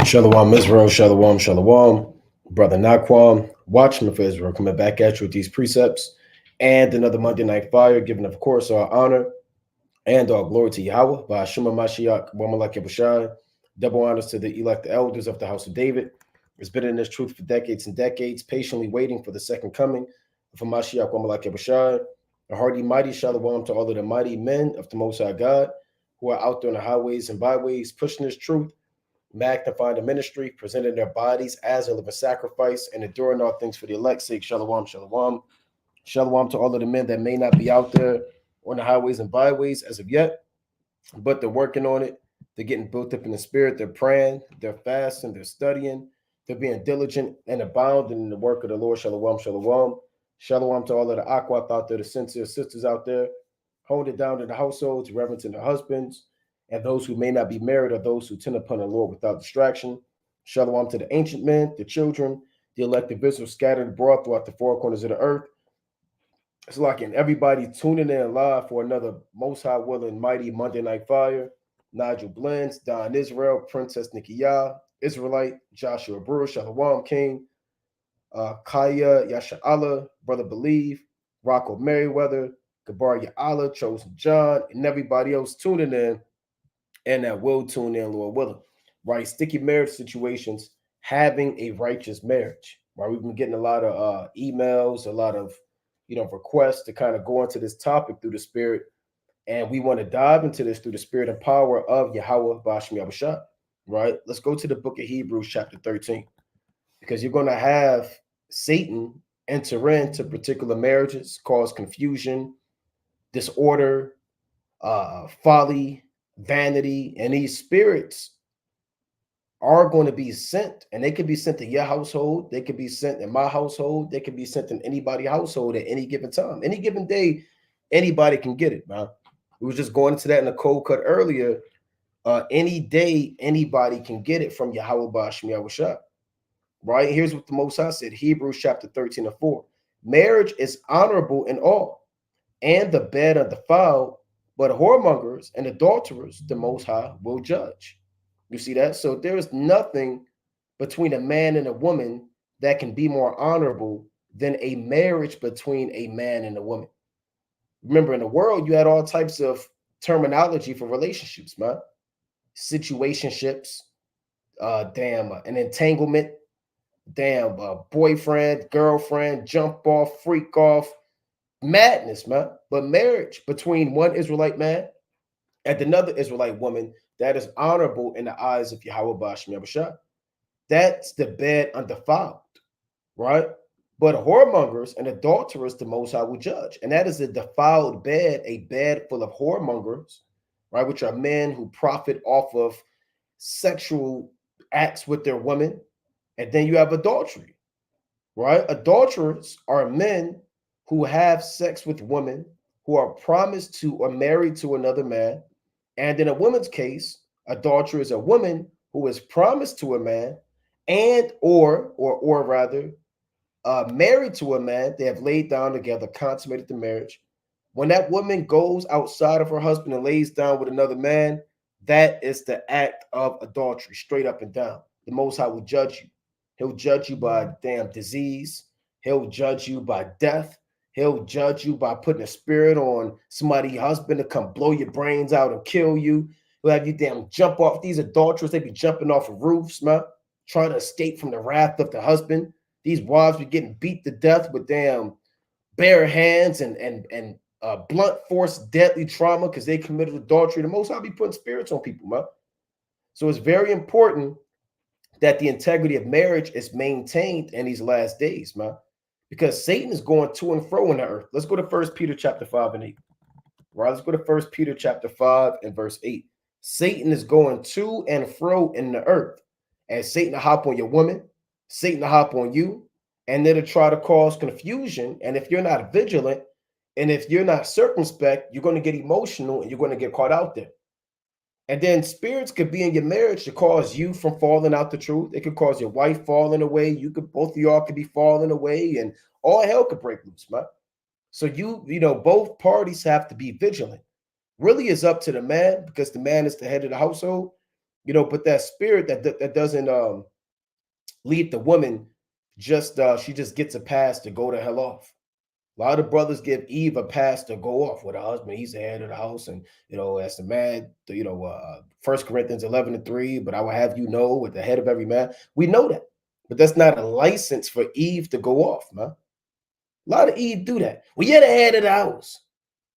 Shalom Israel, Shalom, Shalom. Brother Naquam, Watchman for Israel, coming back at you with these precepts and another Monday Night Fire, giving, of course, our honor and our glory to Yahweh by Shema Mashiach, Wamalak Yabushai. Double honors to the elect elders of the house of David. It's been in this truth for decades and decades, patiently waiting for the second coming of Mashiach, Wamalak Yabushai. A hearty, mighty shalom to all of the mighty men of the Most High God who are out there on the highways and byways pushing this truth, magnifying the ministry, presenting their bodies as a living sacrifice, and enduring all things for the elect's sake. Shalom, shalom. Shalom to all of the men that may not be out there on the highways and byways as of yet, but they're working on it. They're getting built up in the spirit. They're praying, they're fasting, they're studying, they're being diligent and abounding in the work of the Lord. Shalom, shalom. Shalom to all of the Aquath out there, the sincere sisters out there, holding it down in the households, reverencing their husbands, and those who may not be married or those who tend upon the Lord without distraction. Shalom to the ancient men, the children, the elected visitors scattered abroad throughout the four corners of the earth. It's like in everybody tuning in live for another Most High willing mighty Monday Night Fire. Nigel Blends, Don Israel, Princess Nikia, Israelite, Joshua Brewer, Shalom King, Kaya Yasha Allah, Brother Believe, Rocco Merriweather, Gabar Allah, Chosen John, and everybody else tuning in and that will tune in, Lord willing. Right? Sticky marriage situations, having a righteous marriage. Right? We've been getting a lot of emails, a lot of requests to kind of go into this topic through the spirit. And we want to dive into this through the spirit and power of Yahweh Bashmi Abashah. Right? Let's go to the book of Hebrews, chapter 13. Because you're going to have Satan enter into particular marriages, cause confusion, disorder, folly, vanity, and these spirits are going to be sent, and they could be sent to your household, they could be sent in my household, they could be sent in anybody's household at any given time, any given day. Anybody can get it, man. We was just going into that in the cold cut earlier. Any day, anybody can get it from Yahweh Bashmi Yahushua. Right? Here's what the Most High said, Hebrews chapter 13 and 4. Marriage is honorable in all, and the bed undefiled, but whoremongers and adulterers the Most High will judge. You see that? So there is nothing between a man and a woman that can be more honorable than a marriage between a man and a woman. Remember, in the world, you had all types of terminology for relationships, man. Situationships, an entanglement, boyfriend, girlfriend, jump off, freak off, madness, man. But marriage between one Israelite man and another Israelite woman, that is honorable in the eyes of Yahweh Bashmi Abashah. That's the bed undefiled, right? But whoremongers and adulterers the Most High will judge. And that is a defiled bed, a bed full of whoremongers, right? Which are men who profit off of sexual acts with their women. And then you have adultery, right? Adulterers are men who have sex with women who are promised to or married to another man. And in a woman's case, adultery is a woman who is promised to a man and or rather married to a man. They have laid down together, consummated the marriage. When that woman goes outside of her husband and lays down with another man, that is the act of adultery, straight up and down. The Most High will judge you. He'll judge you by damn disease. He'll judge you by death. He'll judge you by putting a spirit on somebody's husband to come blow your brains out and kill you. He'll have you damn jump off. These adulterers, they be jumping off of roofs, man, trying to escape from the wrath of the husband. These wives be getting beat to death with damn bare hands and blunt force deadly trauma because they committed adultery. The Most High be putting spirits on people, man. So it's very important that the integrity of marriage is maintained in these last days, man, because Satan is going to and fro in the earth. Let's go to 1 Peter chapter 5 and 8. Right? Let's go to 1 Peter chapter 5 and verse 8. Satan is going to and fro in the earth. And Satan to hop on your woman, Satan to hop on you, and then to try to cause confusion. And if you're not vigilant, and if you're not circumspect, you're going to get emotional and you're going to get caught out there. And then spirits could be in your marriage to cause you from falling out the truth. It could cause your wife falling away. You could, both of y'all could be falling away, and all hell could break loose, man. So both parties have to be vigilant. Really is up to the man, because the man is the head of the household. But that spirit that doesn't leave the woman just she just gets a pass to go the hell off. A lot of brothers give Eve a pass to go off with her husband. He's the head of the house, and as the man, 1 Corinthians 11:3. But I will have you know, with the head of every man, we know that, but that's not a license for Eve to go off, man. A lot of Eve do that. Well, you're the head of the house.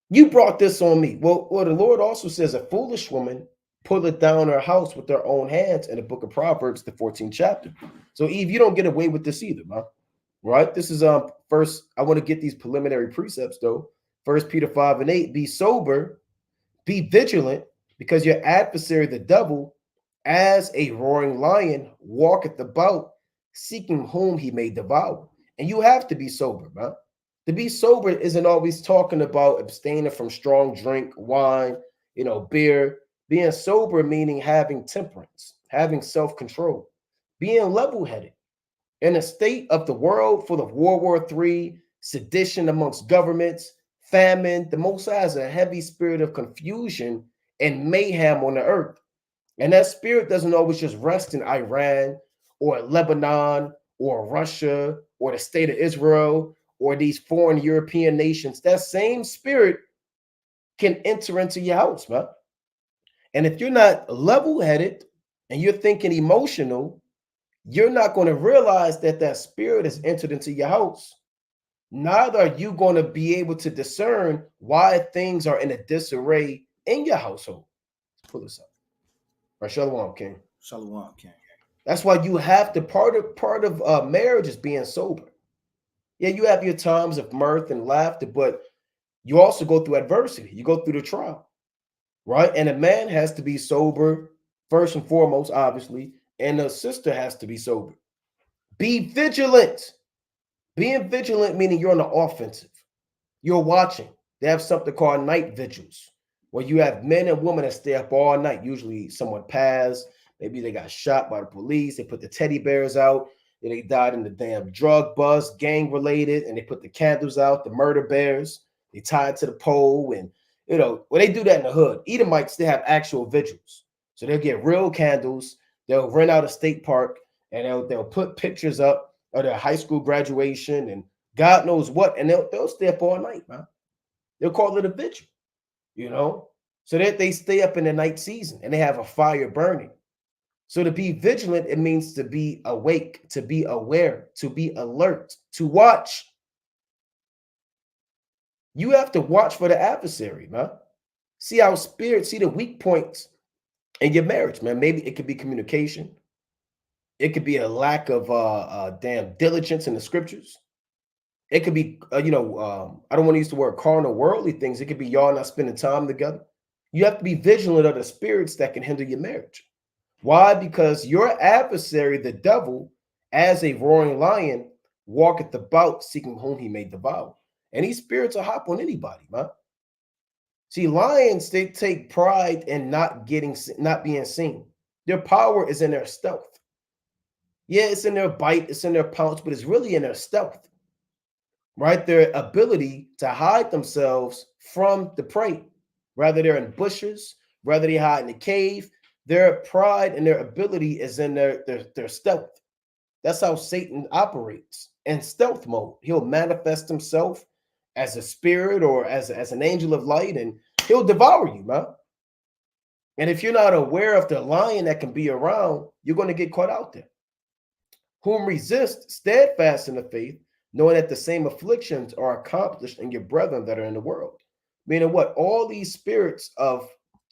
You brought this on me. Well, the Lord also says a foolish woman pulleth down her house with her own hands in the book of Proverbs, the 14th chapter. So Eve, you don't get away with this either, man. Right? This is first. I want to get these preliminary precepts though. 1 Peter 5:8. Be sober, be vigilant, because your adversary, the devil, as a roaring lion, walketh about, seeking whom he may devour. And you have to be sober, man. To be sober isn't always talking about abstaining from strong drink, wine, beer. Being sober meaning having temperance, having self-control, being level-headed. In a state of the world full of World War III, sedition amongst governments, famine, the Most High has a heavy spirit of confusion and mayhem on the earth. And that spirit doesn't always just rest in Iran or Lebanon or Russia or the state of Israel or these foreign European nations. That same spirit can enter into your house, man. And if you're not level-headed and you're thinking emotional, you're not going to realize that spirit has entered into your house. Neither are you going to be able to discern why things are in a disarray in your household. Let's pull this up. Right, Shalom, King. Shalom, King. That's why you have to part of marriage is being sober. Yeah, you have your times of mirth and laughter, but you also go through adversity. You go through the trial, right? And a man has to be sober first and foremost, obviously, and a sister has to be sober. Be vigilant. Being vigilant meaning you're on the offensive. You're watching. They have something called night vigils, where you have men and women that stay up all night. Usually someone passed. Maybe they got shot by the police. They put the teddy bears out. They died in the damn drug bust, gang related, and they put the candles out, the murder bears. They tied to the pole. And, they do that in the hood. Edomites, they have actual vigils. So they'll get real candles. They'll rent out a state park, and they'll put pictures up of their high school graduation and God knows what, and they'll stay up all night, man. They'll call it a vigil, so that they stay up in the night season and they have a fire burning. So to be vigilant, it means to be awake, to be aware, to be alert, to watch. You have to watch for the adversary, man. See the weak points in your marriage, man. Maybe it could be communication. It could be a lack of diligence in the scriptures. It could be, I don't want to use the word carnal, worldly things. It could be y'all not spending time together. You have to be vigilant of the spirits that can hinder your marriage. Why? Because your adversary, the devil, as a roaring lion, walketh about seeking whom he may devour. And these spirits will hop on anybody, man. See, lions, they take pride in not being seen. Their power is in their stealth. Yeah, it's in their bite, it's in their pounce, but it's really in their stealth, right? Their ability to hide themselves from the prey. Rather they're in bushes, rather they hide in a cave. Their pride and their ability is in their stealth. That's how Satan operates, in stealth mode. He'll manifest himself as a spirit or as an angel of light, and he'll devour you, man. And if you're not aware of the lion that can be around, you're going to get caught out there. Whom resist steadfast in the faith, knowing that the same afflictions are accomplished in your brethren that are in the world. Meaning what? All these spirits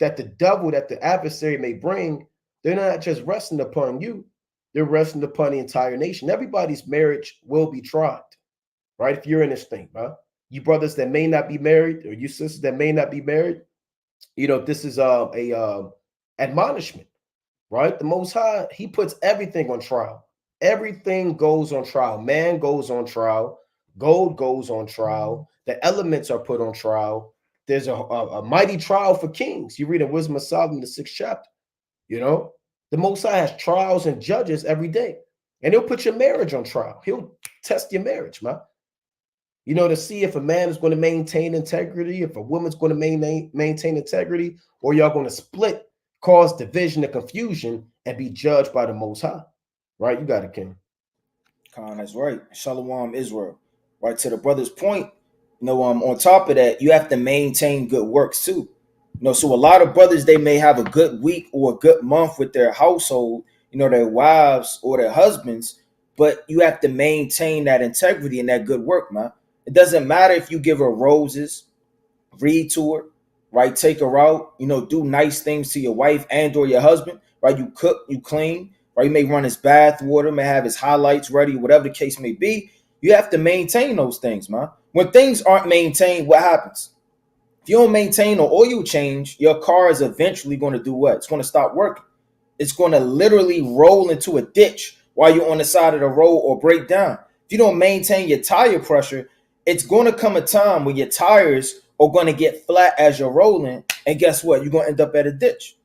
that the devil, that the adversary may bring, they're not just resting upon you, they're resting upon the entire nation. Everybody's marriage will be tried, right? If you're in this thing, huh? You brothers that may not be married, or you sisters that may not be married, this is a admonishment, right? The Most High, he puts everything on trial. Everything goes on trial. Man goes on trial. Gold goes on trial. The elements are put on trial. There's a mighty trial for kings. You read in Wisdom of Solomon, the 6th chapter. The Most High has trials and judges every day. And he'll put your marriage on trial. He'll test your marriage, man. To see if a man is going to maintain integrity, if a woman's going to maintain integrity, or y'all going to split cause division and confusion, and be judged by the Most High. Right? You got it, King. Khan, that's right. Shalom, Israel. Right, to the brother's point, on top of that, you have to maintain good works too. So a lot of brothers, they may have a good week or a good month with their household, their wives or their husbands, but you have to maintain that integrity and that good work, man. It doesn't matter if you give her roses, read to her, right? Take her out, do nice things to your wife and or your husband, right? You cook, you clean, right? You may run his bath water, may have his highlights ready, whatever the case may be. You have to maintain those things, man. When things aren't maintained, what happens? If you don't maintain an oil change, your car is eventually going to do what? It's going to stop working. It's going to literally roll into a ditch while you're on the side of the road or break down. If you don't maintain your tire pressure, it's going to come a time where your tires are going to get flat as you're rolling. And guess what? You're going to end up at a ditch.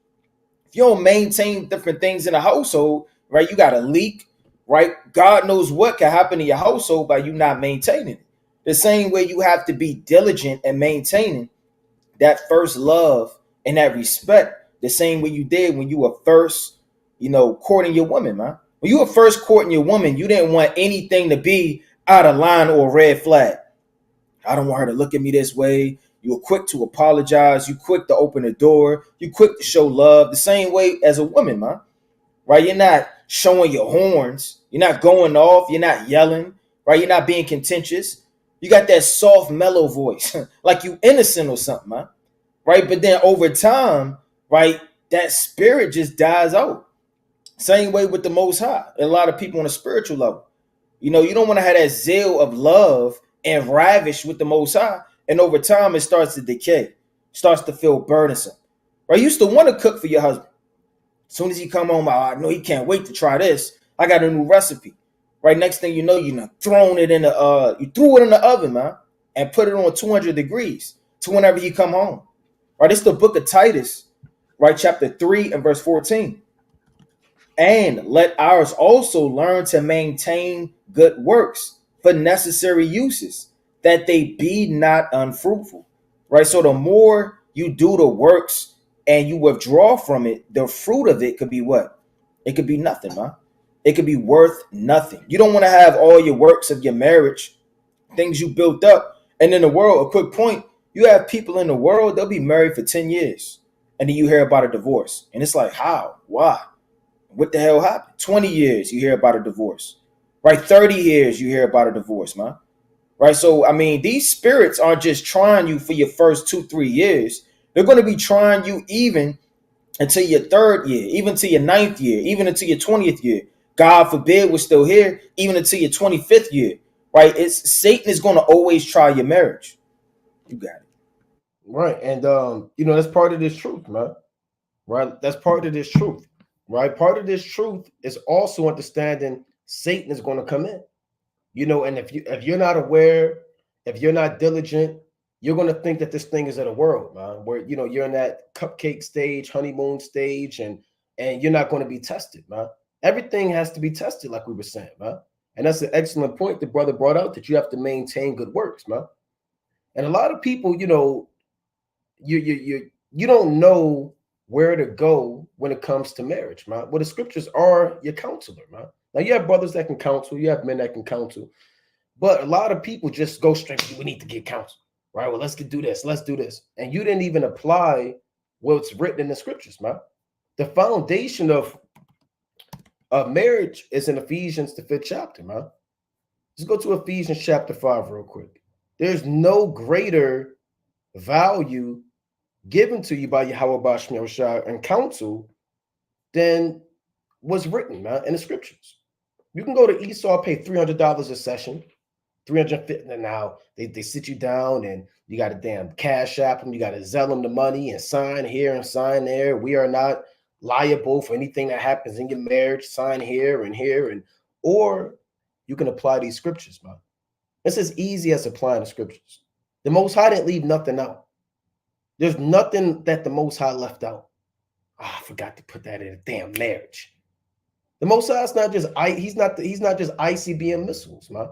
If you don't maintain different things in a household, right, you got a leak, right? God knows what can happen in your household by you not maintaining it. The same way you have to be diligent and maintaining that first love and that respect, the same way you did when you were first, courting your woman, man. When you were first courting your woman, you didn't want anything to be out of line or a red flag. I don't want her to look at me this way. You were quick to apologize. You quick to open the door. You quick to show love the same way as a woman, man. Right? You're not showing your horns. You're not going off. You're not yelling. Right? You're not being contentious. You got that soft, mellow voice, like you innocent or something, man. Right? But then over time, right, that spirit just dies out. Same way with the Most High. A lot of people on a spiritual level. You don't want to have that zeal of love and ravish with the Most High. And over time, it starts to decay, starts to feel burdensome. Right? You used to want to cook for your husband. As soon as he come home, I know he can't wait to try this. I got a new recipe. Right? Next thing you know, thrown it in you threw it in the oven, man, and put it on 200 degrees to whenever he come home. Right? It's the book of Titus, right? Chapter 3 and verse 14. And let ours also learn to maintain good works for necessary uses, that they be not unfruitful. Right? So the more you do the works and you withdraw from it, the fruit of it could be what? It could be nothing, man. It could be worth nothing. You don't want to have all your works of your marriage, things you built up. And in the world, a quick point, you have people in the world, they'll be married for 10 years. And then you hear about a divorce. And it's like, how? Why? What the hell happened? 20 years, you hear about a divorce. Right? 30 years, you hear about a divorce, man. Right? So, these spirits aren't just trying you for your first 2-3 years. They're going to be trying you even until your third year, even to your 9th year, even until your 20th year. God forbid we're still here, even until your 25th year. Right? Satan is going to always try your marriage. You got it. Right. And that's part of this truth, man. Right? That's part of this truth. Right? Part of this truth is also understanding Satan is going to come in. And if you're not aware, if you're not diligent, you're going to think that this thing is of the world, man, where you're in that cupcake stage, honeymoon stage, and you're not going to be tested, man. Everything has to be tested, like we were saying, man. And that's an excellent point the brother brought out, that you have to maintain good works, man. And a lot of people, you don't know where to go when it comes to marriage, man. Well, the scriptures are your counselor, man. Now you have brothers that can counsel, you have men that can counsel, but a lot of people just go straight to, we need to get counsel, right? Well, let's do this, let's do this. And you didn't even apply what's written in the scriptures, man. The foundation of marriage is in Ephesians, the 5th chapter, man. Let's go to Ephesians chapter 5 real quick. There's no greater value given to you by Yahweh Shai and counsel than what's written, man, in the scriptures. You can go to Esau, pay $300 a session, $350. And now they sit you down and you got to damn cash app them. You got to sell them the money and sign here and sign there. We are not liable for anything that happens in your marriage. Sign here and here. Or you can apply these scriptures, man. It's as easy as applying the scriptures. The Most High didn't leave nothing out. There's nothing that the Most High left out. I forgot to put that in a damn marriage. The Most High is not just he's not just ICBM missiles, man.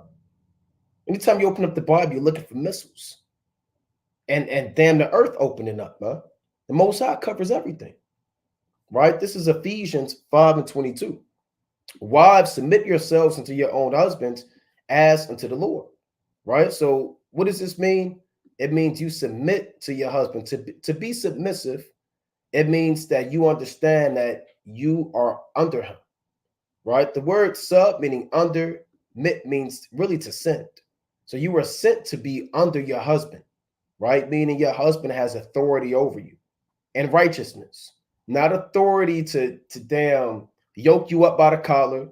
Anytime you open up the Bible, you're looking for missiles. And damn the earth opening up, man. The Most High covers everything. right? This is Ephesians 5:22. Wives, submit yourselves unto your own husbands as unto the Lord, right? So what does this mean? It means you submit to your husband. To be submissive, it means that you understand that you are under him, right? The word sub, meaning under, mit means really to send. So you were sent to be under your husband, right? Meaning your husband has authority over you and righteousness, not authority to damn yoke you up by the collar,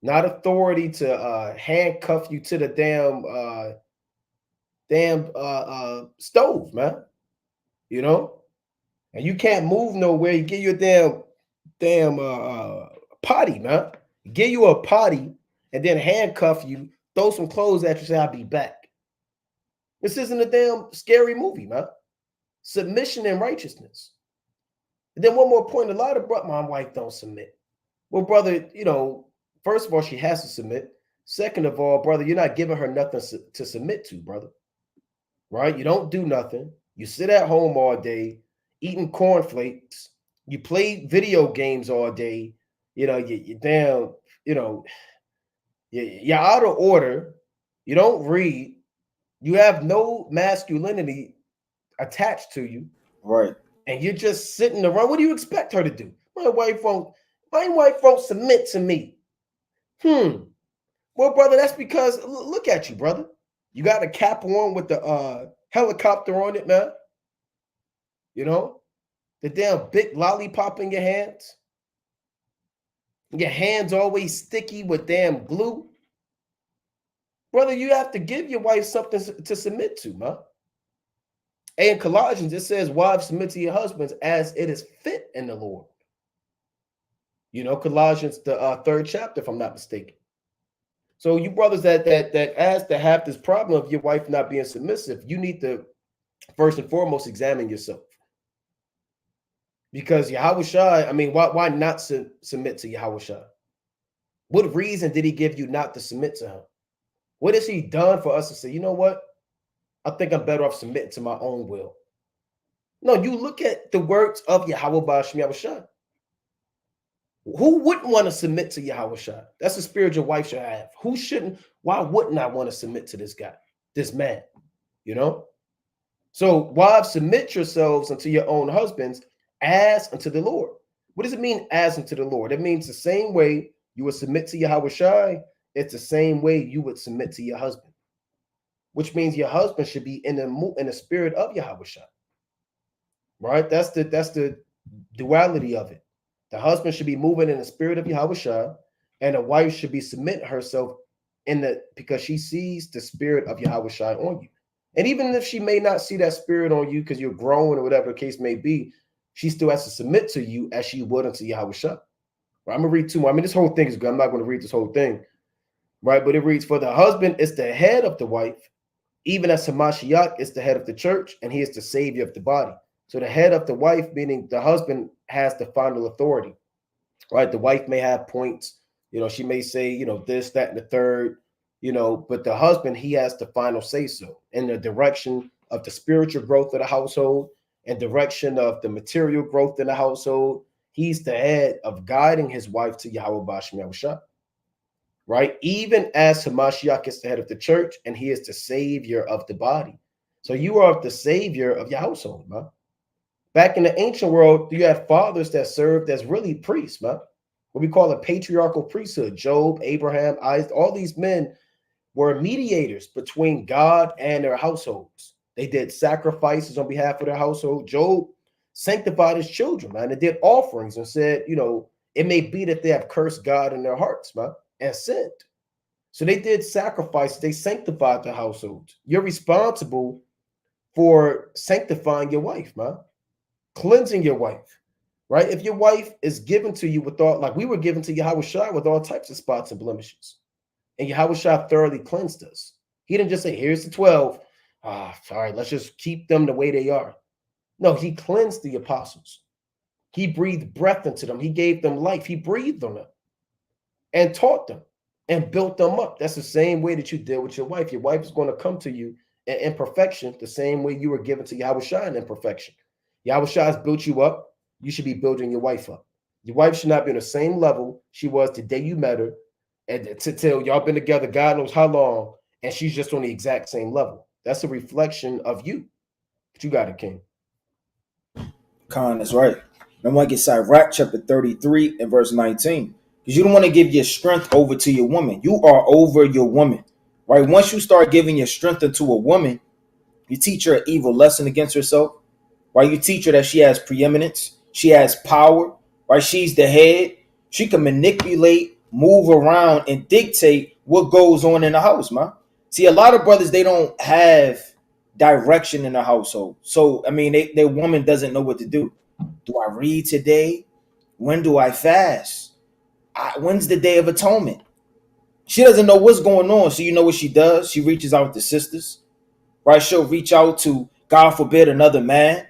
not authority to handcuff you to the stove, man. You know, and you can't move nowhere. You get your damn potty, man. Give you a potty and then handcuff you, throw some clothes at you, say I'll be back. This isn't a damn scary movie, man. Submission and righteousness. And then one more point: a lot of my wife don't submit. Well, brother, first of all, she has to submit. Second of all, brother, you're not giving her nothing to submit to, brother. Right? You don't do nothing. You sit at home all day eating cornflakes. You play video games all day. You damn, you're out of order. You don't read. You have no masculinity attached to you. Right. And you're just sitting around. What do you expect her to do? My wife won't submit to me. Well, brother, that's because look at you, brother. You got a cap on with the helicopter on it, man. The damn big lollipop in your hands. Your hands always sticky with damn glue. Brother, you have to give your wife something to submit to, man. And in Colossians, it says, wives, submit to your husbands as it is fit in the Lord. Colossians, the 3rd chapter, if I'm not mistaken. So you brothers that as to have this problem of your wife not being submissive, you need to first and foremost examine yourself. Because Yahushua, why not submit to Yahushua? What reason did he give you not to submit to him? What has he done for us to say, you know what? I think I'm better off submitting to my own will. No, you look at the words of Yahweh Ba'ashem Yahushua. Who wouldn't want to submit to Yahushua? That's a spiritual wife should have. Who shouldn't? Why wouldn't I want to submit to this guy, this man? So wives, submit yourselves unto your own husbands as unto the Lord. What does it mean, as unto the Lord? It means the same way you would submit to Yahushua, it's the same way you would submit to your husband. Which means your husband should be in the spirit of Yahushua. Right? That's the duality of it. The husband should be moving in the spirit of Yahushua, and the wife should be submitting herself because she sees the spirit of Yahushua on you. And even if she may not see that spirit on you because you're growing or whatever the case may be, she still has to submit to you as she would unto Yahushua. Right? I'm going to read 2 more. This whole thing is good. I'm not going to read this whole thing. Right? But it reads, for the husband is the head of the wife, even as Hamashiach is the head of the church, and he is the savior of the body. So the head of the wife, meaning the husband, has the final authority, right? The wife may have points, she may say, this, that, and the third, but the husband, he has the final say so in the direction of the spiritual growth of the household and direction of the material growth in the household. He's the head of guiding his wife to Yahweh Ba'ashem Yahushua, right? Even as Hamashiach is the head of the church and he is the savior of the body. So you are the savior of your household, man. Back in the ancient world, you had fathers that served as really priests, man. What we call a patriarchal priesthood. Job, Abraham, Isaac, all these men were mediators between God and their households. They did sacrifices on behalf of their household. Job sanctified his children, man, and did offerings and said, it may be that they have cursed God in their hearts, man, and sinned. So they did sacrifice. They sanctified the households. You're responsible for sanctifying your wife, man. Cleansing your wife, right? If your wife is given to you with all, like we were given to Yahushua with all types of spots and blemishes, and Yahushua thoroughly cleansed us. He didn't just say, here's the 12. All right, let's just keep them the way they are. No, he cleansed the apostles. He breathed breath into them. He gave them life. He breathed on them and taught them and built them up. That's the same way that you deal with your wife. Your wife is going to come to you in imperfection the same way you were given to Yahushua in imperfection. Yahushua has built you up. You should be building your wife up. Your wife should not be on the same level she was the day you met her, and to tell y'all been together God knows how long, and she's just on the exact same level. That's a reflection of you. But you got it, King. Khan, that's right. I want to get Sirach chapter 33 and verse 19. Because you don't want to give your strength over to your woman. You are over your woman. Right? Once you start giving your strength into a woman, you teach her an evil lesson against herself. Right? You teach her that she has preeminence, she has power, right? She's the head. She can manipulate, move around, and dictate what goes on in the house, man. See, a lot of brothers, they don't have direction in the household. So, I mean, their woman doesn't know what to do. Do I read today? When do I fast? When's the Day of Atonement? She doesn't know what's going on. So, you know what she does? She reaches out to sisters, right? She'll reach out to, God forbid, another man,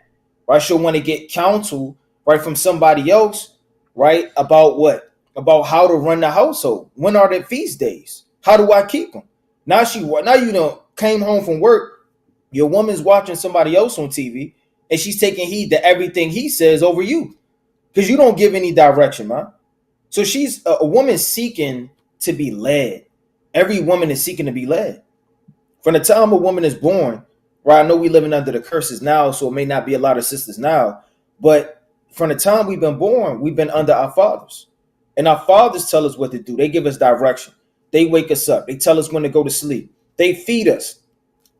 right? She'll want to get counsel, right, from somebody else, right, about what? About how to run the household. When are the feast days? How do I keep them? Now you know came home from work. Your woman's watching somebody else on TV, and she's taking heed to everything he says over you because you don't give any direction, man. So she's a woman seeking to be led. Every woman is seeking to be led. From the time a woman is born, right? I know we're living under the curses now, so it may not be a lot of sisters now, but from the time we've been born, we've been under our fathers. And our fathers tell us what to do. They give us direction. They wake us up. They tell us when to go to sleep. They feed us.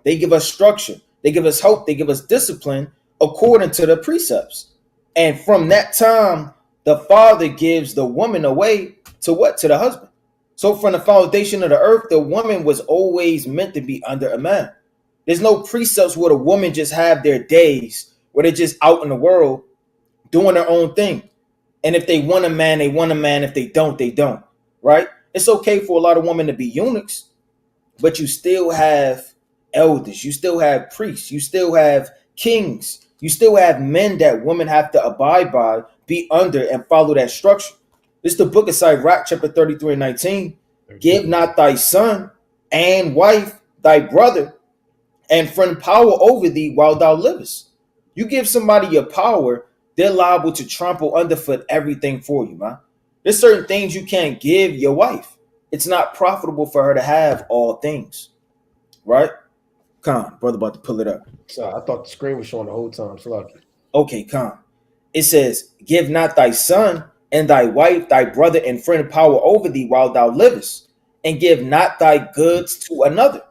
They give us structure. They give us hope. They give us discipline according to the precepts. And from that time, the father gives the woman away to what? To the husband. So from the foundation of the earth, the woman was always meant to be under a man. There's no precepts where the woman just have their days where they're just out in the world doing their own thing. And if they want a man, they want a man. If they don't, they don't. Right? It's okay for a lot of women to be eunuchs, but you still have elders, you still have priests, you still have kings, you still have men that women have to abide by, be under, and follow that structure. This is the book of Sirach, chapter 33 and 19. Give not thy son and wife thy brother and friend power over thee while thou livest. You give somebody your power, they're liable to trample underfoot everything for you, man. There's certain things you can't give your wife. It's not profitable for her to have all things, right? Con, brother, about to pull it up. So I thought the screen was showing the whole time. So lucky. Okay, con. It says, give not thy son and thy wife, thy brother and friend power over thee while thou livest, and give not thy goods to another.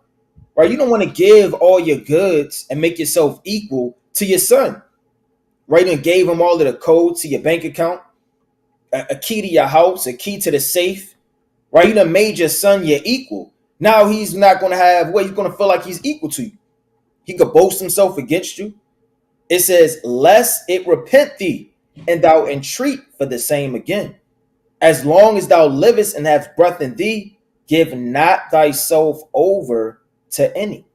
Right? You don't want to give all your goods and make yourself equal to your son. Right? And gave him all of the codes to your bank account, a key to your house, a key to the safe. Right? You done made your son your equal. Now he's not going to have, well, he's going to feel like he's equal to you. He could boast himself against you. It says, lest it repent thee, and thou entreat for the same again. As long as thou livest and hast breath in thee, give not thyself over to any.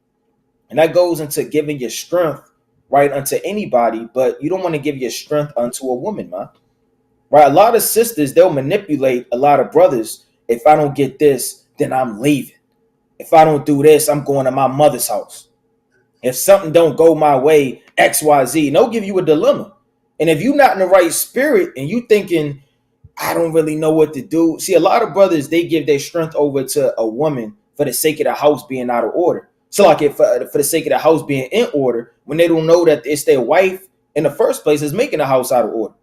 And that goes into giving your strength, right, unto anybody, but you don't want to give your strength unto a woman, man. Right? A lot of sisters, they'll manipulate a lot of brothers. If I don't get this, then I'm leaving. If I don't do this, I'm going to my mother's house. If something don't go my way, XYZ, and they'll give you a dilemma. And if you're not in the right spirit and you thinking, I don't really know what to do. See, a lot of brothers, they give their strength over to a woman for the sake of the house being out of order. So like if for the sake of the house being in order, when they don't know that it's their wife in the first place is making the house out of order,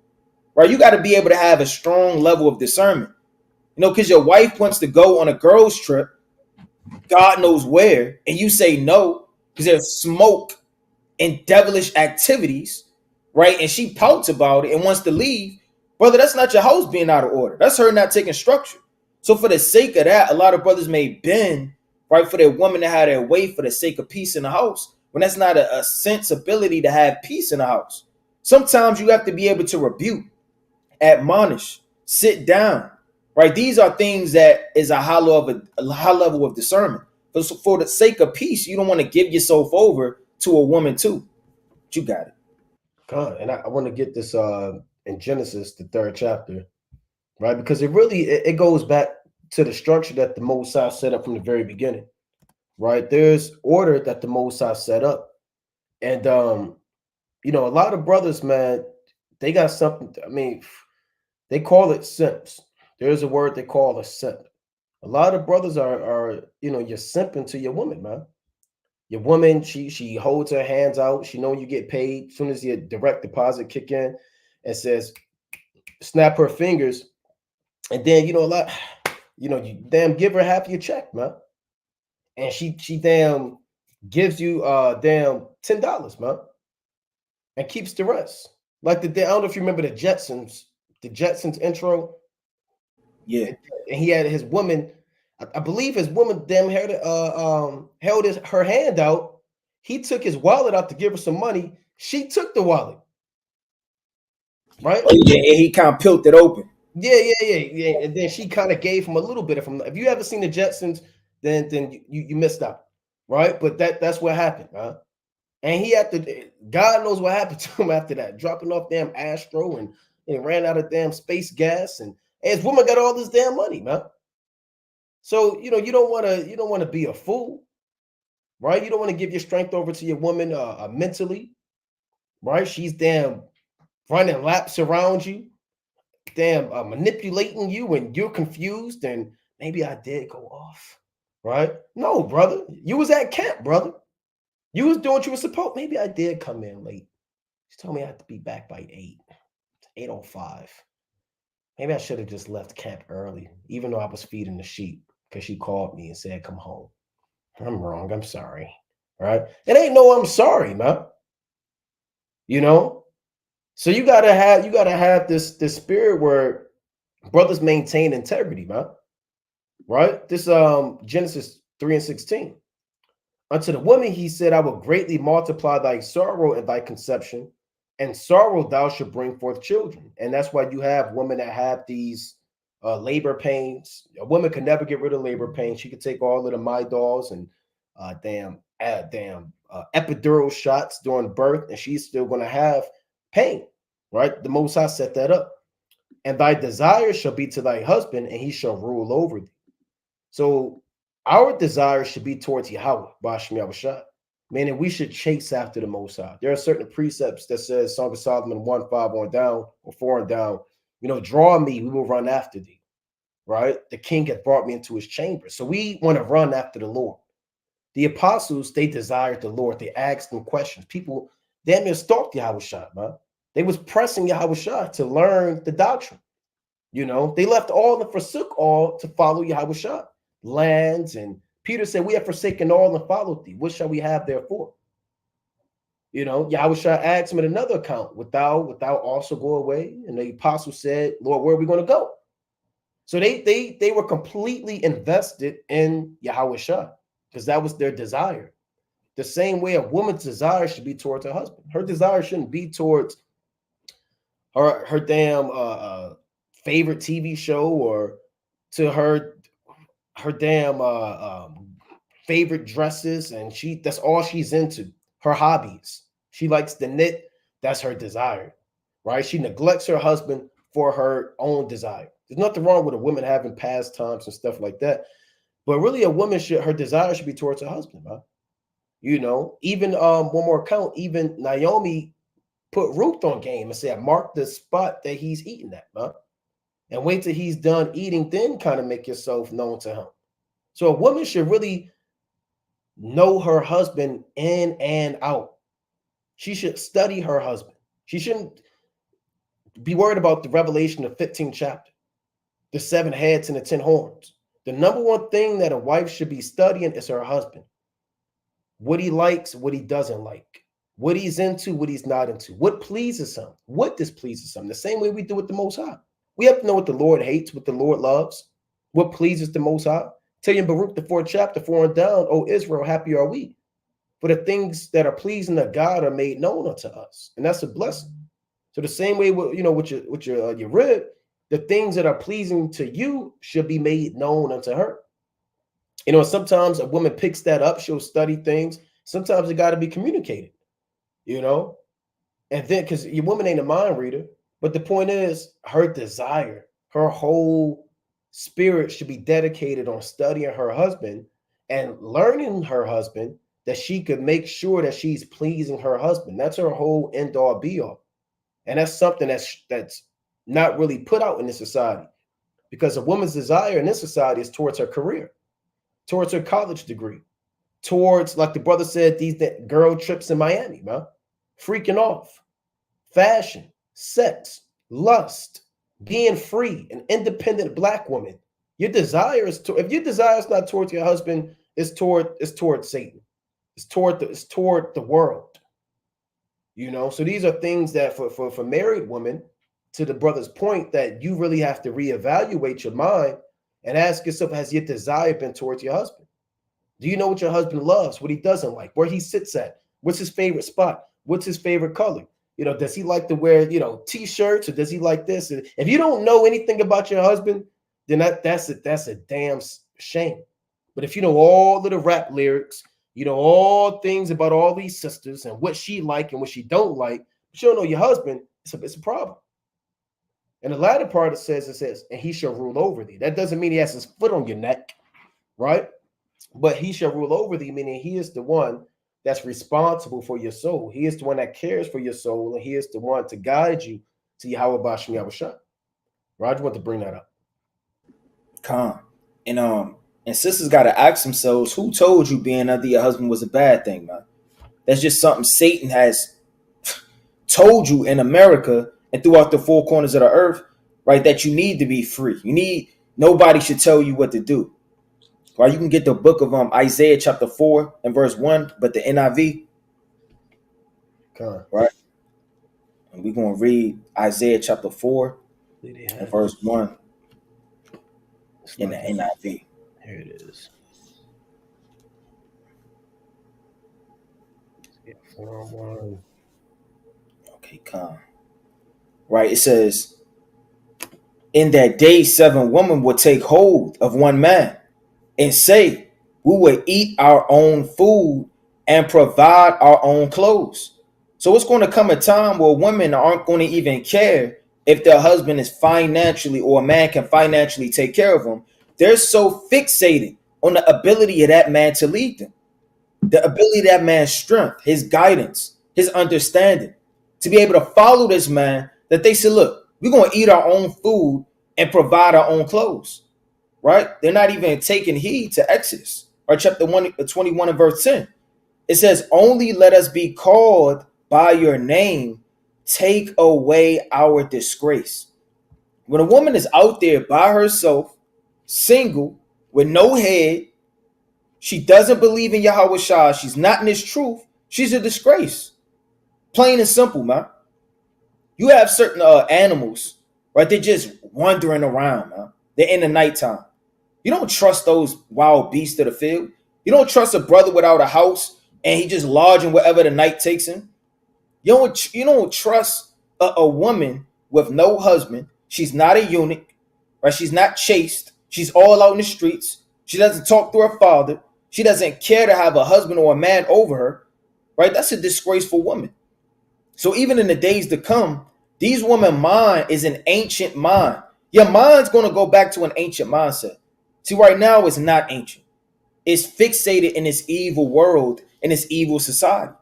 right? You got to be able to have a strong level of discernment, you know, because your wife wants to go on a girls trip, God knows where, and you say no because there's smoke and devilish activities, right? And she pouts about it and wants to leave. Brother, that's not your house being out of order. That's her not taking structure. So for the sake of that, a lot of brothers may bend, right, for their woman to have their way for the sake of peace in the house, when that's not a sensibility to have peace in the house. Sometimes you have to be able to rebuke, admonish, sit down, right? These are things that is a high level of discernment. But for the sake of peace, you don't want to give yourself over to a woman too. But you got it. God, and I want to get this in Genesis, the 3rd chapter, right? Because it goes back to the structure that the Most High set up from the very beginning, right? There's order that the Most High set up. And you know, a lot of brothers, man, they got something. I mean, They call it simps. There's a word they call a simp. A lot of brothers are you're simping to your woman, man. Your woman, she holds her hands out. She know you get paid. As soon as your direct deposit kick in, and says, snap her fingers, and then a lot, you damn give her half your check, man. And she damn gives you damn $10, man, and keeps the rest. Like I don't know if you remember the Jetsons intro. Yeah. And he had his woman, I believe his woman damn held her hand out. He took his wallet out to give her some money. She took the wallet. Right? Oh, yeah, and he kind of peeled it open. Yeah. And then she kind of gave him a little bit of from. If you ever seen the Jetsons, then you missed out. Right? But that's what happened, huh? And he had to, God knows what happened to him after that, dropping off damn Astro and ran out of damn space gas, and his woman got all this damn money, man. So you don't want to be a fool, right? You don't want to give your strength over to your woman mentally, right? She's damn running laps around you, damn manipulating you, and you're confused. And maybe I did go off, right? No, brother, you was at camp, brother. You was doing what you were supposed. Maybe I did come in late. She told me I had to be back by 8:05. Maybe I should have just left camp early, even though I was feeding the sheep, because she called me and said, come home. I'm wrong. I'm sorry. Right? It ain't no I'm sorry, man. So you gotta have this spirit where brothers maintain integrity, man. Right? This Genesis 3:16. Unto the woman he said, I will greatly multiply thy sorrow and thy conception, and sorrow thou shalt bring forth children. And that's why you have women that have these labor pains. A woman can never get rid of labor pain. She could take all of the Midals and epidural shots during birth, and she's still going to have pain, right? The Most High set that up. And thy desire shall be to thy husband, and he shall rule over thee. So our desire should be towards Yahweh, Bashmi Yahushua, meaning we should chase after the Most High. There are certain precepts that says, Song of Solomon 1:5 on down, or 4 and down, draw me, we will run after thee, right? The king had brought me into his chamber. So we want to run after the Lord. The apostles, they desired the Lord. They asked them questions. People damn near stalked Yahushua, man. They was pressing Yahushua to learn the doctrine. They left all and forsook all to follow Yahushua. Lands, and Peter said, we have forsaken all and followed thee. What shall we have therefore? Yahushua asked him in another account, would thou also go away? And the apostle said, Lord, where are we going to go? So they were completely invested in Yahushua, because that was their desire. The same way a woman's desire should be towards her husband. Her desire shouldn't be towards her damn favorite TV show, or to her damn favorite dresses, and that's all she's into. Her hobbies. She likes to knit. That's her desire, right? She neglects her husband for her own desire. There's nothing wrong with a woman having pastimes and stuff like that, but really, a woman her desire should be towards her husband, man. Even one more account, even Naomi put Ruth on game and said, mark the spot that he's eating at, man, and wait till he's done eating, then kind of make yourself known to him. So a woman should really know her husband in and out. She should study her husband. She shouldn't be worried about the Revelation of 15th chapter, the 7 heads and the 10 horns. The number one thing that a wife should be studying is her husband. What he likes, what he doesn't like, what he's into, what he's not into, what pleases him, what displeases him. The same way we do with the Most High. We have to know what the Lord hates, what the Lord loves, what pleases the Most High. Tell you in Baruch, the 4th chapter, 4 and down, O Israel, happy are we. For the things that are pleasing to God are made known unto us. And that's a blessing. So the same way with your rib, the things that are pleasing to you should be made known unto her. Sometimes a woman picks that up, she'll study things. Sometimes it got to be communicated, and then, because your woman ain't a mind reader, but the point is, her desire, her whole spirit should be dedicated on studying her husband and learning her husband, that she could make sure that she's pleasing her husband. That's her whole end all be all. And that's something that's not really put out in this society, because a woman's desire in this society is towards her career, towards her college degree, towards, like the brother said, these girl trips in Miami, man, freaking off, fashion, sex, lust, being free, an independent black woman. Your desire is to, if your desire is not towards your husband, it's toward Satan. It's toward the world. So these are things that for married women, to the brother's point, that you really have to reevaluate your mind and ask yourself, has your desire been towards your husband? Do you know what your husband loves, what he doesn't like, where he sits at, what's his favorite spot, what's his favorite color? Does he like to wear, t-shirts, or does he like this? And if you don't know anything about your husband, then that's a damn shame. But if you know all of the rap lyrics, all things about all these sisters and what she like and what she don't like, but you don't know your husband, it's a problem. And the latter part, it says, and he shall rule over thee. That doesn't mean he has his foot on your neck, right? But he shall rule over thee, meaning he is the one that's responsible for your soul. He is the one that cares for your soul, and he is the one to guide you to Yahweh Bashem Yahushua. Roger, want to bring that up. Con. And sisters got to ask themselves, who told you being under your husband was a bad thing, man? That's just something Satan has told you in America and throughout the four corners of the earth, right? That you need to be free. Nobody should tell you what to do. Right? You can get the book of Isaiah chapter 4 and verse 1, but the NIV. Con. Right? And we're going to read Isaiah chapter 4 and verse 1 in the NIV. Here it is. Yeah, 4:1. Okay, come. Right, it says, in that day 7 women will take hold of one man and say, we will eat our own food and provide our own clothes. So it's going to come a time where women aren't going to even care if their husband is financially, or a man can financially take care of them. They're so fixated on the ability of that man to lead them, the ability of that man's strength, his guidance, his understanding, to be able to follow this man, that they say, look, we're going to eat our own food and provide our own clothes. Right? They're not even taking heed to Exodus, or chapter 21 and verse 10. It says, only let us be called by your name, take away our disgrace. When a woman is out there by herself, single, with no head, she doesn't believe in Yahweh Shah, she's not in his truth, she's a disgrace. Plain and simple, man. You have certain animals, right? They're just wandering around, man. They're in the nighttime. You don't trust those wild beasts of the field. You don't trust a brother without a house and he just lodging wherever the night takes him. You don't trust a woman with no husband. She's not a eunuch, right? She's not chaste. She's all out in the streets. She doesn't talk to her father. She doesn't care to have a husband or a man over her, right? That's a disgraceful woman. So even in the days to come, these women's mind is an ancient mind. Your mind's going to go back to an ancient mindset. See, right now it's not ancient. It's fixated in this evil world, in this evil society.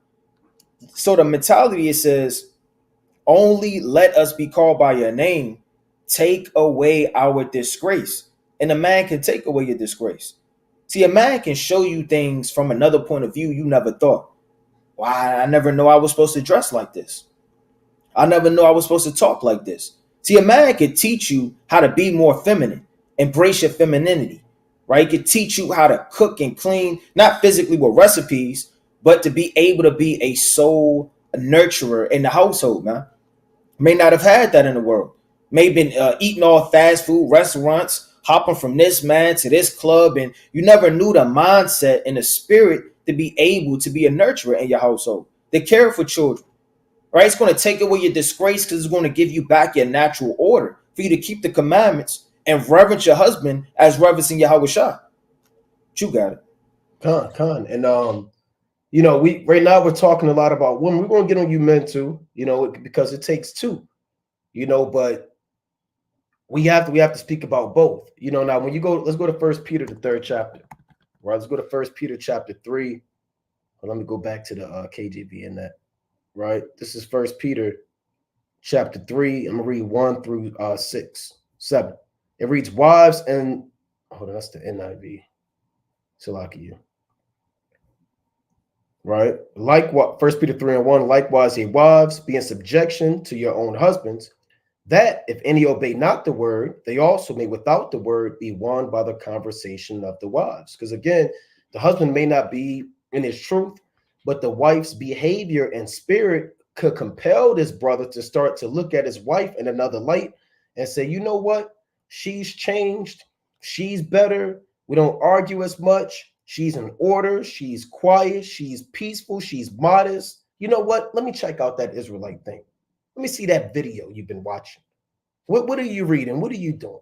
So the mentality, it says, only let us be called by your name, take away our disgrace. And a man can take away your disgrace. See, a man can show you things from another point of view you never thought. Why, I never know I was supposed to dress like this. I never knew I was supposed to talk like this. See, a man could teach you how to be more feminine, embrace your femininity, right? He could teach you how to cook and clean, not physically with recipes, but to be able to be a soul nurturer in the household, man. May not have had that in the world. May have been eating all fast food restaurants, hopping from this man to this club, and you never knew the mindset and the spirit to be able to be a nurturer in your household, to care for children. Right? It's going to take away your disgrace because it's going to give you back your natural order for you to keep the commandments and reverence your husband as reverencing Yahweh Shah. You got it. Con. And we right now we're talking a lot about women. We're going to get on you men too, because it takes two, but we have to speak about both. Now when you go, let's go to 1 Peter, the 3rd chapter. Right, let's go to 1 Peter chapter 3. Let me go back to the KJV in that. Right, this is 1 Peter chapter 3. I'm gonna read 1 through 7. It reads, wives and hold on, that's the NIV. Salakia. Right? Like what 1 Peter 3 and 1, likewise, ye wives, be in subjection to your own husbands, that if any obey not the word, they also may without the word be won by the conversation of the wives. Because again, the husband may not be in his truth, but the wife's behavior and spirit could compel this brother to start to look at his wife in another light and say, you know what? She's changed. She's better. We don't argue as much. She's in order. She's quiet. She's peaceful. She's modest. You know what? Let me check out that Israelite thing. Let me see that video you've been watching. What are you reading? What are you doing?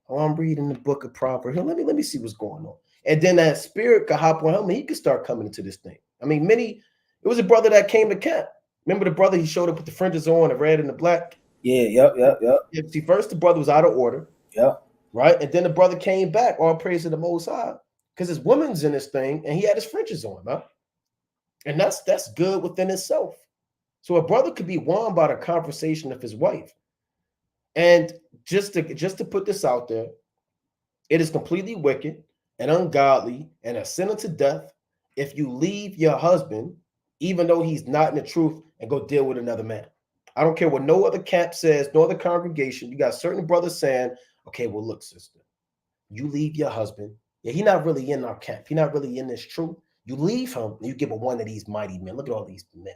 Oh, I'm reading the book of Proverbs. Let me see what's going on. And then that spirit could hop on him and he could start coming into this thing. I mean, it was a brother that came to camp. Remember the brother, he showed up with the fringes on, the red and the black? Yeah, yep. See, first the brother was out of order. Yep. Right? And then the brother came back, all praise to the Most High, because his woman's in this thing and he had his fringes on, huh? And that's good within itself. So a brother could be won by the conversation of his wife. And just to put this out there, it is completely wicked and ungodly and a sin unto death if you leave your husband, even though he's not in the truth, and go deal with another man. I don't care what no other camp says, no other congregation. You got certain brothers saying, okay, well, look, sister, you leave your husband. Yeah, he's not really in our camp. He's not really in this truth. You leave him and you give him one of these mighty men. Look at all these men,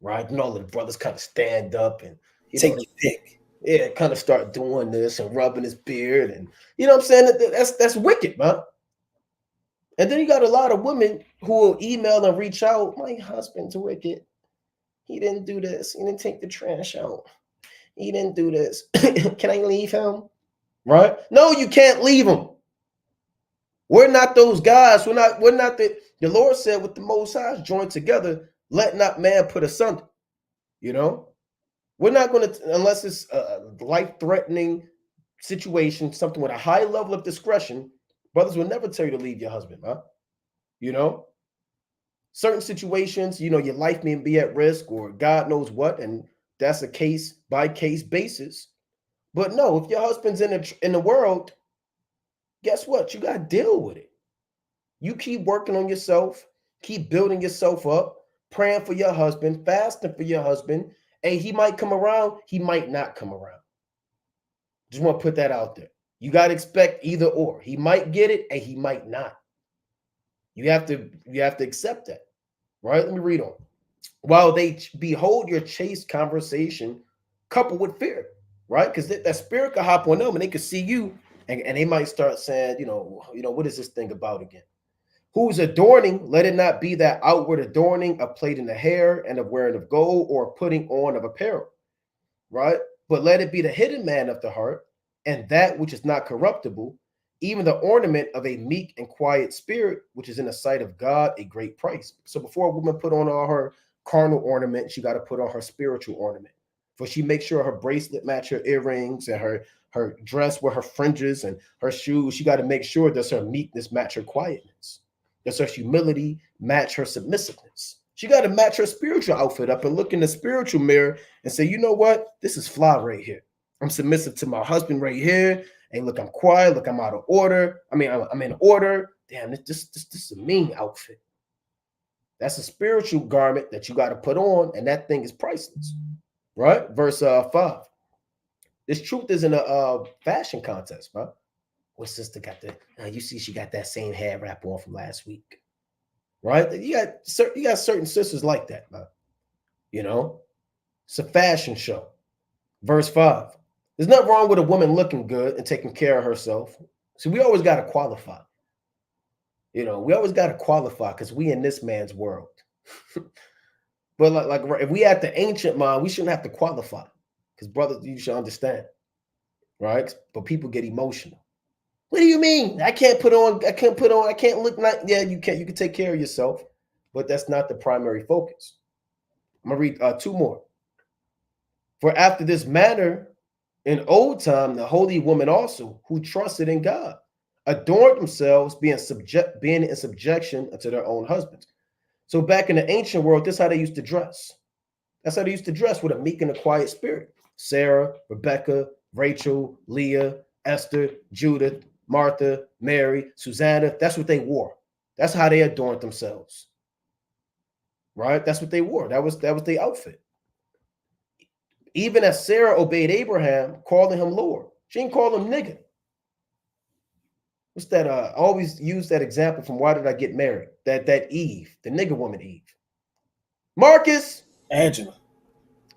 right? And all the brothers kind of stand up and take your pick. Yeah, kind of start doing this and rubbing his beard, and you know what I'm saying? That's wicked, man. And then you got a lot of women who will email and reach out. My husband's wicked. He didn't do this. He didn't take the trash out. He didn't do this. Can I leave him? Right? No, you can't leave him. We're not those guys. We're not the Lord said with the Most High joined together, let not man put asunder. You know? We're not going to, unless it's a life-threatening situation, something with a high level of discretion, brothers will never tell you to leave your husband, huh? You know? Certain situations, you know, your life may be at risk or God knows what, and that's a case-by-case basis. But no, if your husband's in the world, guess what? You got to deal with it. You keep working on yourself, keep building yourself up, praying for your husband, fasting for your husband. Hey, he might come around, he might not come around. Just want to put that out there. You got to expect either or. He might get it and he might not. You have to accept that. Right? Let me read on. While they behold your chaste conversation coupled with fear, right? Because that spirit could hop on them and they could see you and they might start saying, you know, what is this thing about again? Whose adorning, let it not be that outward adorning of plaiting the hair and of wearing of gold or putting on of apparel, right? But let it be the hidden man of the heart and that which is not corruptible, even the ornament of a meek and quiet spirit, which is in the sight of God a great price. So before a woman put on all her carnal ornament, she got to put on her spiritual ornament. For she makes sure her bracelet match her earrings and her dress with her fringes and her shoes. She got to make sure does her meekness match her quietness. Does her humility match her submissiveness? She got to match her spiritual outfit up and look in the spiritual mirror and say, you know what? This is fly right here. I'm submissive to my husband right here. Hey, look, I'm quiet. Look, I'm out of order. I mean, I'm in order. Damn, this is a mean outfit. That's a spiritual garment that you got to put on, and that thing is priceless. Right? Verse 5. This truth isn't a fashion contest, bro. What sister got that? You see, she got that same hair wrap on from last week, right? You got certain sisters like that, man. You know, it's a fashion show. Verse 5. There's nothing wrong with a woman looking good and taking care of herself. See, we always got to qualify. You know, we always got to qualify because we in this man's world. But like if we at the ancient mind, we shouldn't have to qualify because brothers, you should understand, right? But people get emotional. What do you mean? I can't look like, yeah, you can. You can take care of yourself, but that's not the primary focus. I'm going to read 2 more. For after this manner, in old time, the holy women also, who trusted in God, adorned themselves, being in subjection unto their own husbands. So back in the ancient world, this is how they used to dress. That's how they used to dress, with a meek and a quiet spirit. Sarah, Rebecca, Rachel, Leah, Esther, Judith, Martha, Mary, Susanna. That's what they wore. That's how they adorned themselves. Right? That's what they wore. That was their outfit. Even as Sarah obeyed Abraham, calling him Lord, she didn't call him nigga. What's that? I always use that example from Why Did I Get Married? That Eve, the nigga woman Eve. Marcus. Angela.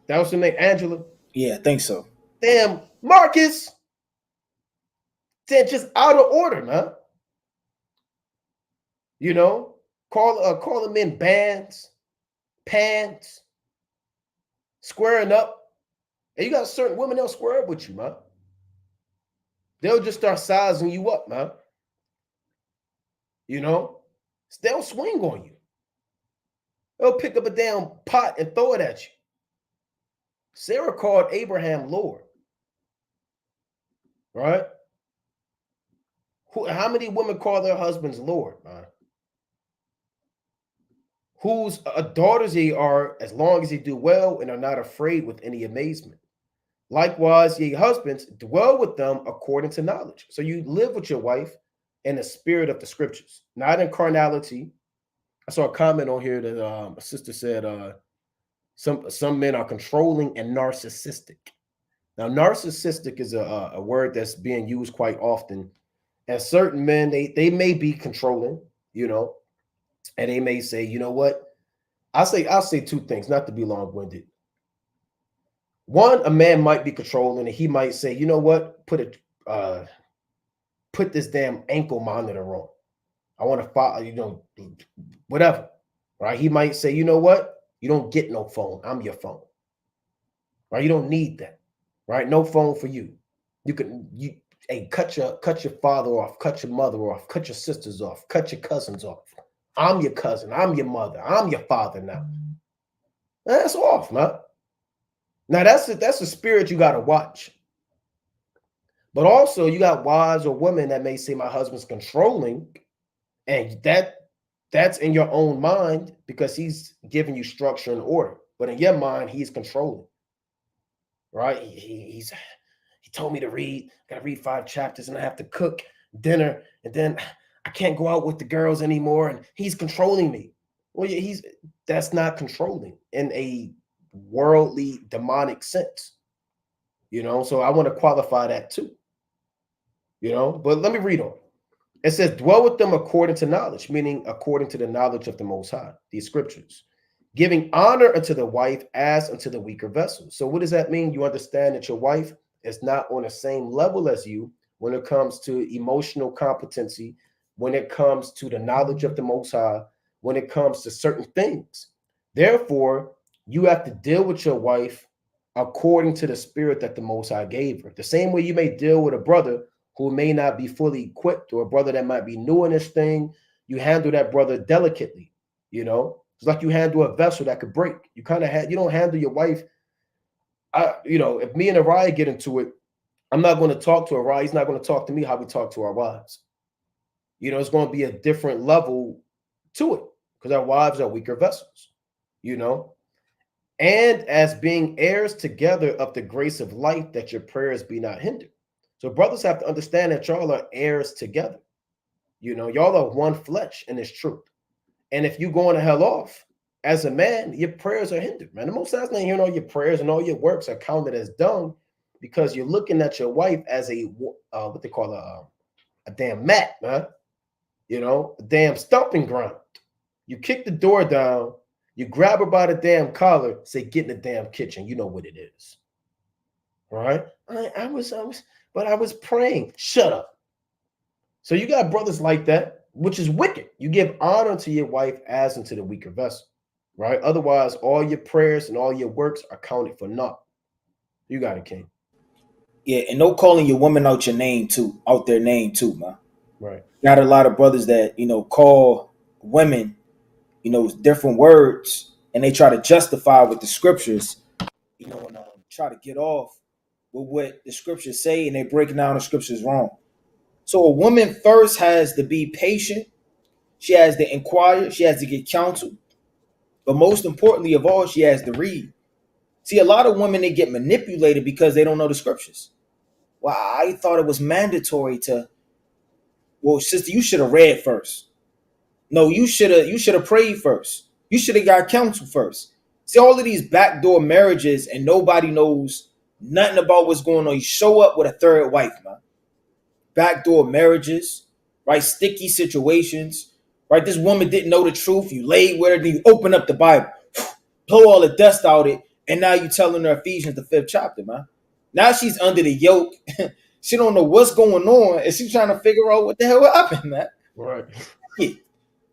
That was her name, Angela. Yeah, I think so. Damn, Marcus. They're just out of order, man. You know, call them in bands, pants, squaring up. And you got certain women that'll square up with you, man. They'll just start sizing you up, man. You know, they'll swing on you. They'll pick up a damn pot and throw it at you. Sarah called Abraham Lord. Right? How many women call their husbands Lord, man? Whose daughters they are, as long as they do well and are not afraid with any amazement. Likewise, ye husbands, dwell with them according to knowledge. So you live with your wife in the spirit of the scriptures, not in carnality. I saw a comment on here that a sister said some men are controlling and narcissistic. Now, narcissistic is a word that's being used quite often. And certain men, they may be controlling, you know, and they may say, you know what? I'll say two things, not to be long-winded. One, a man might be controlling, and he might say, you know what? Put this damn ankle monitor on. I want to follow, you know, whatever. Right? He might say, you know what? You don't get no phone. I'm your phone. Right? You don't need that. Right? No phone for you. Hey, cut your father off, cut your mother off, cut your sisters off, cut your cousins off. I'm your cousin. I'm your mother. I'm your father now. That's off, man. Now that's a spirit you got to watch. But also you got wives or women that may say my husband's controlling, and that's in your own mind because he's giving you structure and order. But in your mind, he's controlling. Right? He told me to read. I got to read 5 chapters, and I have to cook dinner, and then I can't go out with the girls anymore, and he's controlling me. Well, that's not controlling in a worldly, demonic sense. You know, so I want to qualify that too. You know, but let me read on. It says, dwell with them according to knowledge, meaning according to the knowledge of the Most High, these scriptures, giving honor unto the wife as unto the weaker vessel. So what does that mean? You understand that your wife is not on the same level as you when it comes to emotional competency, when it comes to the knowledge of the Most High, when it comes to certain things. Therefore, you have to deal with your wife according to the spirit that the Most High gave her. The same way you may deal with a brother who may not be fully equipped, or a brother that might be new in this thing. You handle that brother delicately, you know. It's like you handle a vessel that could break. You don't handle your wife. If me and Araya get into it, I'm not going to talk to Araya. He's not going to talk to me how we talk to our wives. You know, it's going to be a different level to it because our wives are weaker vessels, you know. And as being heirs together of the grace of life, that your prayers be not hindered. So brothers have to understand that y'all are heirs together. You know, y'all are one flesh in this truth. And if you going to hell off as a man, your prayers are hindered, man. The Most High's not hearing all your prayers, and all your works are counted as dung because you're looking at your wife as a what they call a damn mat, man. You know, a damn stomping ground. You kick the door down, you grab her by the damn collar, say, get in the damn kitchen. You know what it is. All right? I was praying. Shut up. So you got brothers like that, which is wicked. You give honor to your wife as unto the weaker vessel, right? Otherwise, all your prayers and all your works are counted for naught. You got it, King. Yeah, and no calling your woman out their name too, man. Right. Got a lot of brothers that, call women, different words, and they try to justify with the scriptures, and try to get off with what the scriptures say, and they breaking down the scriptures wrong. So a woman first has to be patient. She has to inquire. She has to get counsel. But most importantly of all, she has to read. See, a lot of women, they get manipulated because they don't know the scriptures. Well, I thought it was mandatory to, well, sister, you should have read first. No, you should have prayed first. You should have got counsel first. See, all of these backdoor marriages and nobody knows nothing about what's going on. You show up with a third wife, man. Backdoor marriages, right? Sticky situations, right? This woman didn't know the truth. You laid with her, then you open up the Bible, blow all the dust out it, and now you telling her Ephesians the 5th chapter, man. Now she's under the yoke. She don't know what's going on, and she's trying to figure out what the hell happened, man. Right. Yeah.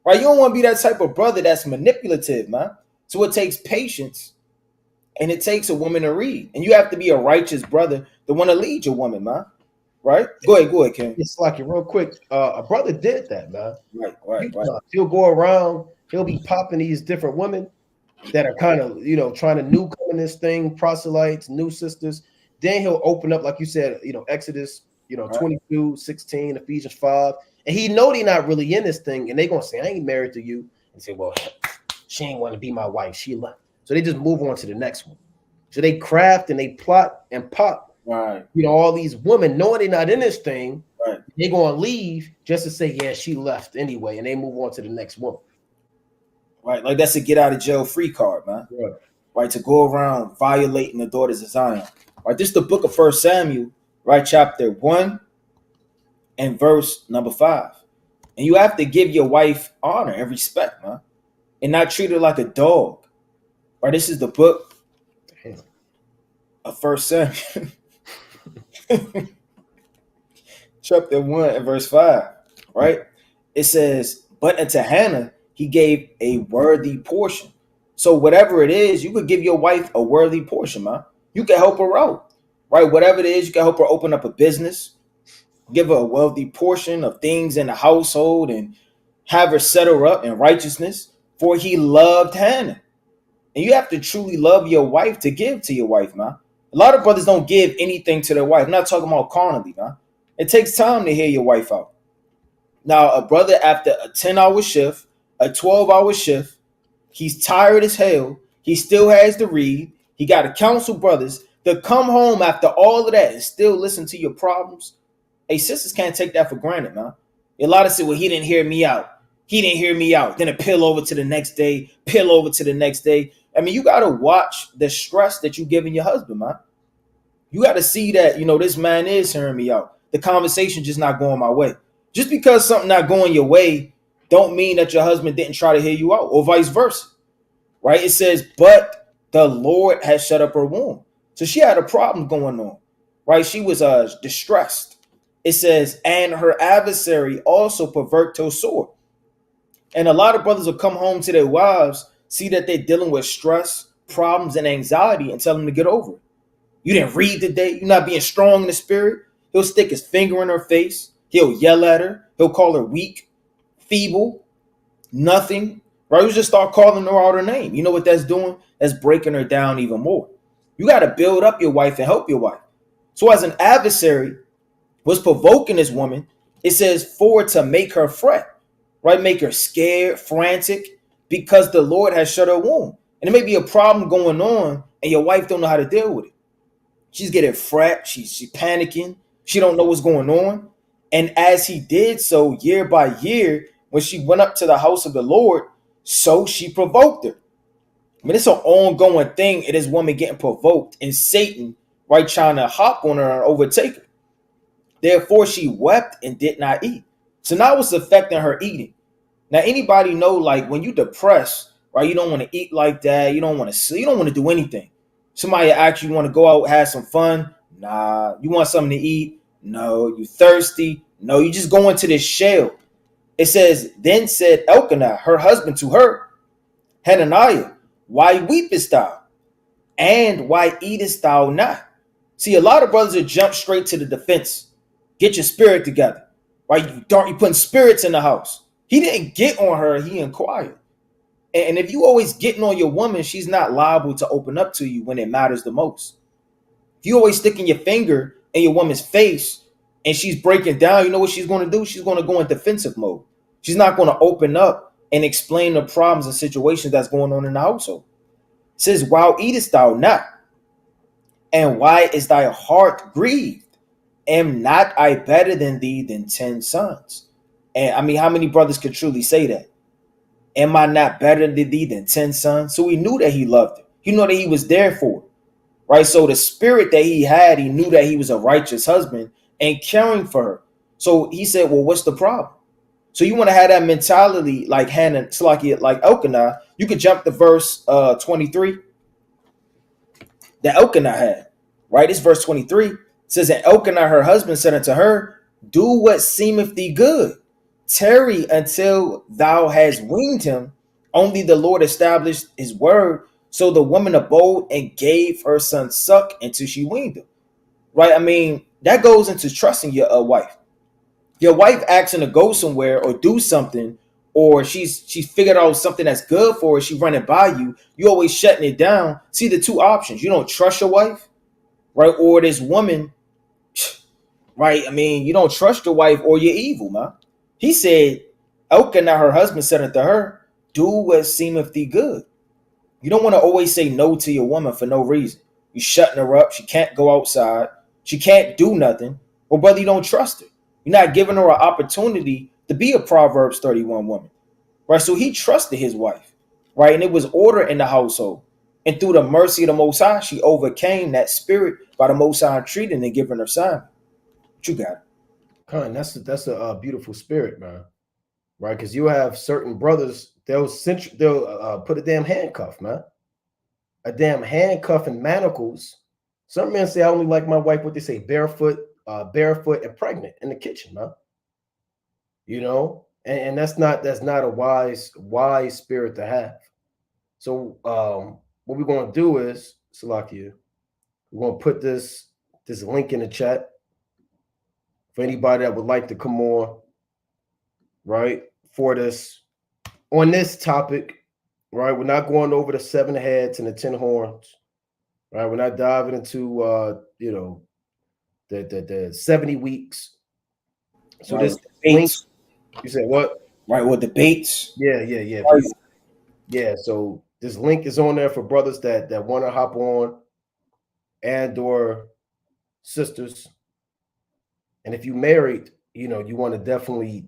Right? You don't want to be that type of brother that's manipulative, man. So it takes patience, and it takes a woman to read, and you have to be a righteous brother to want to lead your woman, man. Right? Go ahead, Ken. It's like it real quick. A brother did that, man. Right. He'll go around. He'll be popping these different women that are kind of, trying to new come in this thing, proselytes, new sisters. Then he'll open up, like you said, Exodus, 22, 16, Ephesians 5. And he know they're not really in this thing. And they going to say, I ain't married to you. And say, well, she ain't want to be my wife. She left. So they just move on to the next one. So they craft and they plot and pop. Right. All these women knowing they're not in this thing. Right. They're going to leave just to say, yeah, she left anyway. And they move on to the next woman. Right. Like that's a get out of jail free card, man. Right. To go around violating the daughters of Zion. Right. This is the book of 1 Samuel, right? Chapter 1 and verse number 5. And you have to give your wife honor and respect, man. And not treat her like a dog. Right. This is the book of 1 Samuel. Chapter 1 and verse 5. Right. It says, but unto Hannah he gave a worthy portion. So whatever it is, you could give your wife a worthy portion, man. You can help her out, right? Whatever it is, you can help her open up a business, give her a wealthy portion of things in the household, and have her set her up in righteousness. For he loved Hannah. And you have to truly love your wife to give to your wife, man. A lot of brothers don't give anything to their wife. I'm not talking about carnally, man. It takes time to hear your wife out. Now, a brother after a 10-hour shift, a 12-hour shift, he's tired as hell. He still has to read. He got to counsel brothers to come home after all of that and still listen to your problems. Hey, sisters can't take that for granted, man. A lot of say, well, he didn't hear me out. He didn't hear me out. Then appeal over to the next day, peel over to the next day. I mean, you got to watch the stress that you're giving your husband, man. You got to see that, this man is hearing me out. The conversation just not going my way. Just because something not going your way don't mean that your husband didn't try to hear you out, or vice versa, right? It says, but the Lord has shut up her womb. So she had a problem going on, right? She was distressed. It says, and her adversary also pervert her sword. And a lot of brothers will come home to their wives, see that they're dealing with stress, problems, and anxiety, and tell them to get over it. You didn't read today. You're not being strong in the spirit. He'll stick his finger in her face. He'll yell at her. He'll call her weak, feeble, nothing, right? You just start calling her out her name. You know what that's doing? That's breaking her down even more. You got to build up your wife and help your wife. So as an adversary was provoking this woman, it says for to make her fret, right? Make her scared, frantic, because the Lord has shut her womb. And there may be a problem going on and your wife don't know how to deal with it. She's getting fret. She's panicking. She don't know what's going on. And as he did so year by year, when she went up to the house of the Lord, so she provoked her. I mean, it's an ongoing thing. It is woman getting provoked and Satan, right, trying to hop on her and overtake her. Therefore, she wept and did not eat. So now it's affecting her eating. Now, anybody know, like, when you depressed, right, you don't want to eat like that. You don't want to sleep. You don't want to do anything. Somebody asks you want to go out, have some fun. Nah. You want something to eat? No. You thirsty? No. You just go into this shell. It says, then said Elkanah, her husband, to her, Hananiah, why weepest thou? And why eatest thou not? See, a lot of brothers will jump straight to the defense. Get your spirit together. Right? You putting spirits in the house. He didn't get on her. He inquired. And if you always getting on your woman, she's not liable to open up to you when it matters the most. If you always sticking your finger in your woman's face and she's breaking down, you know what she's going to do? She's going to go in defensive mode. She's not going to open up and explain the problems and situations that's going on in the household. It says, while eatest thou not? And why is thy heart grieved? Am not I better than thee than 10 sons? And I mean, how many brothers could truly say that? Am I not better than thee than 10 sons? So he knew that he loved her. He knew that he was there for her, right? So the spirit that he had, he knew that he was a righteous husband and caring for her. So he said, well, what's the problem? So you want to have that mentality like Hannah, like Elkanah. You could jump to verse 23 that Elkanah had, right? It's verse 23. It says, and Elkanah, her husband, said unto her, do what seemeth thee good. Tarry until thou hast weaned him. Only the Lord established his word. So the woman abode and gave her son suck until she weaned him. Right? I mean, that goes into trusting your wife. Your wife asking to go somewhere or do something, or she's figured out something that's good for her, she running by you, you always shutting it down. See the two options. You don't trust your wife, right? Or this woman, right? I mean, you don't trust your wife or you're evil, man. He said, Elkanah, her husband, said unto her, do what seemeth thee good. You don't want to always say no to your woman for no reason. You shutting her up. She can't go outside. She can't do nothing. Or whether you don't trust her. You're not giving her an opportunity to be a Proverbs 31 woman. Right? So he trusted his wife. Right? And it was order in the household. And through the mercy of the Most High, she overcame that spirit by the Most High treating and giving her sign. What you got? Con, that's a beautiful spirit, man. Right? Because you have certain brothers, they'll put a damn handcuff, man. A damn handcuff and manacles. Some men say I only like my wife, what they say, barefoot and pregnant in the kitchen, man. You know, and that's not a wise spirit to have. So what we're gonna do is, Salakia, we're gonna put this link in the chat for anybody that would like to come on, right, for this on this topic, right? We're not going over the 7 heads and the 10 horns, right? We're not diving into the 70 weeks. So Right, this link, debates. you said what? Right, with debates. Yeah. Right. Yeah. So this link is on there for brothers that want to hop on, and or sisters. And if you married, you want to definitely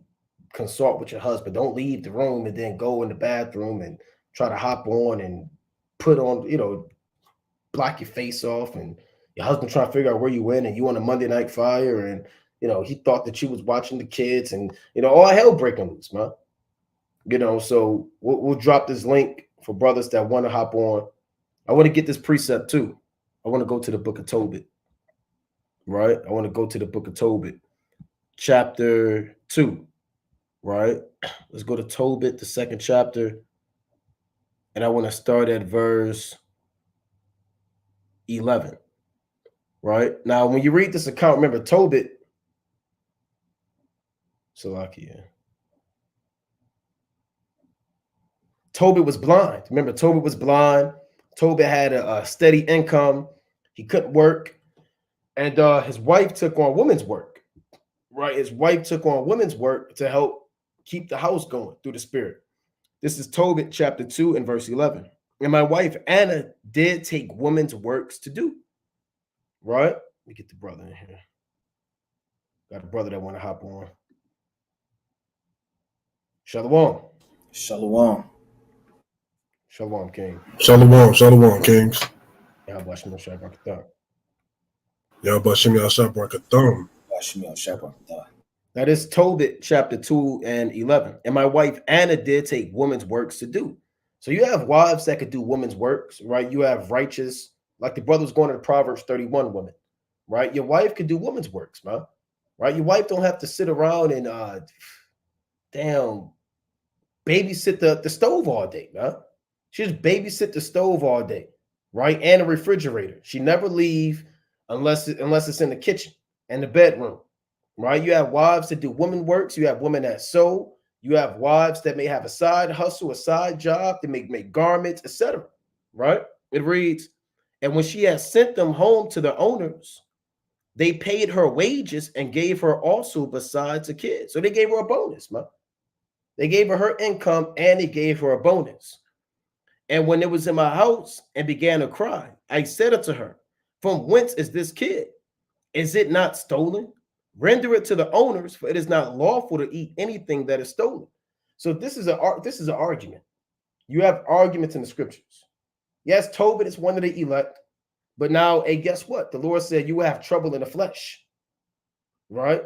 consult with your husband. Don't leave the room and then go in the bathroom and try to hop on and put on, block your face off, and your husband trying to figure out where you went, and you on a Monday Night Fire, and he thought that you was watching the kids, and all hell breaking loose, man. So we'll drop this link for brothers that want to hop on. I want to get this precept too. I want to go to the book of Tobit. Right? I want to go to the book of Tobit, chapter 2. Right? Let's go to Tobit, the 2nd chapter. And I want to start at verse 11. Right? Now, when you read this account, remember Tobit, Salakia. Tobit was blind. Remember, Tobit was blind. Tobit had a steady income. He couldn't work. And his wife took on women's work. Right? His wife took on women's work to help keep the house going through the spirit. This is Tobit chapter 2 and verse 11. And my wife Anna did take women's works to do. Right? Let me get the brother in here. Got a brother that want to hop on. Shalom. Shalom. Shalom, King. Shalom, Kings. Y'all bless me, Shabbat. Y'all bless me, Shabbat. Now this is Tobit chapter 2 and 11. And my wife Anna did take women's works to do. So you have wives that could do women's works, right? You have righteous, like the brothers going to the Proverbs 31 women, right? Your wife could do women's works, man. Right? Your wife don't have to sit around and babysit the stove all day, man. She just babysit the stove all day, right? And the refrigerator. She never leave unless it's in the kitchen and the bedroom, right? You have wives that do women works. You have women that sew. You have wives that may have a side hustle, a side job. They make garments, etc. Right? It reads, and when she had sent them home to their owners, they paid her wages and gave her also besides a kid. So they gave her a bonus, man. They gave her income and they gave her a bonus. And when it was in my house and began to cry, I said unto her, From whence is this kid? Is it not stolen? Render it to the owners, for it is not lawful to eat anything that is stolen. So this is an argument. You have arguments in the scriptures. Yes, Tobit is one of the elect, but now, hey, guess what? The Lord said you will have trouble in the flesh, right?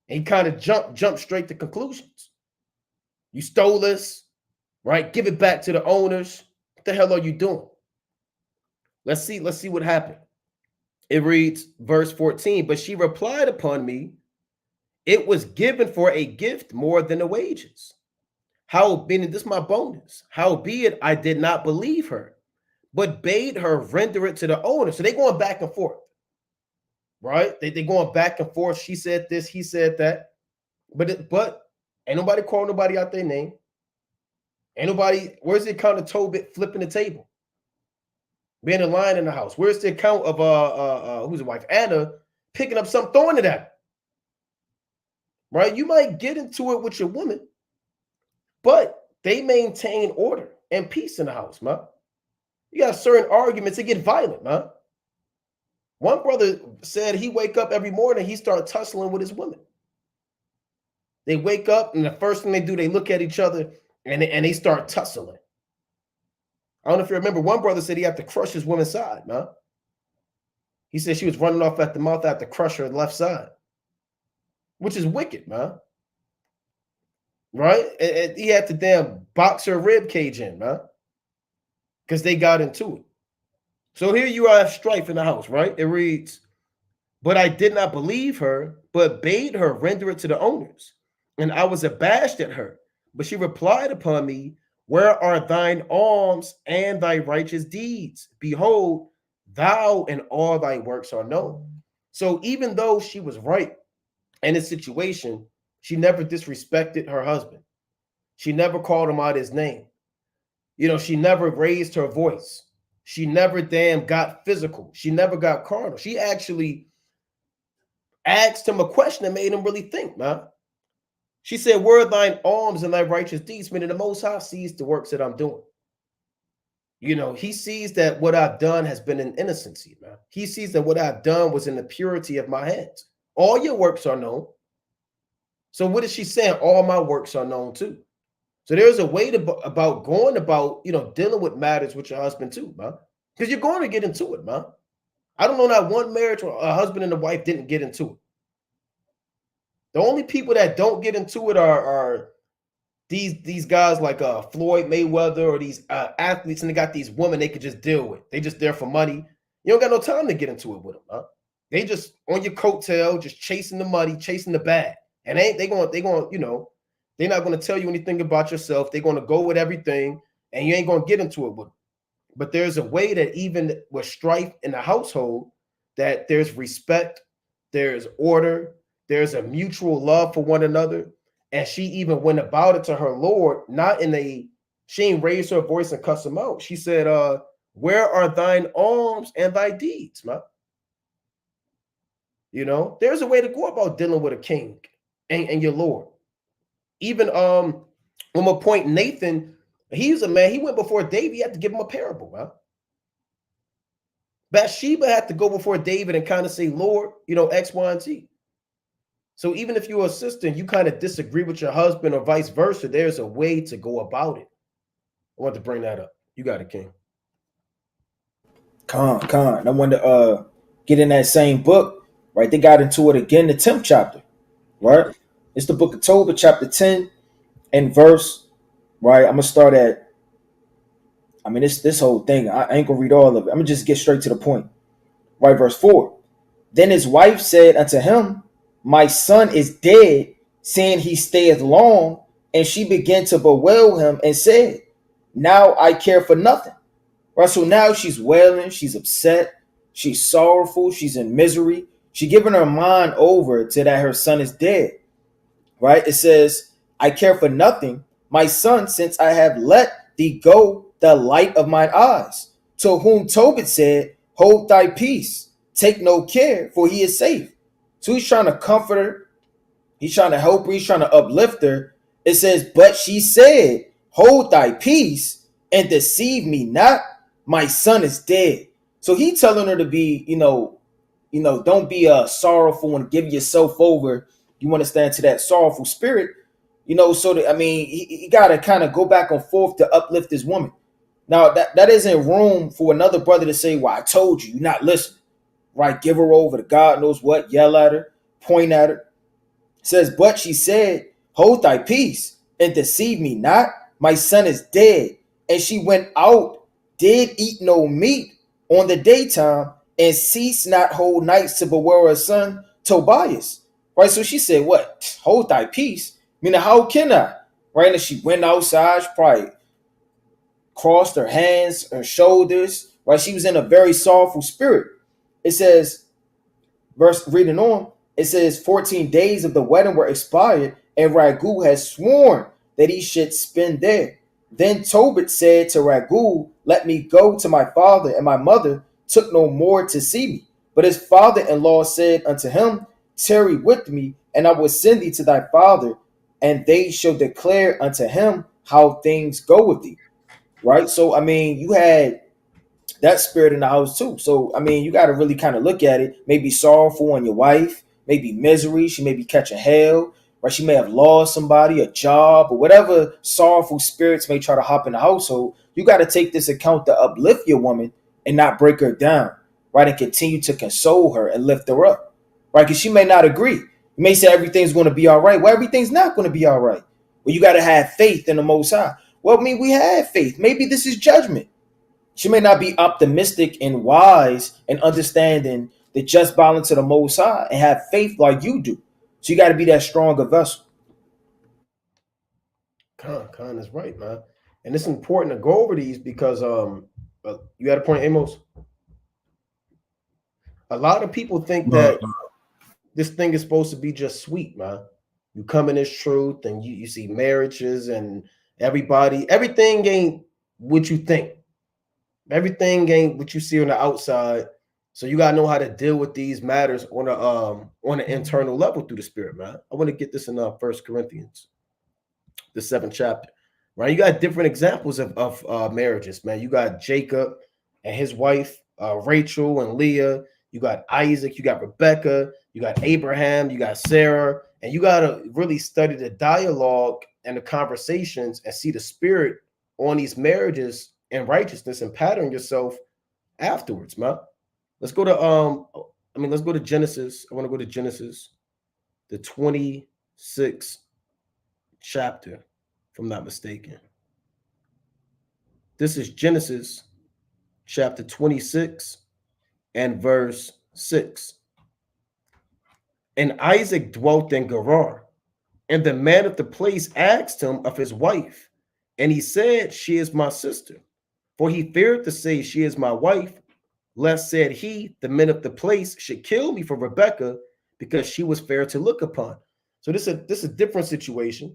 And he kind of jumped straight to conclusions. You stole this, right? Give it back to the owners. What the hell are you doing? Let's see what happened. It reads, verse 14, but she replied upon me, it was given for a gift more than the wages. Howbeit, this is my bonus. Howbeit, I did not believe her, but bade her render it to the owner. So they're going back and forth, right? They're going back and forth. She said this, he said that. But ain't nobody calling nobody out their name. Ain't nobody, where's the account of Tobit flipping the table? Being a lion in the house. Where's the account of who's the wife? Anna picking up something, throwing it at him. Right? You might get into it with your woman, but they maintain order and peace in the house, man. You got certain arguments that get violent, man. One brother said he wake up every morning, he start tussling with his woman. They wake up and the first thing they do, they look at each other and they start tussling. I don't know if you remember, one brother said he had to crush his woman's side, man. He said she was running off at the mouth, I had to crush her left side, which is wicked, man. Right? And he had to damn box her rib cage in, man, because they got into it. So here you are, strife in the house, right? It reads, but I did not believe her, but bade her render it to the owners. And I was abashed at her. But she replied upon me, where are thine alms and thy righteous deeds? Behold, thou and all thy works are known. So even though she was right in this situation, she never disrespected her husband. She never called him out his name. You know, she never raised her voice. She never damn got physical. She never got carnal. She actually asked him a question that made him really think, man. She said, where are thine alms and thy righteous deeds? Meaning the Most High sees the works that I'm doing. You know, he sees that what I've done has been in innocency, man. He sees that what I've done was in the purity of my hands. All your works are known. So what is she saying? All my works are known too. So there's a way about going about, you know, dealing with matters with your husband too, man. Because you're going to get into it, man. I don't know that one marriage where a husband and a wife didn't get into it. The only people that don't get into it are these guys like Floyd Mayweather or these athletes, and they got these women they could just deal with. They just there for money. You don't got no time to get into it with them, huh? They just on your coattail, just chasing the money, chasing the bag. And they going, you know, they're not going to tell you anything about yourself. They're going to go with everything, and you ain't going to get into it with them. But there's a way that even with strife in the household, that there's respect, there's order, there's a mutual love for one another. And she even went about it to her Lord, she ain't raised her voice and cuss him out. She said, where are thine alms and thy deeds, man? You know, there's a way to go about dealing with a king and your Lord. Even on my point, Nathan, he's a man, he went before David, he had to give him a parable, man. Bathsheba had to go before David and kind of say, Lord, you know, X, Y, and Z. So even if you're a sister and you kind of disagree with your husband or vice versa, there's a way to go about it. I want to bring that up. You got it, King. Con. I want to get in that same book, right? They got into it again, the 10th chapter, right? It's the book of Tobit, chapter 10 and verse, right? I'm going to start at, this whole thing, I ain't going to read all of it. I'm going to just get straight to the point, right? Verse 4. Then his wife said unto him, my son is dead, saying he stayeth long. And she began to bewail him and said, now I care for nothing. Right? So now she's wailing, she's upset, she's sorrowful, she's in misery. She giving her mind over to that her son is dead. Right? It says, I care for nothing, my son, since I have let thee go the light of mine eyes. To whom Tobit said, hold thy peace, take no care, for he is safe. So he's trying to comfort her. He's trying to help her. He's trying to uplift her. It says, but she said, hold thy peace and deceive me not. My son is dead. So he telling her to be, don't be sorrowful and give yourself over. You want to stand to that sorrowful spirit, so that, I mean, he got to kind of go back and forth to uplift this woman. Now that isn't room for another brother to say, well, I told you, you're not listening, right? Give her over to God knows what, yell at her, point at her. It says, but she said, hold thy peace and deceive me not. My son is dead. And she went out, did eat no meat on the daytime, and ceased not whole nights to bewail her son Tobias. Right? So she said, what? Hold thy peace? Meaning, how can I? Right? And she went outside, she probably crossed her hands, her shoulders. Right? She was in a very sorrowful spirit. It says, verse reading on, it says 14 days of the wedding were expired, and Ragu had sworn that he should spend there. Then Tobit said to Ragu, let me go to my father, and my mother took no more to see me. But his father-in-law said unto him, tarry with me, and I will send thee to thy father, and they shall declare unto him how things go with thee. Right? So, I mean, you had that spirit in the house too. So I mean, you got to really kind of look at it. Maybe sorrowful on your wife, maybe misery. She may be catching hell, right? She may have lost somebody, a job, or whatever sorrowful spirits may try to hop in the household. You got to take this account to uplift your woman and not break her down, right? And continue to console her and lift her up, right? Because she may not agree. You may say everything's going to be all right. Well, everything's not going to be all right. Well, you got to have faith in the Most High. Well, I mean, we have faith. Maybe this is judgment. She may not be optimistic and wise and understanding the just balance of the Most High and have faith like you do. So you got to be that stronger vessel. Khan is right, man. And it's important to go over these because you got a point, Amos. A lot of people think that this thing is supposed to be just sweet, man. You come in this truth and you see marriages and everything ain't what you think. Everything ain't what you see on the outside. So you gotta know how to deal with these matters on an internal level through the spirit, man. I want to get this in 1 Corinthians, the 7th chapter. Right? You got different examples of marriages, man. You got Jacob and his wife, Rachel and Leah. You got Isaac, you got Rebecca, you got Abraham, you got Sarah, and you got to really study the dialogue and the conversations and see the spirit on these marriages and righteousness and pattern yourself afterwards, man. Let's go to Genesis. I want to go to Genesis, the 26th chapter, if I'm not mistaken. This is Genesis chapter 26 and verse 6. And Isaac dwelt in Gerar, and the man of the place asked him of his wife, and he said, she is my sister. For he feared to say, she is my wife, lest, said he, the men of the place should kill me for Rebekah, because she was fair to look upon. So this is a different situation.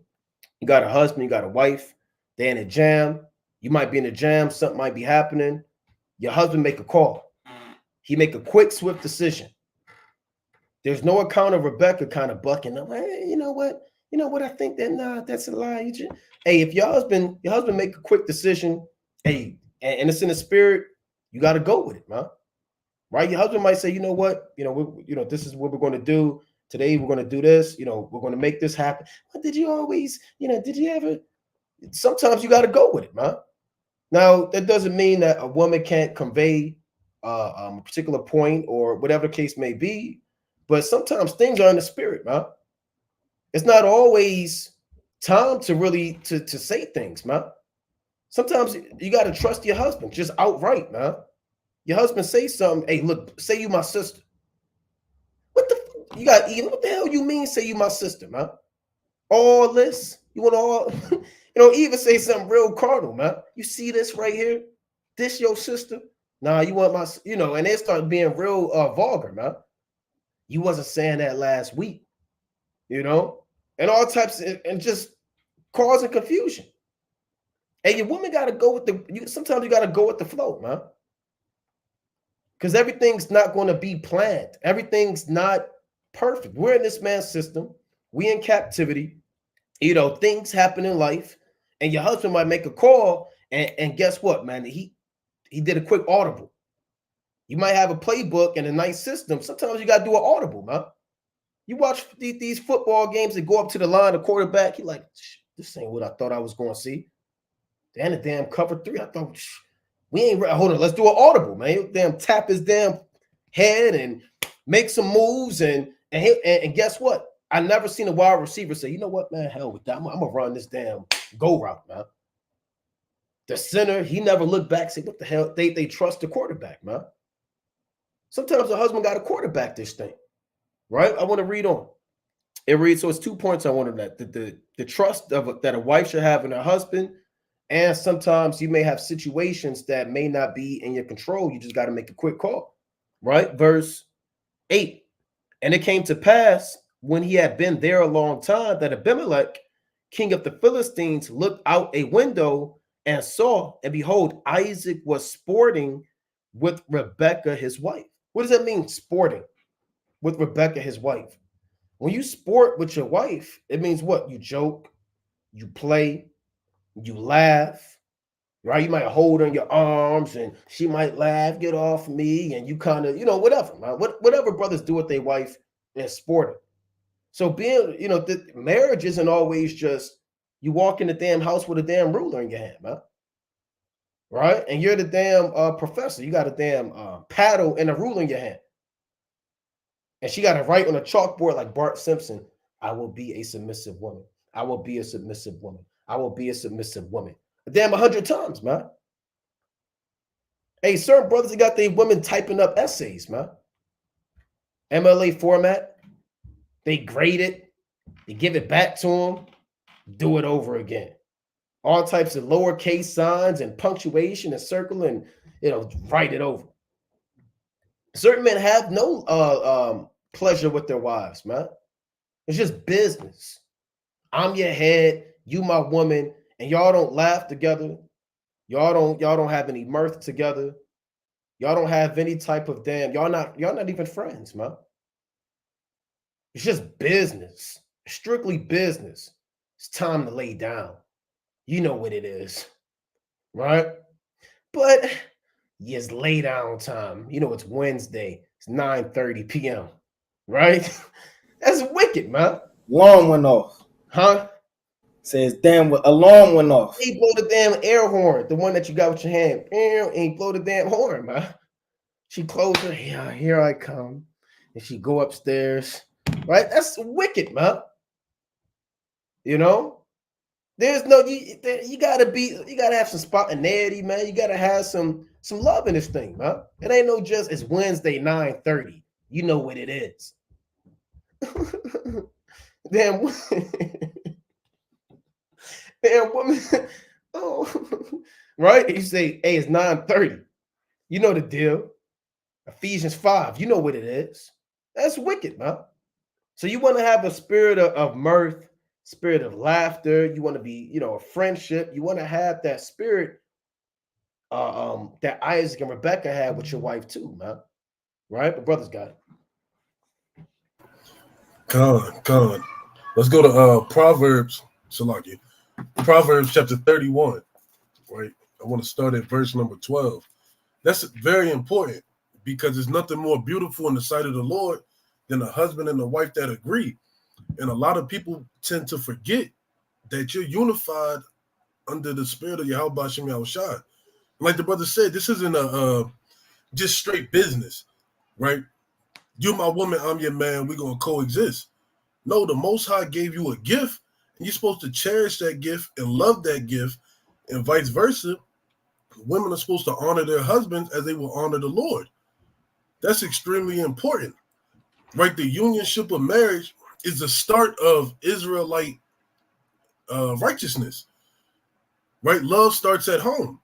You got a husband, you got a wife, they're in a jam. You might be in a jam, something might be happening. Your husband make a call. He make a quick, swift decision. There's no account of Rebekah kind of bucking up. Hey, you know what? I think that that's a lie. Hey, if your husband make a quick decision, hey, and it's in the spirit, you got to go with it, man. Right? Your husband might say, you know what? This is what we're going to do today. We're going to do this. We're going to make this happen. But did you always, did you ever? Sometimes you got to go with it, man. Now, that doesn't mean that a woman can't convey a particular point or whatever the case may be, but sometimes things are in the spirit, man. It's not always time to really to say things, man. Sometimes you got to trust your husband just outright, man. Your husband say something, hey, look, say you my sister. What the hell you mean say you my sister, man? All this? You want all, even say something real carnal, man. You see this right here? This your sister? Nah, you want my, and they start being real vulgar, man. You wasn't saying that last week, and all types and just causing confusion. And your woman got to go with sometimes you got to go with the flow, man. Because everything's not going to be planned. Everything's not perfect. We're in this man's system. We in captivity. Things happen in life. And your husband might make a call. And guess what, man? He did a quick audible. You might have a playbook and a nice system. Sometimes you got to do an audible, man. You watch these football games that go up to the line, the quarterback, you're like, this ain't what I thought I was going to see. Then the damn cover 3, I thought, we ain't ready. Hold on, let's do an audible, man. Damn, tap his damn head and make some moves. And guess what? I never seen a wide receiver say, you know what, man, hell with that. I'm going to run this damn go route, man. The center, he never looked back, say, what the hell? They trust the quarterback, man. Sometimes the husband got to quarterback this thing. Right? I want to read on. It reads, so it's 2 points I wanted that. The trust that a wife should have in her husband, and sometimes you may have situations that may not be in your control. You just got to make a quick call. Right? Verse 8. And it came to pass when he had been there a long time that Abimelech, king of the Philistines, looked out a window and saw, and behold, Isaac was sporting with Rebekah, his wife. What does that mean, sporting with Rebekah, his wife? When you sport with your wife, it means what? You joke, you play, you laugh, right? You might hold her in your arms and she might laugh, get off me, and you kind of, whatever, man. Whatever brothers do with their wife is sporting. So being, the marriage isn't always just you walk in the damn house with a damn ruler in your hand, man. Right? And you're the damn professor. You got a damn paddle and a ruler in your hand. And she got to write on a chalkboard like Bart Simpson, I will be a submissive woman. I will be a submissive woman. I will be a submissive woman. Damn 100 times, man. Hey, certain brothers that got their women typing up essays, man. MLA format. They grade it. They give it back to them. Do it over again. All types of lowercase signs and punctuation and circle and, write it over. Certain men have no pleasure with their wives, man. It's just business. I'm your head, you my woman, and y'all don't laugh together. Y'all don't have any mirth together. Y'all don't have any type of y'all not even friends, man. It's just business. Strictly business. It's time to lay down. You know what it is, right? But it's lay down time. It's Wednesday. It's 9:30 p.m., right? That's wicked, man. Alarm went off. Huh? Says, damn, alarm went off. He blow the damn air horn, the one that you got with your hand. And he blow the damn horn, man. She closed her, yeah, here I come. And she go upstairs, right? That's wicked, man. There's no, you gotta have some spontaneity, man. You gotta have some love in this thing, man. It ain't no just, it's Wednesday, 9:30. You know what it is. Damn woman. Oh, right? You say, hey, it's 9:30. You know the deal. Ephesians 5. You know what it is. That's wicked, man. So you want to have a spirit of mirth, spirit of laughter. You want to be, a friendship. You want to have that spirit that Isaac and Rebekah had with your wife too, man. Right? But brothers got it. Con. Let's go to Proverbs, Salaki. Proverbs chapter 31, right? I want to start at verse number 12. That's very important because there's nothing more beautiful in the sight of the Lord than a husband and a wife that agree. And a lot of people tend to forget that you're unified under the spirit of Yahweh Shem Yahushai. Like the brother said, this isn't a just straight business, right? You're my woman, I'm your man, we're going to coexist. No, the Most High gave you a gift, and you're supposed to cherish that gift and love that gift, and vice versa. Women are supposed to honor their husbands as they will honor the Lord. That's extremely important, right? The unionship of marriage is the start of Israelite righteousness, right? Love starts at home.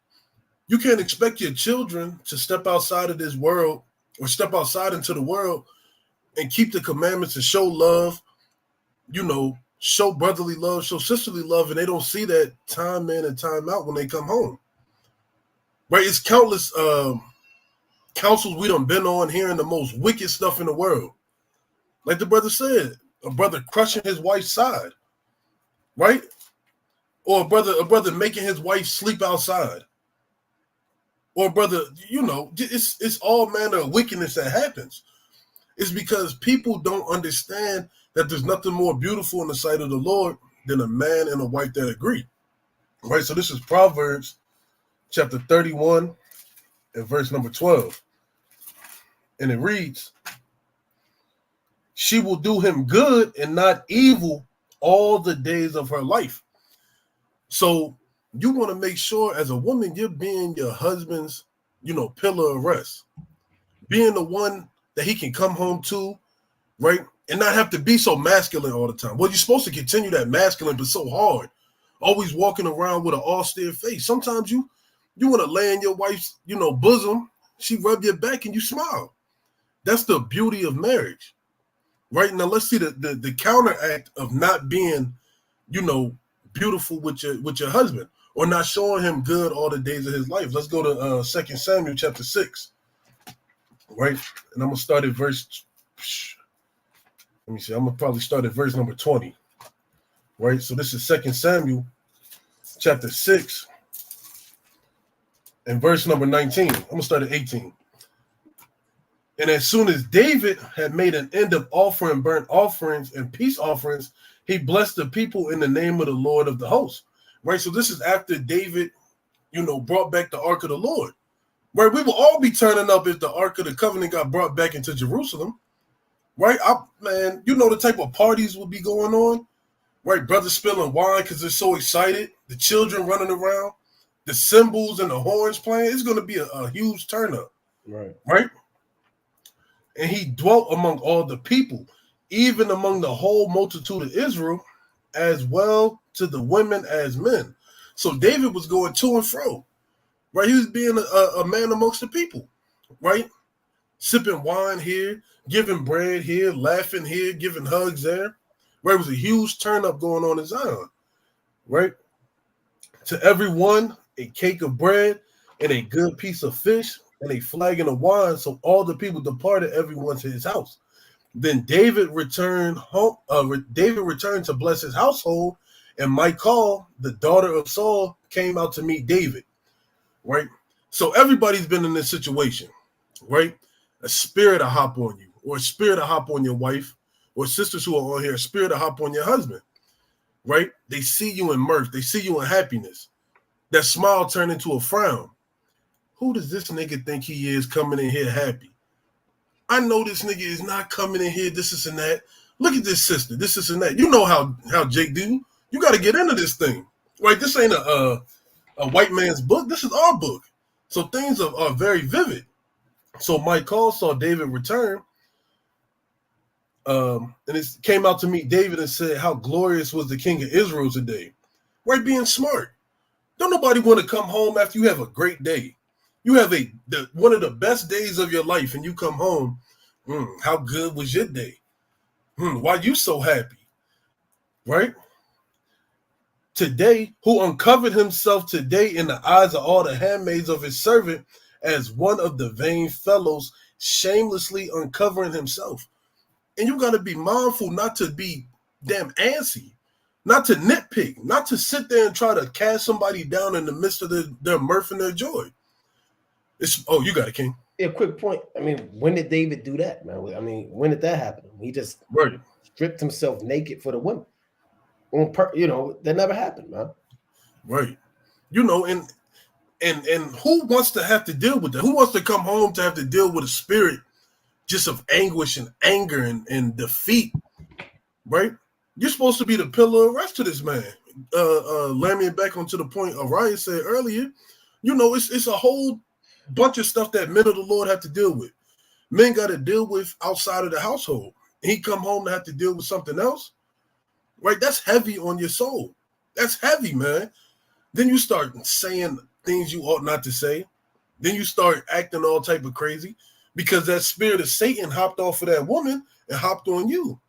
You can't expect your children to step outside of this world or step outside into the world and keep the commandments and show love, show brotherly love, show sisterly love, and they don't see that time in and time out when they come home. Right? It's countless councils we done been on hearing the most wicked stuff in the world. Like the brother said, a brother crushing his wife's side, right? Or a brother making his wife sleep outside. or brother, it's all manner of wickedness that happens. It's because people don't understand that there's nothing more beautiful in the sight of the Lord than a man and a wife that agree. Right? So this is Proverbs chapter 31 and verse number 12. And it reads, she will do him good and not evil all the days of her life. So you want to make sure as a woman, you're being your husband's, pillar of rest. Being the one that he can come home to, right? And not have to be so masculine all the time. Well, you're supposed to continue that masculine, but so hard. Always walking around with an austere face. Sometimes you want to lay in your wife's, bosom. She rub your back and you smile. That's the beauty of marriage. Right? Now let's see the counteract of not being, beautiful with your husband or not showing him good all the days of his life. Let's go to 2 Samuel chapter 6. Right? And I'm going to start at verse, let me see, I'm going to probably start at verse number 20. Right? So this is 2 Samuel chapter 6 and verse number 19. I'm going to start at 18. And as soon as David had made an end of offering burnt offerings and peace offerings, he blessed the people in the name of the Lord of the hosts. Right? So this is after David, brought back the ark of the Lord. Right? We will all be turning up if the ark of the covenant got brought back into Jerusalem. Right? The type of parties will be going on. Right? Brothers spilling wine because they're so excited. The children running around. The cymbals and the horns playing. It's going to be a huge turn up. Right? Right? And he dwelt among all the people, even among the whole multitude of Israel, as well to the women as men. So David was going to and fro, right? He was being a man amongst the people, right? Sipping wine here, giving bread here, laughing here, giving hugs there, right? It was a huge turn up going on in Zion, right? To everyone, a cake of bread and a good piece of fish and a flagon of wine. So all the people departed, everyone to his house. Then David returned home. David returned to bless his household, and Michal, the daughter of Saul, came out to meet David. Right. So everybody's been in this situation, right? A spirit to hop on you, or a spirit to hop on your wife, or sisters who are on here, a spirit to hop on your husband. Right? They see you in mirth, they see you in happiness. That smile turned into a frown. Who does this nigga think he is coming in here happy? I know this nigga is not coming in here, this and that. Look at this sister, this and that. You know how Jake do. You got to get into this thing. Right? This ain't a white man's book. This is our book. So things are very vivid. So Michal saw David return. And it came out to meet David and said how glorious was the king of Israel today. Right? Being smart. Don't nobody want to come home after you have a great day. You have one of the best days of your life, and you come home. How good was your day? Why you so happy? Right? Today, who uncovered himself today in the eyes of all the handmaids of his servant as one of the vain fellows, shamelessly uncovering himself. And you got to be mindful not to be damn antsy, not to nitpick, not to sit there and try to cast somebody down in the midst of their mirth and their joy. You got it, King. Yeah, quick point. I mean, when did David do that, man? I mean, when did that happen? He just stripped himself naked for the women. That never happened, man. Right. And who wants to have to deal with that? Who wants to come home to have to deal with a spirit just of anguish and anger and defeat? Right? You're supposed to be the pillar of rest to this man. Landing back onto the point Ariah said earlier, it's a whole bunch of stuff that men of the Lord have to deal with. Men got to deal with outside of the household. He come home to have to deal with something else. Right? That's heavy on your soul. That's heavy, man. Then you start saying things you ought not to say. Then you start acting all type of crazy because that spirit of Satan hopped off of that woman and hopped on you.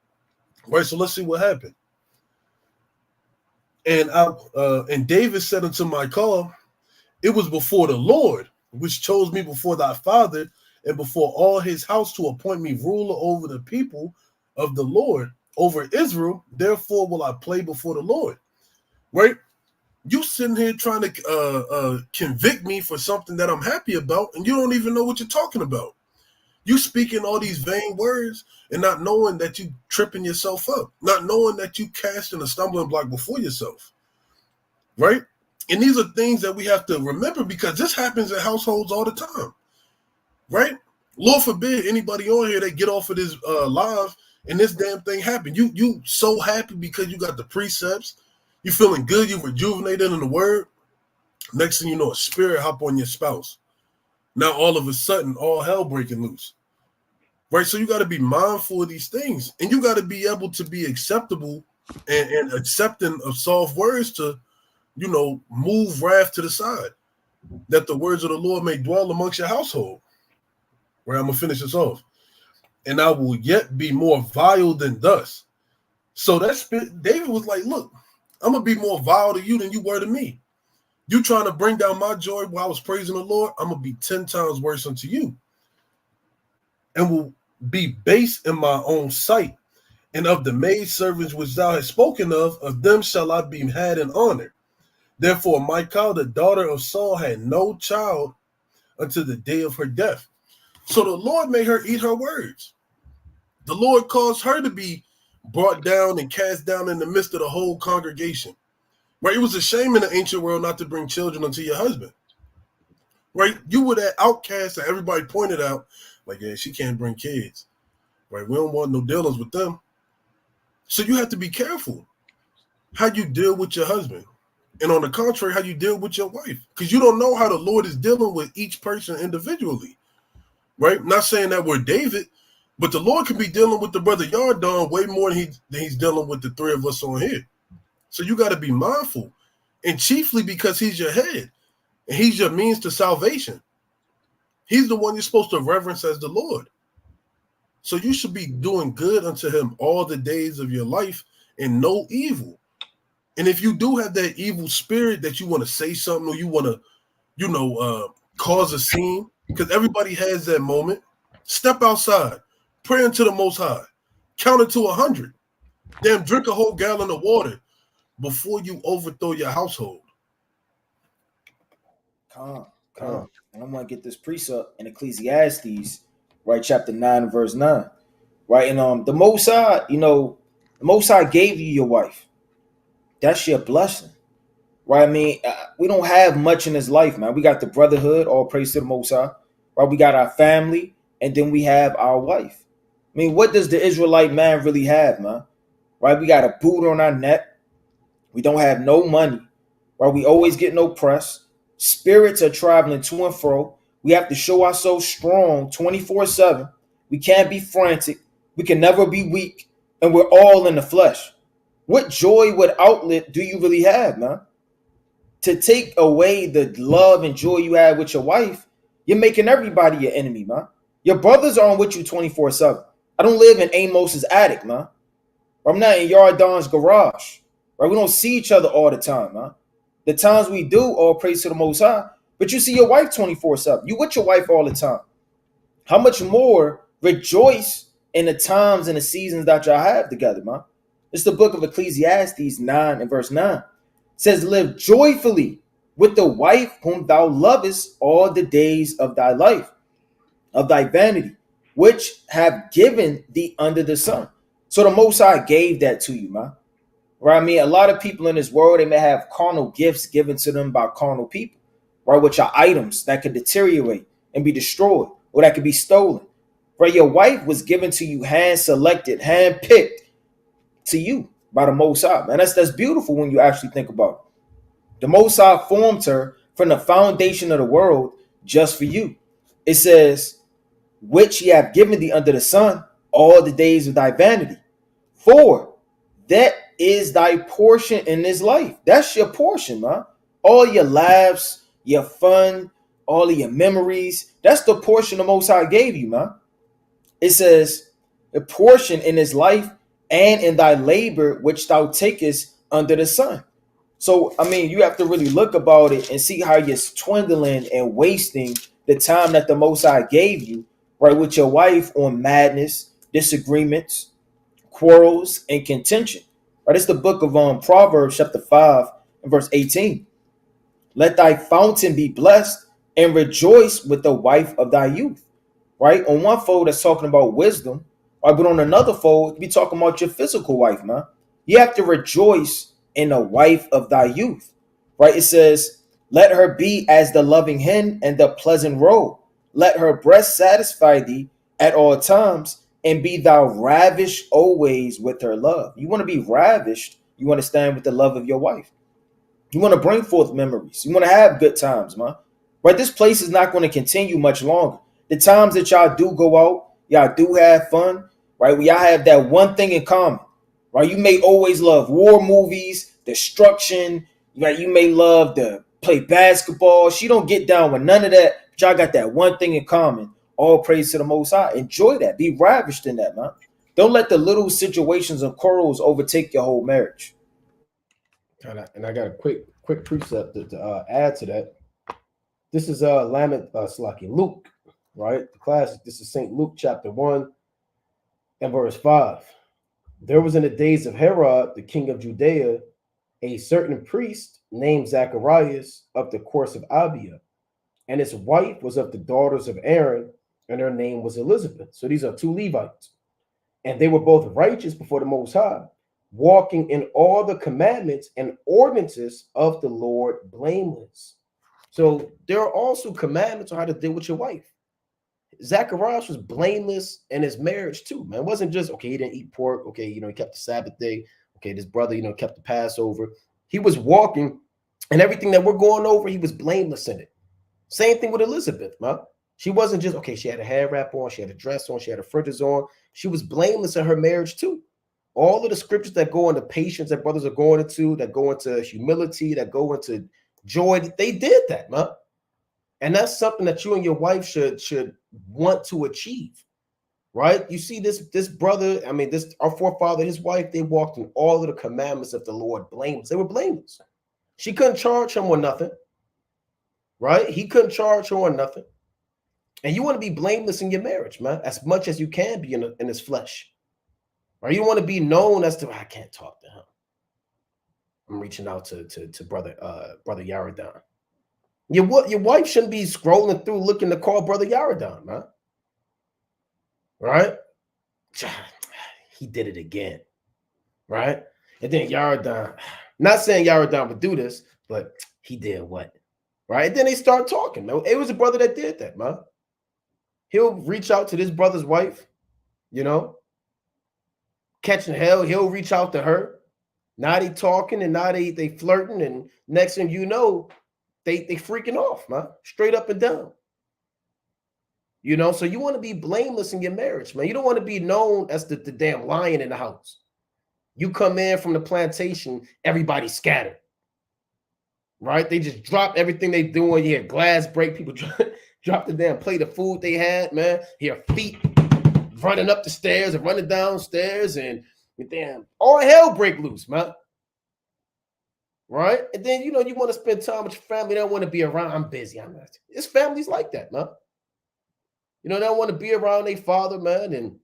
Right? So let's see what happened. And David said unto Michal, it was before the Lord, which chose me before thy father and before all his house to appoint me ruler over the people of the Lord, over Israel. Therefore will I play before the Lord. Right? You sitting here trying to convict me for something that I'm happy about, and you don't even know what you're talking about. You speaking all these vain words and not knowing that you tripping yourself up, not knowing that you casting a stumbling block before yourself, right? And these are things that we have to remember, because this happens in households all the time, right? Lord forbid anybody on here that get off of this live and this damn thing happen. You so happy because you got the precepts, you feeling good, you rejuvenated in the word. Next thing you know, a spirit hop on your spouse. Now all of a sudden, all hell breaking loose, right? So you got to be mindful of these things, and you got to be able to be acceptable and accepting of soft words to, move wrath to the side, that the words of the Lord may dwell amongst your household. Right, I'm gonna finish this off. And I will yet be more vile than dust. So that spirit, David was like, look, I'm gonna be more vile to you than you were to me. You trying to bring down my joy while I was praising the Lord, I'm gonna be 10 times worse unto you, and will be base in my own sight. And of the maid servants which thou hast spoken of them shall I be had in honor. Therefore, Michal, the daughter of Saul, had no child until the day of her death. So the Lord made her eat her words. The Lord caused her to be brought down and cast down in the midst of the whole congregation. Right? It was a shame in the ancient world not to bring children unto your husband. Right? You were that outcast that everybody pointed out, like, yeah, she can't bring kids. Right? We don't want no dealings with them. So you have to be careful how you deal with your husband. And on the contrary, how you deal with your wife. Because you don't know how the Lord is dealing with each person individually. Right? Not saying that we're David, but the Lord can be dealing with the brother Yardan way more than he's dealing with the three of us on here. So you got to be mindful. And chiefly because he's your head. And he's your means to salvation. He's the one you're supposed to reverence as the Lord. So you should be doing good unto him all the days of your life and no evil. And if you do have that evil spirit that you want to say something or you want to, cause a scene, because everybody has that moment, step outside, pray unto the Most High, count it to 100. Damn, drink a whole gallon of water before you overthrow your household. Calm. And I'm going to get this precept in Ecclesiastes, right, chapter 9, verse 9. Right, and the Most High, the Most High gave you your wife. That's your blessing. Right, I mean, we don't have much in this life, man. We got the brotherhood, all praise to the Most High. Right, we got our family, and then we have our wife. I mean, what does the Israelite man really have, man? Right, we got a boot on our neck. We don't have no money. Right, we always get no press. Spirits are traveling to and fro. We have to show ourselves strong 24/7. We can't be frantic. We can never be weak. And we're all in the flesh. What joy, what outlet do you really have, man? To take away the love and joy you have with your wife, you're making everybody your enemy, man. Your brothers aren't with you 24/7. I don't live in Amos's attic, man. I'm not in Yardan's garage. Right? We don't see each other all the time, man. The times we do, all praise to the Most High. But you see your wife 24/7. You with your wife all the time. How much more rejoice in the times and the seasons that y'all have together, man? It's the book of Ecclesiastes 9 and verse 9. It says, live joyfully with the wife whom thou lovest all the days of thy life, of thy vanity, which have given thee under the sun. So the Most High gave that to you, man. Right? I mean, a lot of people in this world, they may have carnal gifts given to them by carnal people, right? Which are items that could deteriorate and be destroyed, or that could be stolen. Right? Your wife was given to you, hand-selected, hand-picked to you by the Most High. And that's beautiful when you actually think about it. The Most High formed her from the foundation of the world just for you. It says, which ye have given thee under the sun all the days of thy vanity. For that is thy portion in this life. That's your portion, man. All your laughs, your fun, all of your memories. That's the portion the Most High gave you, man. It says, a portion in this life and in thy labor which thou takest under the sun. So, I mean, you have to really look about it and see how you're dwindling and wasting the time that the Most High gave you, right, with your wife on madness, disagreements, quarrels, and contention. Right, it's the book of Proverbs chapter 5 In verse 18, let thy fountain be blessed and rejoice with the wife of thy youth. Right? On one fold, that's talking about wisdom, right? But on another fold, it be talking about your physical wife, man. You have to rejoice in the wife of thy youth, right? It says, let her be as the loving hen and the pleasant roe. Let her breast satisfy thee at all times, and be thou ravished always with her love. You want to be ravished, you want to stand with the love of your wife. You want to bring forth memories. You want to have good times, man. But this place is not going to continue much longer. The times that y'all do go out, y'all do have fun, right? Y'all have that one thing in common, right? You may always love war movies, destruction, right? You may love to play basketball. She don't get down with none of that. But y'all got that one thing in common. All praise to the Most High. Enjoy that. Be ravished in that, man. Don't let the little situations and quarrels overtake your whole marriage. And I got a quick precept to add to that. This is Luke, right? The classic. This is St. Luke chapter 1 and verse 5. There was in the days of Herod, the king of Judea, a certain priest named Zacharias of the course of Abia, and his wife was of the daughters of Aaron, and her name was Elizabeth. So these are two Levites, and they were both righteous before the Most High, walking in all the commandments and ordinances of the Lord blameless. So there are also commandments on how to deal with your wife. Zacharias was blameless in his marriage too, man. It wasn't just, okay, he didn't eat pork. Okay, he kept the Sabbath day. Okay, this brother, kept the Passover. He was walking, and everything that we're going over, he was blameless in it. Same thing with Elizabeth, man. She wasn't just, okay, she had a hair wrap on, she had a dress on, she had a fringes on. She was blameless in her marriage too. All of the scriptures that go into patience that brothers are going into, that go into humility, that go into joy, they did that, man. And that's something that you and your wife should want to achieve, right? You see this brother, our forefather, his wife, they walked in all of the commandments of the Lord blameless. They were blameless. She couldn't charge him on nothing, right? He couldn't charge her on nothing. And you want to be blameless in your marriage, man, as much as you can be in his flesh. Right? You want to be known as to, I can't talk to him. I'm reaching out to brother Yaradan. Your wife shouldn't be scrolling through looking to call brother Yaradan, man. Right? He did it again. Right? And then Yaradan, not saying Yaradan would do this, but he did what? Right? And then they start talking. Man. It was a brother that did that, man. He'll reach out to this brother's wife, catching hell. He'll reach out to her. Now they talking, and now they flirting, and next thing you know, they freaking off, man, straight up and down. So you want to be blameless in your marriage, man. You don't want to be known as the damn lion in the house. You come in from the plantation, everybody scattered, right? They just drop everything they doing. You hear glass break, people drop the damn plate of food they had, man. Hear feet running up the stairs and running downstairs, and damn, all hell break loose, man. Right? And then, you want to spend time with your family. They don't want to be around. I'm busy. I'm not. It's families like that, man. They don't want to be around their father, man. And,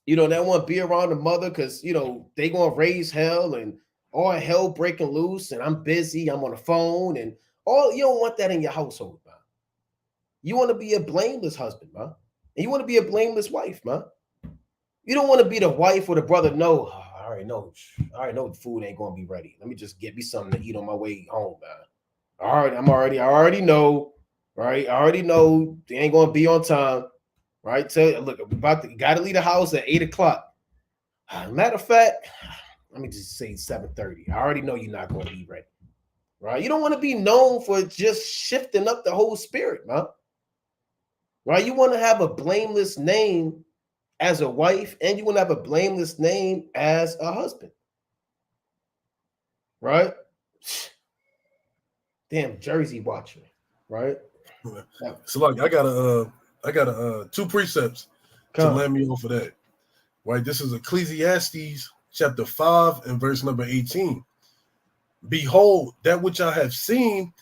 they don't want to be around the mother because, they going to raise hell and all hell breaking loose. And I'm busy. I'm on the phone. And all, you don't want that in your household, man. You want to be a blameless husband, man. And you want to be a blameless wife, man. You don't want to be the wife or the brother. No, I already know the food ain't going to be ready. Let me just get me something to eat on my way home, man. I already know, right? I already know they ain't going to be on time, right? So look, you got to leave the house at 8:00. Matter of fact, let me just say 7:30. I already know you're not going to be ready, right? You don't want to be known for just shifting up the whole spirit, man. Right? You want to have a blameless name as a wife, and you want to have a blameless name as a husband, right? Damn Jersey watcher, right? So like I got two precepts to land me off of that. Right, this is Ecclesiastes chapter 5 and verse number 18. Behold, that which I have seen,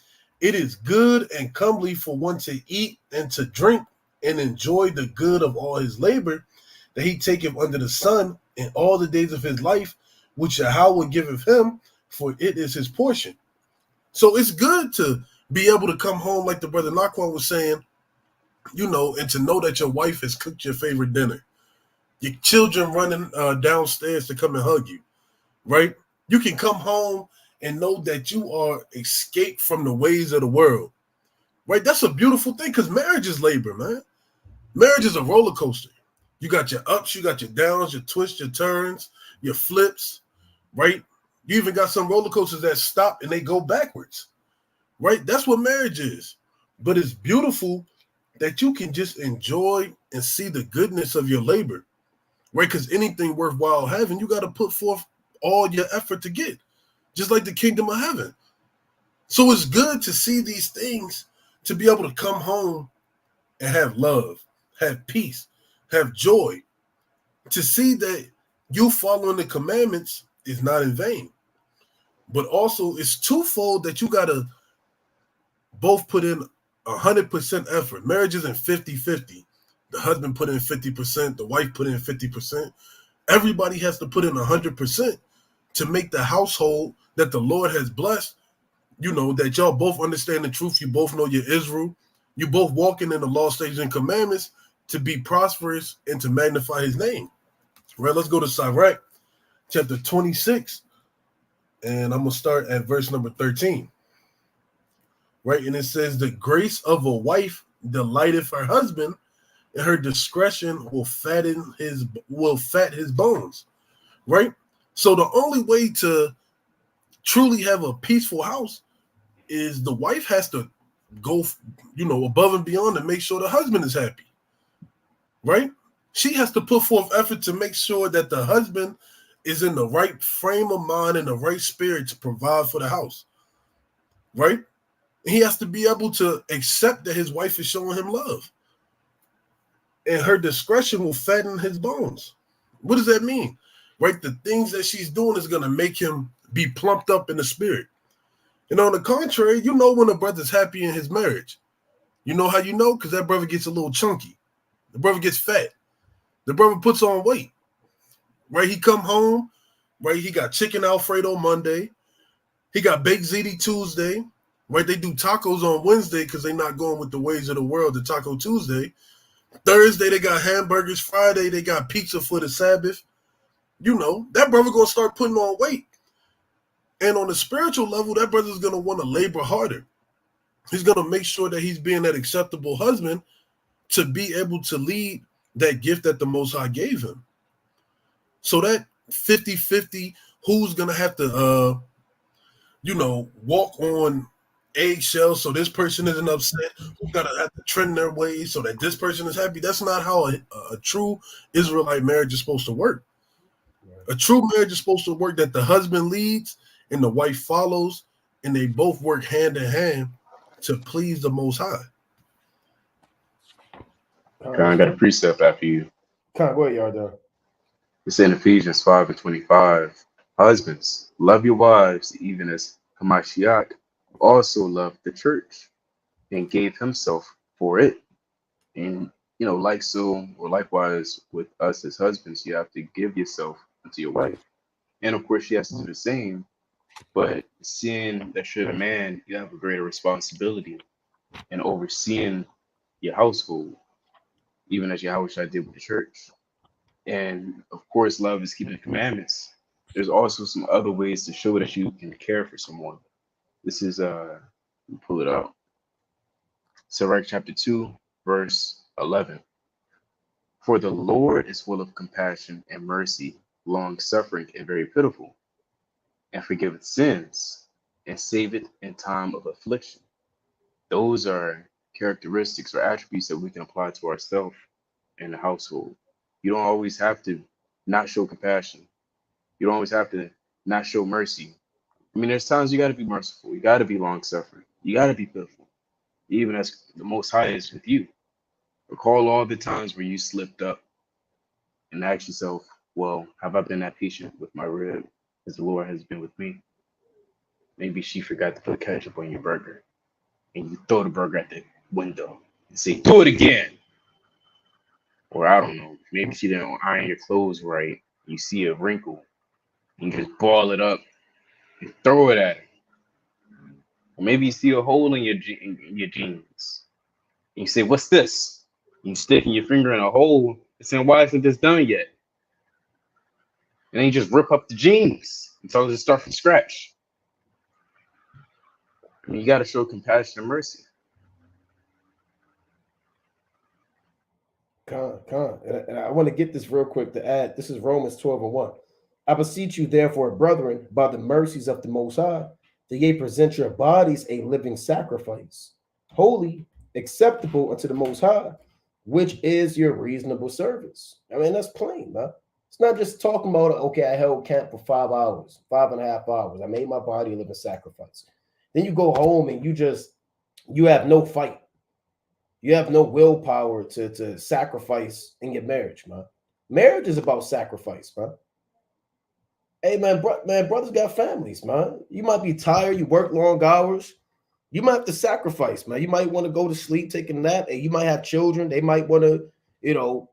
it is good and comely for one to eat and to drink and enjoy the good of all his labor that he taketh under the sun in all the days of his life, which Yahweh giveth him, for it is his portion. So it's good to be able to come home, like the brother Naquan was saying, and to know that your wife has cooked your favorite dinner. Your children running downstairs to come and hug you, right? You can come home and know that you are escaped from the ways of the world, right? That's a beautiful thing, because marriage is labor, man. Marriage is a roller coaster. You got your ups, you got your downs, your twists, your turns, your flips, right? You even got some roller coasters that stop and they go backwards, right? That's what marriage is. But it's beautiful that you can just enjoy and see the goodness of your labor, right? Because anything worthwhile having, you got to put forth all your effort to get, just like the kingdom of heaven. So it's good to see these things, to be able to come home and have love, have peace, have joy, to see that you following the commandments is not in vain. But also it's twofold, that you got to both put in 100% effort. Marriage isn't 50-50. The husband put in 50%, the wife put in 50%. Everybody has to put in 100% to make the household that the Lord has blessed, that y'all both understand the truth. You both know your Israel. You both walking in the law, statutes, and commandments to be prosperous and to magnify his name. Right, let's go to Sirach, chapter 26, and I'm going to start at verse number 13. Right, and it says, the grace of a wife delighteth her husband, and her discretion will fat his bones. Right? So the only way to truly have a peaceful house is the wife has to go, above and beyond to make sure the husband is happy. Right? She has to put forth effort to make sure that the husband is in the right frame of mind and the right spirit to provide for the house. Right? He has to be able to accept that his wife is showing him love. And her discretion will fatten his bones. What does that mean? Right? The things that she's doing is going to make him be plumped up in the spirit. And on the contrary, when a brother's happy in his marriage. You know how you know? Because that brother gets a little chunky. The brother gets fat. The brother puts on weight. Right? He come home. Right? He got chicken Alfredo Monday. He got baked ziti Tuesday. Right? They do tacos on Wednesday because they're not going with the ways of the world to Taco Tuesday. Thursday, they got hamburgers. Friday, they got pizza for the Sabbath. That brother going to start putting on weight. And on the spiritual level, that brother's going to want to labor harder. He's going to make sure that he's being that acceptable husband to be able to lead that gift that the Most High gave him. So that 50-50, who's going to have to, walk on eggshells so this person isn't upset, who's got to have to trend their ways so that this person is happy. That's not how a true Israelite marriage is supposed to work. A true marriage is supposed to work that the husband leads and the wife follows, and they both work hand in hand to please the Most High. I got a precept after you. Go ahead, Yardar. It's in Ephesians 5:25. Husbands, love your wives, even as Hamashiach also loved the church and gave himself for it. And, likewise with us as husbands, you have to give yourself to your wife. And of course, she has to do the same. But seeing that you're the man, you have a greater responsibility in overseeing your household, even as Yahushua did with the church. And of course, love is keeping the commandments. There's also some other ways to show that you can care for someone. This is, let me pull it out. Sirach chapter 2, verse 11. For the Lord is full of compassion and mercy, long-suffering and very pitiful, and forgiveth sins, and saveth in time of affliction. Those are characteristics or attributes that we can apply to ourselves in the household. You don't always have to not show compassion. You don't always have to not show mercy. I mean, there's times you got to be merciful. You got to be long-suffering. You got to be pitiful, even as the Most High is with you. Recall all the times where you slipped up and ask yourself, well, have I been that patient with my rib as the Lord has been with me? Maybe she forgot to put ketchup on your burger and you throw the burger at the window and say, do it again. Or I don't know, maybe she didn't iron your clothes right. You see a wrinkle and you just ball it up and throw it at her. Or maybe you see a hole in your jeans. And you say, "What's this?" And you sticking your finger in a hole and saying, "Why isn't this done yet?" And then you just rip up the jeans and tell them to start from scratch. I mean, you got to show compassion and mercy. And I want to get this real quick to add. This is Romans 12:1. I beseech you, therefore, brethren, by the mercies of the Most High, that ye present your bodies a living sacrifice, holy, acceptable unto the Most High, which is your reasonable service. I mean, that's plain, man. It's not just talking about, okay, I held camp for 5 hours, 5.5 hours. I made my body a living sacrifice. Then you go home and you have no fight. You have no willpower to sacrifice in your marriage, man. Marriage is about sacrifice, man. Hey, man, brothers got families, man. You might be tired. You work long hours. You might have to sacrifice, man. You might want to go to sleep, take a nap. Hey, you might have children. They might want to,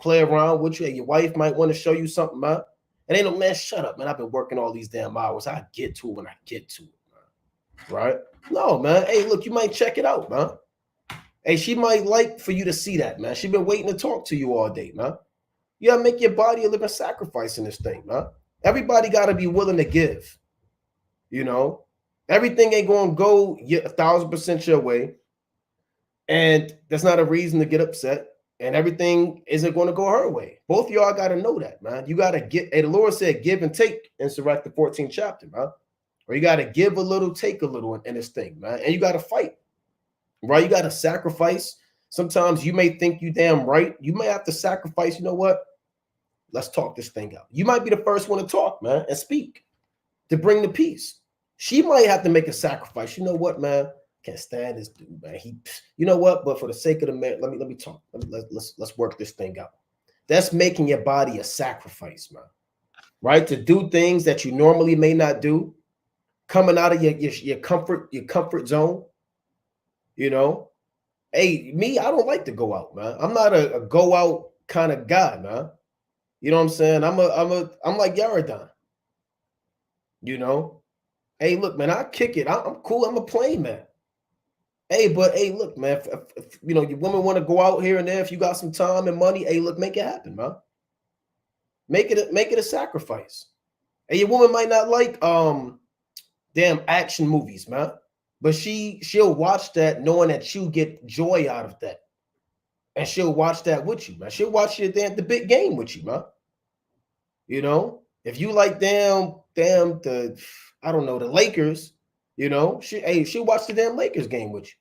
play around with you. Hey, your wife might want to show you something, man. And they know, man, shut up, man. I've been working all these damn hours. I get to it when I get to it, man. Right? No, man. Hey, look, you might check it out, man. Hey, she might like for you to see that, man. She been waiting to talk to you all day, man. You gotta make your body a living sacrifice in this thing, man. Everybody got to be willing to give. Everything ain't going to go 1,000% your way. And that's not a reason to get upset. And everything isn't going to go her way. Both of y'all got to know that, man. You got to get, and the Lord said, give and take in Sirach, the 14th chapter, man. Or you got to give a little, take a little in this thing, man. And you got to fight, right? You got to sacrifice. Sometimes you may think you damn right. You may have to sacrifice. You know what? Let's talk this thing out. You might be the first one to talk, man, and speak to bring the peace. She might have to make a sacrifice. You know what, man? Can't stand this dude, man. You know what? But for the sake of the man, let me talk. Let's work this thing out. That's making your body a sacrifice, man. Right? To do things that you normally may not do, coming out of your comfort zone. Hey, me, I don't like to go out, man. I'm not a go out kind of guy, man. You know what I'm saying? I'm like Yaradon. Hey, look, man, I kick it. I'm cool. I'm a plain man. Hey, but hey, look, man, if your women want to go out here and there, if you got some time and money, hey, look, make it happen, man. Make it a sacrifice. Hey, your woman might not like damn action movies, man, but she'll watch that knowing that you get joy out of that. And she'll watch that with you, man. She'll watch the big game with you, man. If you like the Lakers, she'll watch the damn Lakers game with you.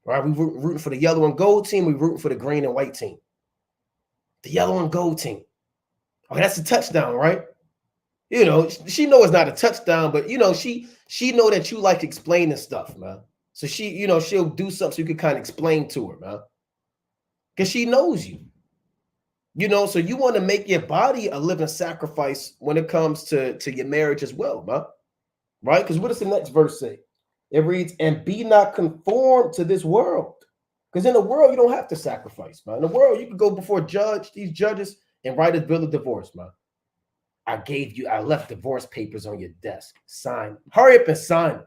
Right? We rooting for the yellow and gold team. We rooting for the green and white team. The yellow and gold team. Oh, that's a touchdown, right? She know it's not a touchdown, but she know that you like explaining stuff, man. So she'll do something so you can kind of explain to her, man. Because she knows you. So you want to make your body a living sacrifice when it comes to your marriage as well, man. Right? Because what does the next verse say? It reads, and be not conformed to this world. Because in the world, you don't have to sacrifice, man. In the world, you can go before these judges, and write a bill of divorce, man. I left divorce papers on your desk. Sign. Hurry up and sign it.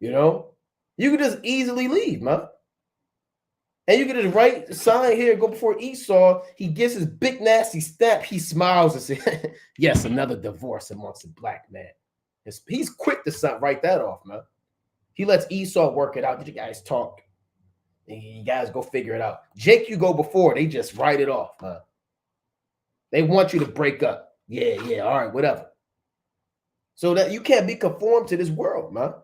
You can just easily leave, man. And you can just sign here, go before Esau. He gets his big nasty stamp. He smiles and says, yes, another divorce amongst a black man. He's quick to write that off, man. He lets Esau work it out. You guys talk. And you guys go figure it out. Jake, you go before. They just write it off, man. They want you to break up. Yeah, all right, whatever. So that you can't be conformed to this world, man.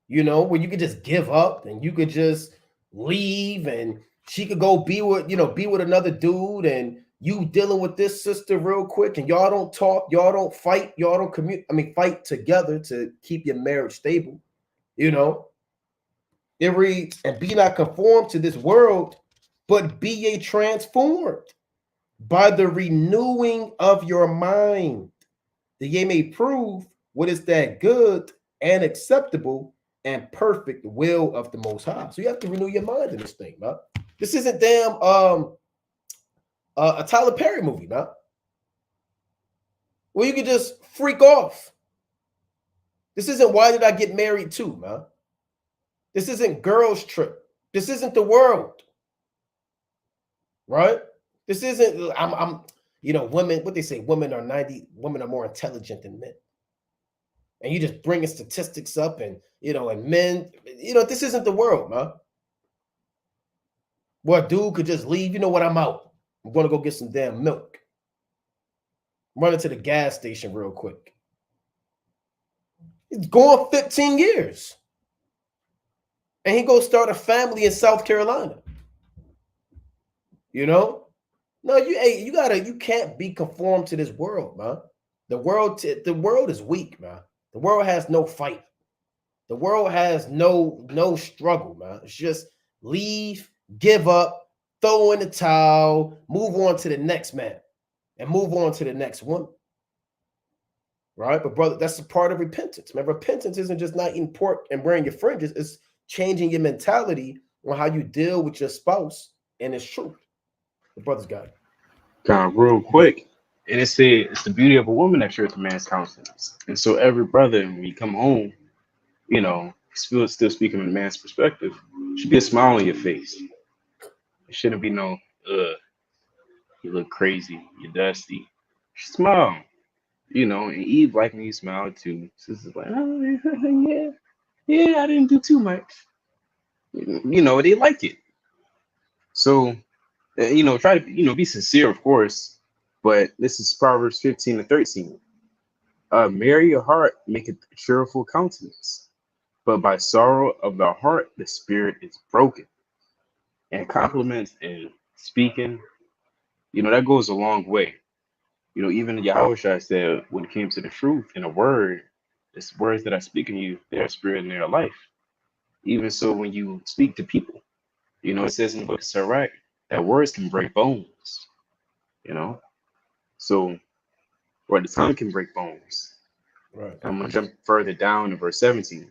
Where you could just give up and you could just leave and she could go be with another dude and you dealing with this sister real quick and y'all don't talk, y'all don't fight, y'all don't fight together to keep your marriage stable. It reads, and be not conformed to this world, but be ye transformed by the renewing of your mind, that ye may prove what is that good and acceptable and perfect will of the Most High. So you have to renew your mind in this thing, man. This isn't damn a Tyler Perry movie, man. Where you can just freak off. This isn't why did I get married too, man. This isn't girls' trip. This isn't the world. Right? This isn't, I'm women, what they say, women are more intelligent than men. And you just bringing statistics up and men, this isn't the world, man. Where a dude could just leave, you know what, I'm out. I'm going to go get some damn milk. Run into the gas station real quick. He's gone 15 years. And he go start a family in South Carolina. No, you can't be conformed to this world, man. The world is weak, man. The world has no fight. The world has no struggle, man. It's just leave, give up, throw in the towel, move on to the next man, and move on to the next woman. Right? But brother, that's a part of repentance. Man, repentance isn't just not eating pork and wearing your fringes. It's changing your mentality on how you deal with your spouse and its truth. The brother's got it. Kind of real quick. And it's the beauty of a woman that shares a man's countenance. And so every brother, when you come home, still speaking from a man's perspective, should be a smile on your face. It shouldn't be no, you look crazy, you're dusty. Smile. And Eve like when you smile too. Sister's like, oh, yeah, I didn't do too much. They like it. So, try to, be sincere, of course. But this is Proverbs 15:13. Merry your heart maketh a cheerful countenance, but by sorrow of the heart the spirit is broken. And compliments and speaking, that goes a long way. Even Yahushua said when it came to the truth and the word, it's words that I speak in you, their spirit and their life. Even so, when you speak to people, it says in the book of Sirach that words can break bones, So, or the tongue can break bones. Right. I'm going to jump further down to verse 17.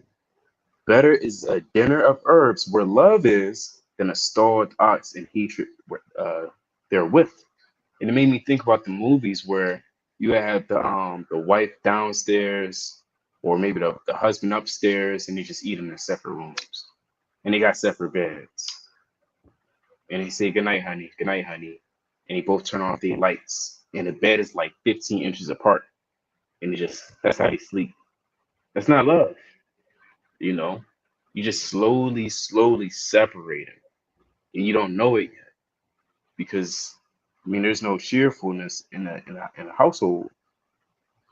Better is a dinner of herbs where love is than a stalled ox and hatred therewith. And it made me think about the movies where you have the wife downstairs or maybe the husband upstairs and they just eat in separate rooms. And they got separate beds. And they say, good night, honey. Good night, honey. And they both turn off their lights. And the bed is like 15 inches apart. And that's how they sleep. That's not love. You just slowly separate them. And you don't know it yet. Because, there's no cheerfulness in a household.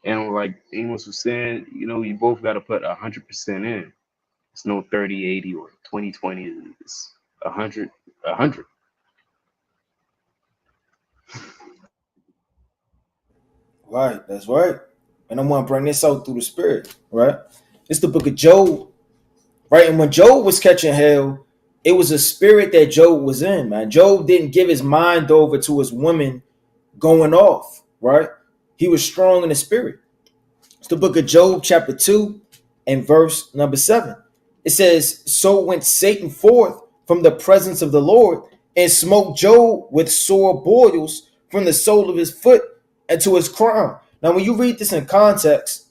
And like Amos was saying, you both got to put 100% in. It's no 30-80 or 20-20. It's 100. Right, that's right. And I'm going to bring this out through the spirit, right? It's the book of Job, right? And when Job was catching hell, it was a spirit that Job was in, man. Job didn't give his mind over to his women going off, right? He was strong in the spirit. It's the book of Job, chapter 2, and verse number 7. It says, so went Satan forth from the presence of the Lord and smote Job with sore boils from the sole of his foot and to his crown. Now, when you read this in context,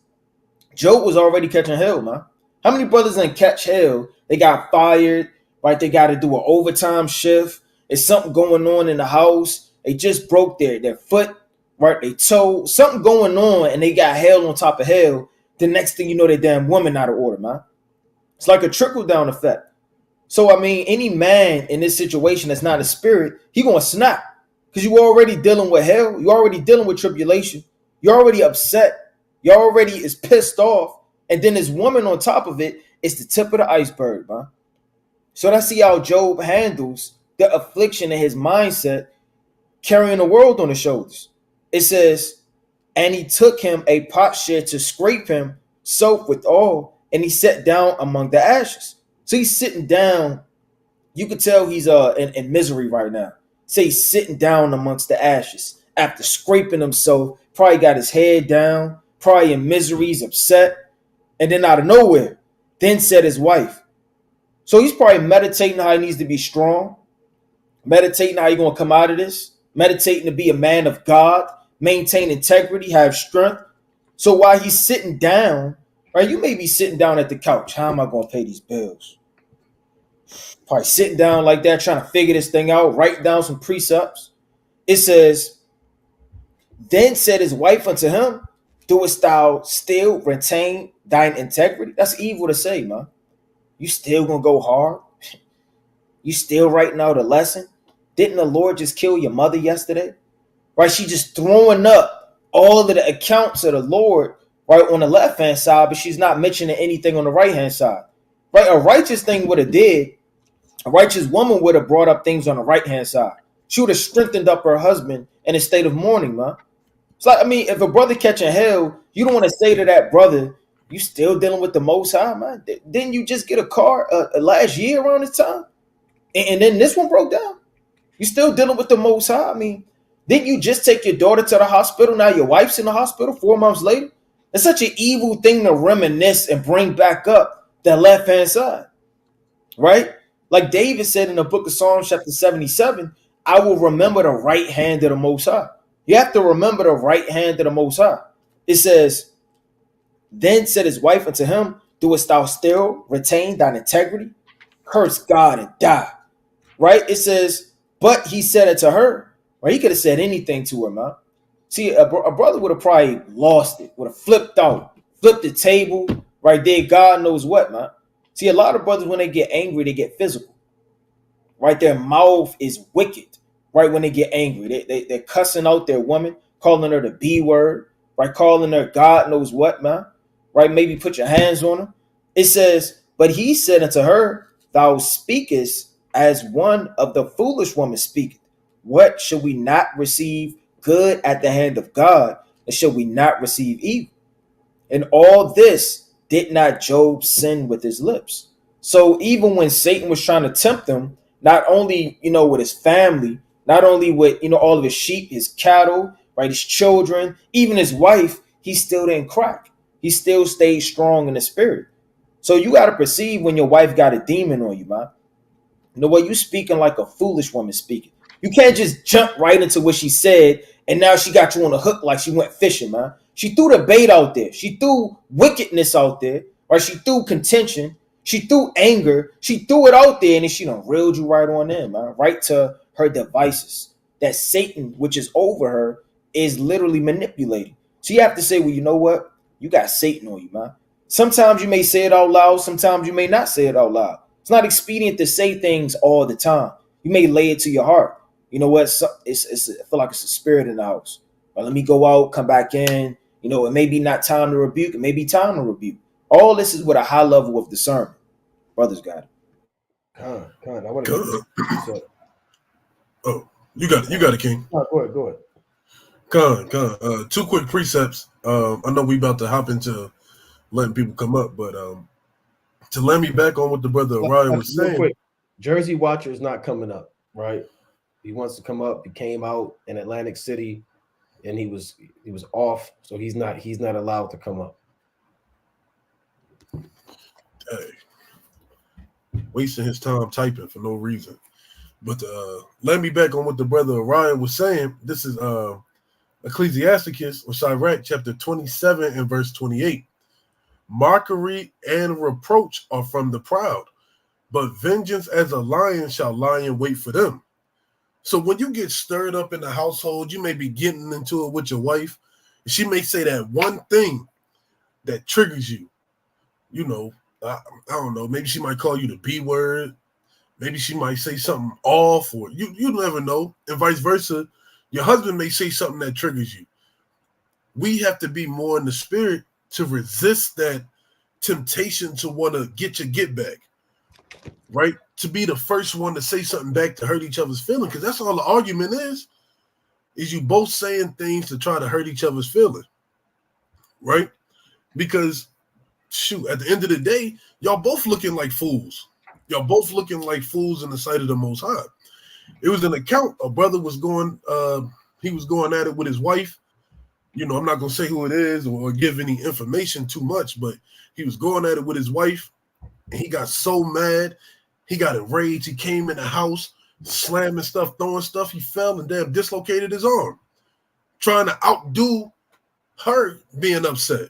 Job was already catching hell, man. How many brothers didn't catch hell? They got fired, right? They got to do an overtime shift. There's something going on in the house. They just broke their foot, right? They toe, something going on, and they got hell on top of hell. The next thing you know, their damn woman out of order, man. It's like a trickle-down effect. So, any man in this situation that's not a spirit, he going to snap. Because you already dealing with hell. You already dealing with tribulation. You're already upset. You already is pissed off. And then this woman on top of it is the tip of the iceberg, man. So that's how Job handles the affliction in his mindset, carrying the world on his shoulders. It says, and he took him a potsherd to scrape him soap withal, and he sat down among the ashes. So he's sitting down. You could tell he's in misery right now. So he's sitting down amongst the ashes after scraping himself. Probably got his head down. Probably in misery. He's upset. And then out of nowhere, then said his wife. So he's probably meditating how he needs to be strong. Meditating how he's going to come out of this. Meditating to be a man of God. Maintain integrity. Have strength. So while he's sitting down, Right? You may be sitting down at the couch. How am I going to pay these bills? Probably sitting down like that, trying to figure this thing out, write down some precepts. It says, then said his wife unto him, doest thou still retain thine integrity? That's evil to say, man. You still gonna go hard? You still writing out a lesson? Didn't the Lord just kill your mother yesterday? Right? She just throwing up all of the accounts of the Lord right on the left hand side, but she's not mentioning anything on the right hand side. Right? A righteous thing would have did. A righteous woman would have brought up things on the right hand side. She would have strengthened up her husband in a state of mourning, man. It's like, I mean, if a brother catching hell, you don't want to say to that brother, you still dealing with the Most High, man. Didn't you just get a car last year around this time? And then this one broke down. You still dealing with the Most High. I mean, didn't you just take your daughter to the hospital? Now your wife's in the hospital 4 months later. It's such an evil thing to reminisce and bring back up that left-hand side, right? Like David said in the book of Psalms chapter 77, I will remember the right hand of the Most High. You have to remember the right hand of the Most High. It says, then said his wife unto him, doest thou still retain thine integrity? Curse God and die. Right? It says, but he said it to her. Right? He could have said anything to her, man. See, a brother would have probably lost it, would have flipped out, flipped the table, right there. God knows what, man. See, a lot of brothers, when they get angry, they get physical. Right? Their mouth is wicked. Right when they get angry, they're cussing out their woman, calling her the B word, right? Calling her God knows what, man. Right? Maybe put your hands on her. It says, but he said unto her, thou speakest as one of the foolish women speaketh. What shall we not receive good at the hand of God, and shall we not receive evil? And all this did not Job sin with his lips. So even when Satan was trying to tempt him, not only, with his family, not only with, all of his sheep, his cattle, right, his children, even his wife, he still didn't crack. He still stayed strong in the spirit. So you got to perceive when your wife got a demon on you, man. You know what? You speaking like a foolish woman speaking. You can't just jump right into what she said, and now she got you on the hook like she went fishing, man. She threw the bait out there. She threw wickedness out there, right? She threw contention. She threw anger. She threw it out there, and then she done reeled you right on in, man, right to her devices. That Satan, which is over her, is literally manipulating. So you have to say, well, you know what? You got Satan on you, man. Sometimes you may say it out loud. Sometimes you may not say it out loud. It's not expedient to say things all the time. You may lay it to your heart. You know what? I feel like it's a spirit in the house. But let me go out, come back in. It may be not time to rebuke. It may be time to rebuke. All this is with a high level of discernment. Brothers got it. Con. I want to get Oh, you got it, King. No, go ahead. Con. 2 quick precepts. I know we about to hop into letting people come up, but to let me back on what the brother Orion was saying. Quick, Jersey Watcher is not coming up, right? He wants to come up. He came out in Atlantic City, and he was off, so he's not allowed to come up. Hey, wasting his time typing for no reason. But let me back on what the brother Orion was saying. This is Ecclesiasticus or Sirach chapter 27 and verse 28. Mockery and reproach are from the proud, but vengeance as a lion shall lie in wait for them. So when you get stirred up in the household, you may be getting into it with your wife. She may say that one thing that triggers you. I don't know. Maybe she might call you the B word. Maybe she might say something off, or you never know. And vice versa. Your husband may say something that triggers you. We have to be more in the spirit to resist that temptation to want to get your get back, right? To be the first one to say something back to hurt each other's feelings, because that's all the argument is you both saying things to try to hurt each other's feelings, right? Because, shoot, at the end of the day, y'all both looking like fools. Y'all both looking like fools in the sight of the Most High. It was an account. A brother was going at it with his wife. I'm not going to say who it is or give any information too much, but he was going at it with his wife, and he got so mad. He got enraged. He came in the house, slamming stuff, throwing stuff. He fell and damn dislocated his arm, trying to outdo her being upset.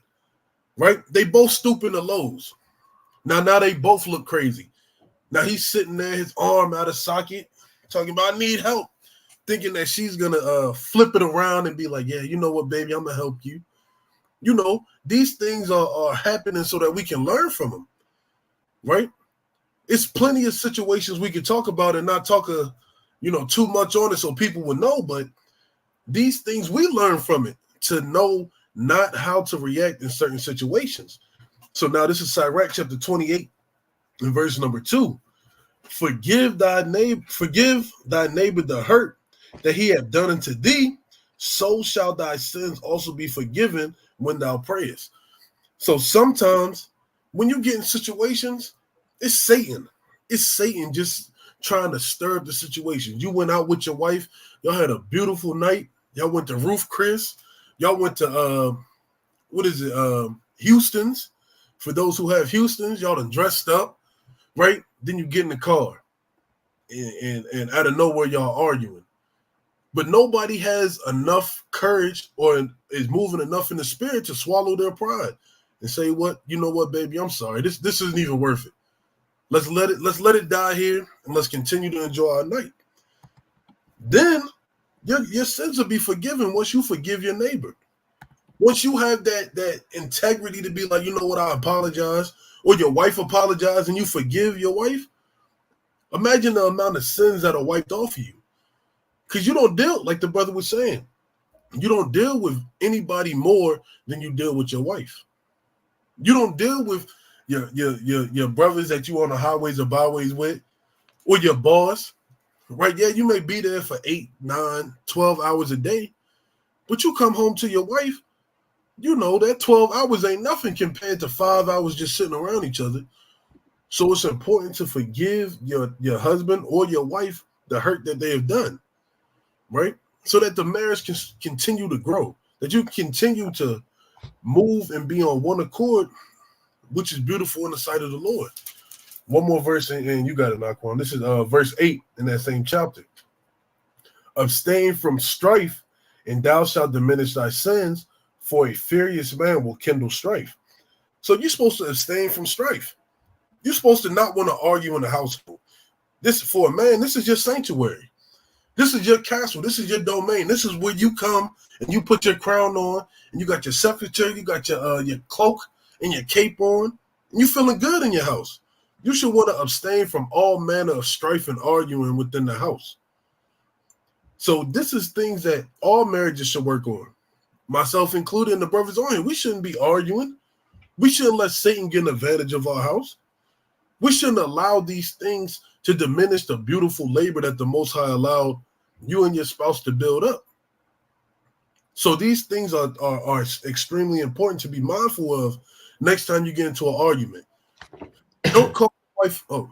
right? They both stoop in the lows. Now they both look crazy. Now he's sitting there, his arm out of socket, talking about, I need help, thinking that she's going to flip it around and be like, yeah, you know what, baby, I'm going to help you. You know, these things are happening so that we can learn from them, right? It's plenty of situations we could talk about and not talk, too much on it so people would know, but these things we learn from it to know not how to react in certain situations. So now this is Sirach chapter 28 and verse number 2. Forgive thy neighbor the hurt that he hath done unto thee, so shall thy sins also be forgiven when thou prayest. So sometimes when you get in situations, it's Satan. It's Satan just trying to stir up the situation. You went out with your wife, y'all had a beautiful night. Y'all went to Roof Chris. Y'all went to Houston's. For those who have Houston's, y'all done dressed up, right? Then you get in the car, and out of nowhere y'all arguing. But nobody has enough courage or is moving enough in the spirit to swallow their pride and say, "What? You know what, baby? I'm sorry. This isn't even worth it. Let's let it die here, and let's continue to enjoy our night." Then your sins will be forgiven once you forgive your neighbor. Once you have that integrity to be like, you know what, I apologize, or your wife apologizes and you forgive your wife, imagine the amount of sins that are wiped off of you. Because you don't deal, like the brother was saying, you don't deal with anybody more than you deal with your wife. You don't deal with your brothers that you on the highways or byways with, or your boss, right? Yeah, you may be there for 8, 9, 12 hours a day, but you come home to your wife, you know that 12 hours ain't nothing compared to 5 hours just sitting around each other. So it's important to forgive your husband or your wife the hurt that they have done, right? So that the marriage can continue to grow, that you continue to move and be on one accord, which is beautiful in the sight of the Lord. One more verse, and you got it, Naquan. This is verse 8 in that same chapter. Abstain from strife, and thou shalt diminish thy sins, for a furious man will kindle strife. So you're supposed to abstain from strife. You're supposed to not want to argue in the household. This, for a man, this is your sanctuary. This is your castle. This is your domain. This is where you come and you put your crown on, and you got your scepter, you got your cloak and your cape on, and you feeling good in your house. You should want to abstain from all manner of strife and arguing within the house. So this is things that all marriages should work on, myself included, and the brothers on here. We shouldn't be arguing. We shouldn't let Satan get an advantage of our house. We shouldn't allow these things to diminish the beautiful labor that the Most High allowed you and your spouse to build up. So these things are extremely important to be mindful of next time you get into an argument. Don't call your wife. Oh,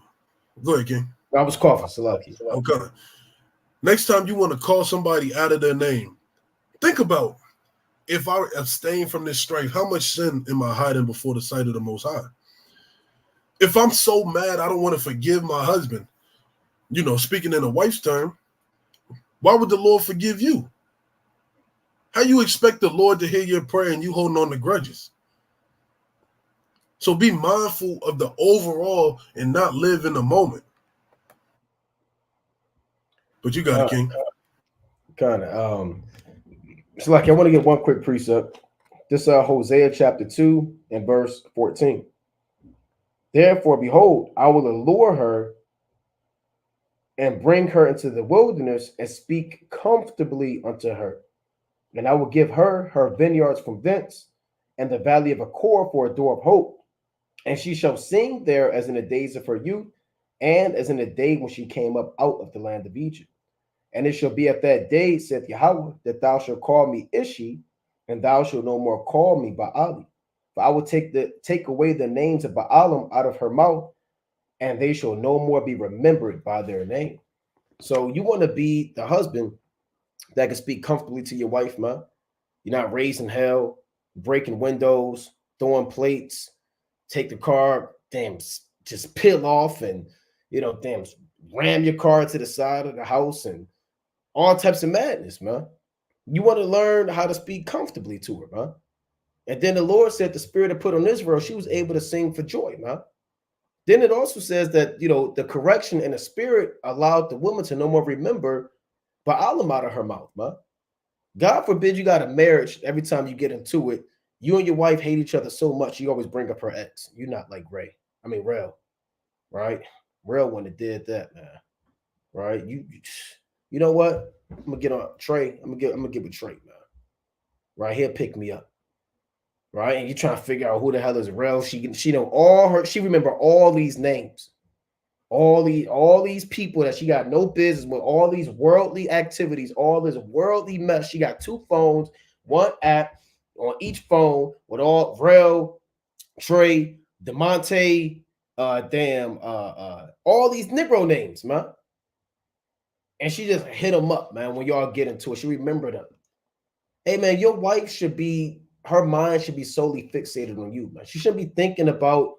go ahead, King. I was coughing, Salaki. Okay. Next time you want to call somebody out of their name, think about, if I abstain from this strife, how much sin am I hiding before the sight of the Most High? If I'm so mad I don't want to forgive my husband, speaking in a wife's term, why would the Lord forgive you? How you expect the Lord to hear your prayer and you holding on to grudges? So be mindful of the overall and not live in the moment. But you got it, King. Kind of. So, I want to get one quick precept. This is Hosea chapter 2 and verse 14. Therefore, behold, I will allure her and bring her into the wilderness and speak comfortably unto her. And I will give her her vineyards from thence, and the valley of Achor for a door of hope. And she shall sing there as in the days of her youth, and as in the day when she came up out of the land of Egypt. And it shall be at that day, saith Yahweh, that thou shalt call me Ishi, and thou shalt no more call me Baali. For I will take away the names of Baalim out of her mouth, and they shall no more be remembered by their name. So you want to be the husband that can speak comfortably to your wife, man. You're not raising hell, breaking windows, throwing plates, take the car, just peel off and, ram your car to the side of the house and all types of madness, man. You want to learn how to speak comfortably to her, man. And then the Lord said the spirit had put on Israel, she was able to sing for joy, man. Then it also says that, the correction and the spirit allowed the woman to no more remember Baalim out of her mouth, man. God forbid you got a marriage, every time you get into it, you and your wife hate each other so much, you always bring up her ex. You're not like Rail, right? Rail when it did that, man. Right? You know what? I'm gonna get on Trey. I'm gonna get with Trey, man. Right here, pick me up. Right? And you're trying to figure out who the hell is Rail. She know she remember all these names. All these people that she got no business with, all these worldly activities, all this worldly mess. She got 2 phones, 1 app on each phone with all Rel, Trey, DeMonte, all these Negro names, man. And she just hit them up, man. When y'all get into it, she remembered them. Hey, man, your wife her mind should be solely fixated on you, man. She shouldn't be thinking about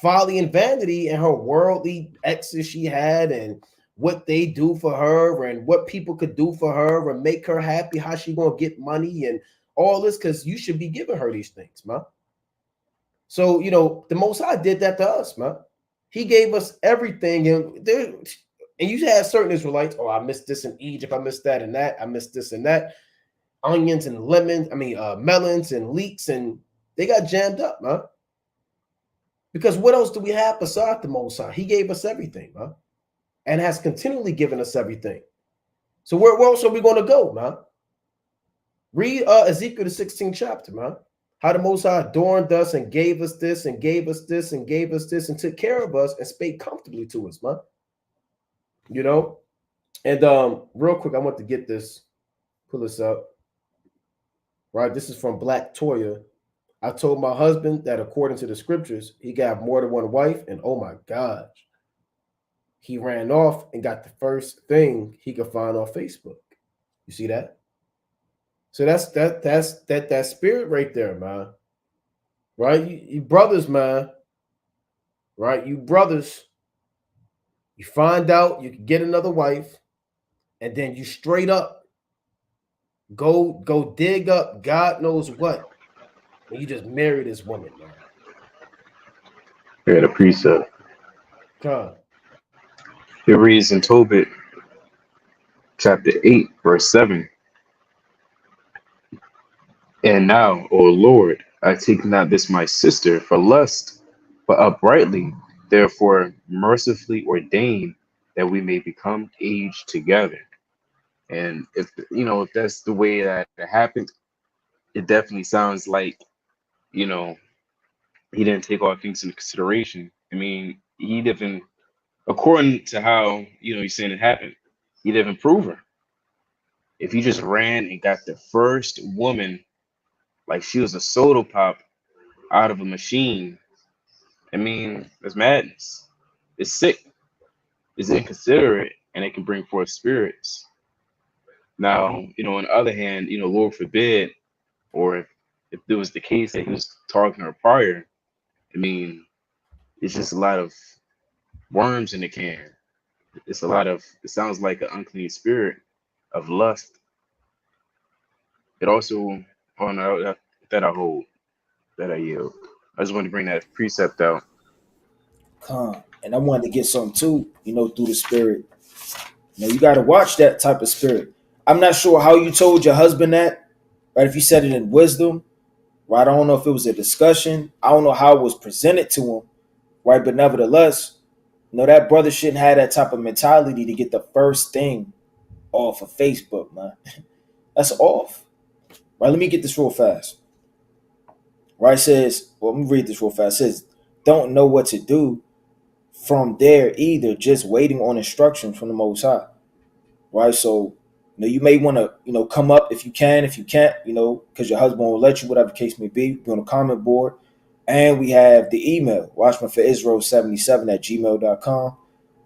folly and vanity and her worldly exes she had and what they do for her and what people could do for her and make her happy, how she gonna get money and all this, because you should be giving her these things, man. So, the Most High did that to us, man. He gave us everything. And you had certain Israelites, I missed this in Egypt, I missed that and that, I missed this and that. Onions and lemons, melons and leeks, and they got jammed up, man. Because what else do we have besides the Most High? He gave us everything, man, and has continually given us everything. So where else are we going to go, man? Read Ezekiel the 16th chapter, man. How the Most High adorned us and gave us this and gave us this and gave us this and took care of us and spake comfortably to us, man. And real quick, I want to get this, pull this up. Right, this is from Black Toya. I told my husband that according to the scriptures, he got more than one wife, and oh my gosh, he ran off and got the first thing he could find on Facebook. You see that? So that's that spirit right there, man. Right, you brothers, man. Right, you brothers. You find out you can get another wife, and then you straight up go dig up God knows what. And you just marry this woman, man. Here, the precept. Come. It reads in Tobit, chapter 8, verse 7. And now, O Lord, I take not this my sister for lust, but uprightly, therefore mercifully ordain that we may become aged together. And if that's the way that it happened, it definitely sounds like, he didn't take all things into consideration. He didn't, according to how, he's saying it happened, he didn't prove her. If he just ran and got the first woman, like she was a soda pop out of a machine, that's madness. It's sick. It's inconsiderate, and it can bring forth spirits. Now, on the other hand, Lord forbid, or if there was the case that he was talking to her prior, it's just a lot of worms in the can. It sounds like an unclean spirit of lust. It also, that I hold, that I yield. I just wanted to bring that precept out. And I wanted to get something too, through the spirit. You got to watch that type of spirit. I'm not sure how you told your husband that, right? If you said it in wisdom, right? I don't know if it was a discussion. I don't know how it was presented to him, right? But nevertheless, that brother shouldn't have that type of mentality to get the first thing off of Facebook, man. That's off. Right, let me get this real fast. Right, it says, let me read this real fast. It says, don't know what to do from there either, just waiting on instruction from the Most High. Right, so you may want to come up if you can. If you can't, because your husband will let you, whatever the case may be on the comment board. And we have the email, watchmanforisrael77@gmail.com.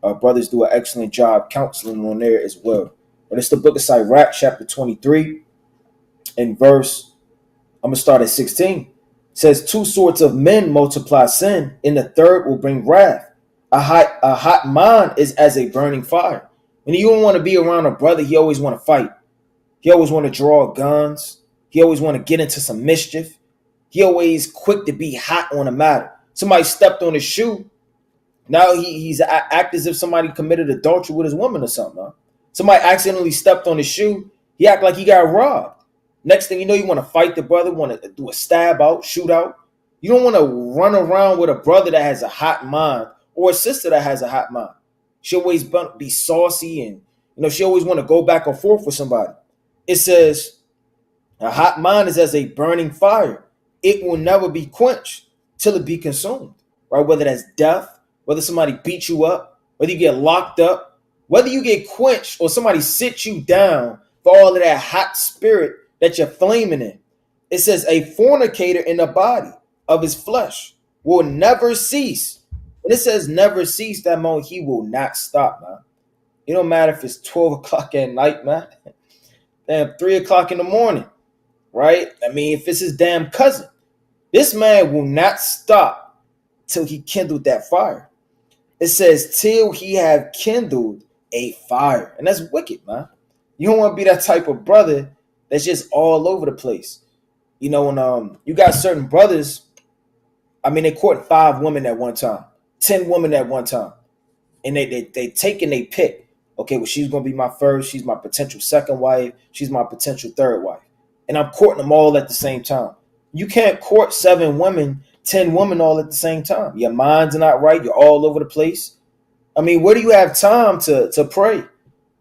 Our brothers do an excellent job counseling on there as well. But it's the book of Sirach, chapter 23, and verse, I'm going to start at 16. It says, 2 sorts of men multiply sin, and the third will bring wrath. A hot mind is as a burning fire. And you don't want to be around a brother, he always want to fight. He always want to draw guns. He always want to get into some mischief. he always quick to be hot on a matter. Somebody stepped on his shoe. Now he's act as if somebody committed adultery with his woman or something. Huh? Somebody accidentally stepped on his shoe. He act like he got robbed. Next thing you know, you want to fight the brother, want to do a stab out, shoot out. You don't want to run around with a brother that has a hot mind or a sister that has a hot mind. She always be saucy and she always want to go back and forth with somebody. It says a hot mind is as a burning fire. It will never be quenched till it be consumed. Right? Whether that's death, whether somebody beat you up, whether you get locked up, whether you get quenched or somebody sits you down for all of that hot spirit that you're flaming in. It says a fornicator in the body of his flesh will never cease. When it says never cease, that moment he will not stop, man. It don't matter if it's 12 o'clock at night, man. Damn, 3 o'clock in the morning, right? I mean, if it's his damn cousin, this man will not stop till he kindled that fire. It says till he have kindled a fire. And that's wicked, man. You don't want to be that type of brother that's just all over the place. You know, when you got certain brothers, I mean, they court 5 women at one time, 10 women at one time. And they take and they pick. Okay, well, she's going to be my first. She's my potential second wife. She's my potential third wife. And I'm courting them all at the same time. You can't court 7 women, 10 women all at the same time. Your mind's not right. You're all over the place. I mean, where do you have time to pray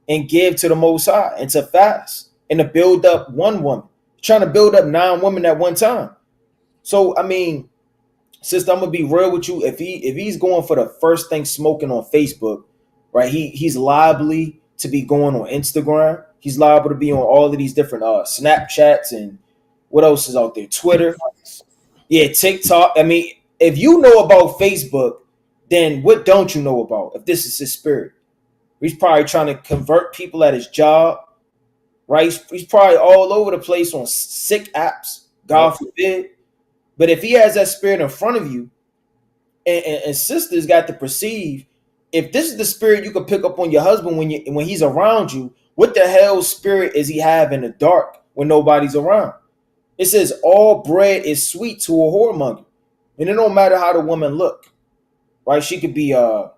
and give to the Most High and to fast and to build up one woman? Trying to build up 9 women at one time. So, I mean, sister, I'm gonna be real with you. If he's going for the first thing smoking on Facebook, right? He's liable to be going on Instagram. He's liable to be on all of these different Snapchats and what else is out there? Twitter, yeah, TikTok. I mean, if you know about Facebook, then what don't you know about? If this is his spirit, he's probably trying to convert people at his job, right? He's probably all over the place on sick apps. God forbid. But if he has that spirit in front of you, and sisters got to perceive, if this is the spirit you can pick up on your husband when he's around you, what the hell spirit is he have in the dark when nobody's around? It says all bread is sweet to a whoremonger, and it don't matter how the woman look, right? She could be and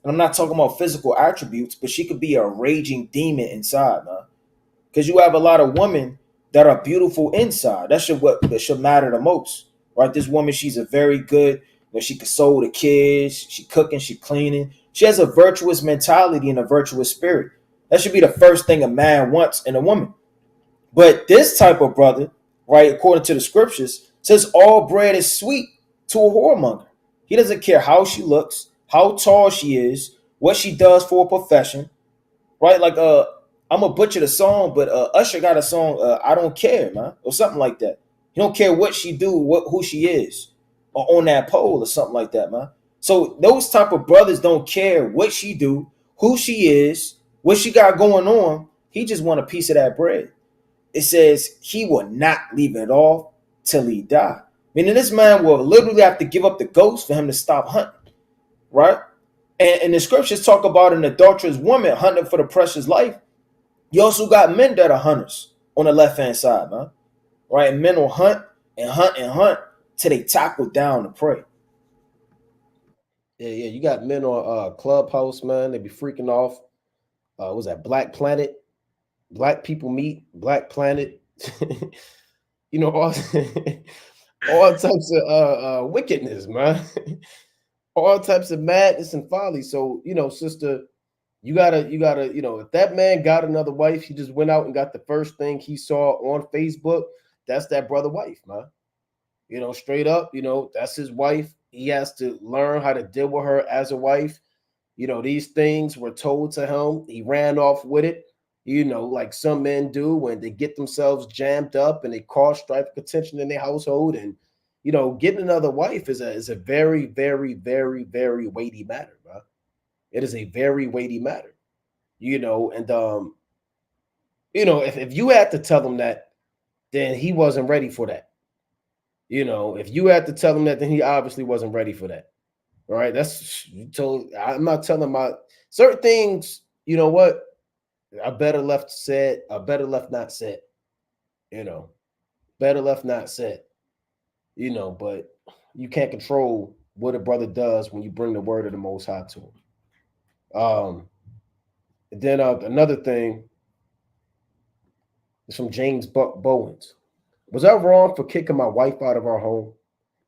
I'm not talking about physical attributes, but she could be a raging demon inside, man. Because you have a lot of women that are beautiful inside. That should matter the most. Right, this woman, she's a very good, she console the kids, she cooking, she cleaning. She has a virtuous mentality and a virtuous spirit. That should be the first thing a man wants in a woman. But this type of brother, right, according to the scriptures, says all bread is sweet to a whoremonger. He doesn't care how she looks, how tall she is, what she does for a profession, right? Like I'm gonna butcher the song, but Usher got a song, I Don't Care, man, or something like that. He don't care what she do, who she is, or on that pole or something like that, man. So those type of brothers don't care what she do, who she is, what she got going on. He just want a piece of that bread. It says he will not leave it off till he die. Meaning this man will literally have to give up the ghost for him to stop hunting, right? And the scriptures talk about an adulterous woman hunting for the precious life. You also got men that are hunters on the left-hand side, man. Right? Men will hunt and hunt and hunt till they tackle down to prey. Yeah. You got men on Clubhouse, man. They be freaking off. What was that? Black Planet, Black People Meet, Black Planet. all, all types of wickedness, man. All types of madness and folly. So, sister, you gotta, if that man got another wife, he just went out and got the first thing he saw on Facebook. That's that brother wife, man. Straight up, that's his wife. He has to learn how to deal with her as a wife. These things were told to him. He ran off with it, like some men do when they get themselves jammed up and they cause strife and contention in their household. And, getting another wife is a very, very, very, very weighty matter, bro. It is a very weighty matter, and, if you had to tell him that, then he wasn't ready for that. If you had to tell him that, then he obviously wasn't ready for that. All right. I'm not telling my certain things, you know what? I better left said, I better left not said. Better left not said. But you can't control what a brother does when you bring the word of the Most High to him. Then another thing is from James Bowens. Was I wrong for kicking my wife out of our home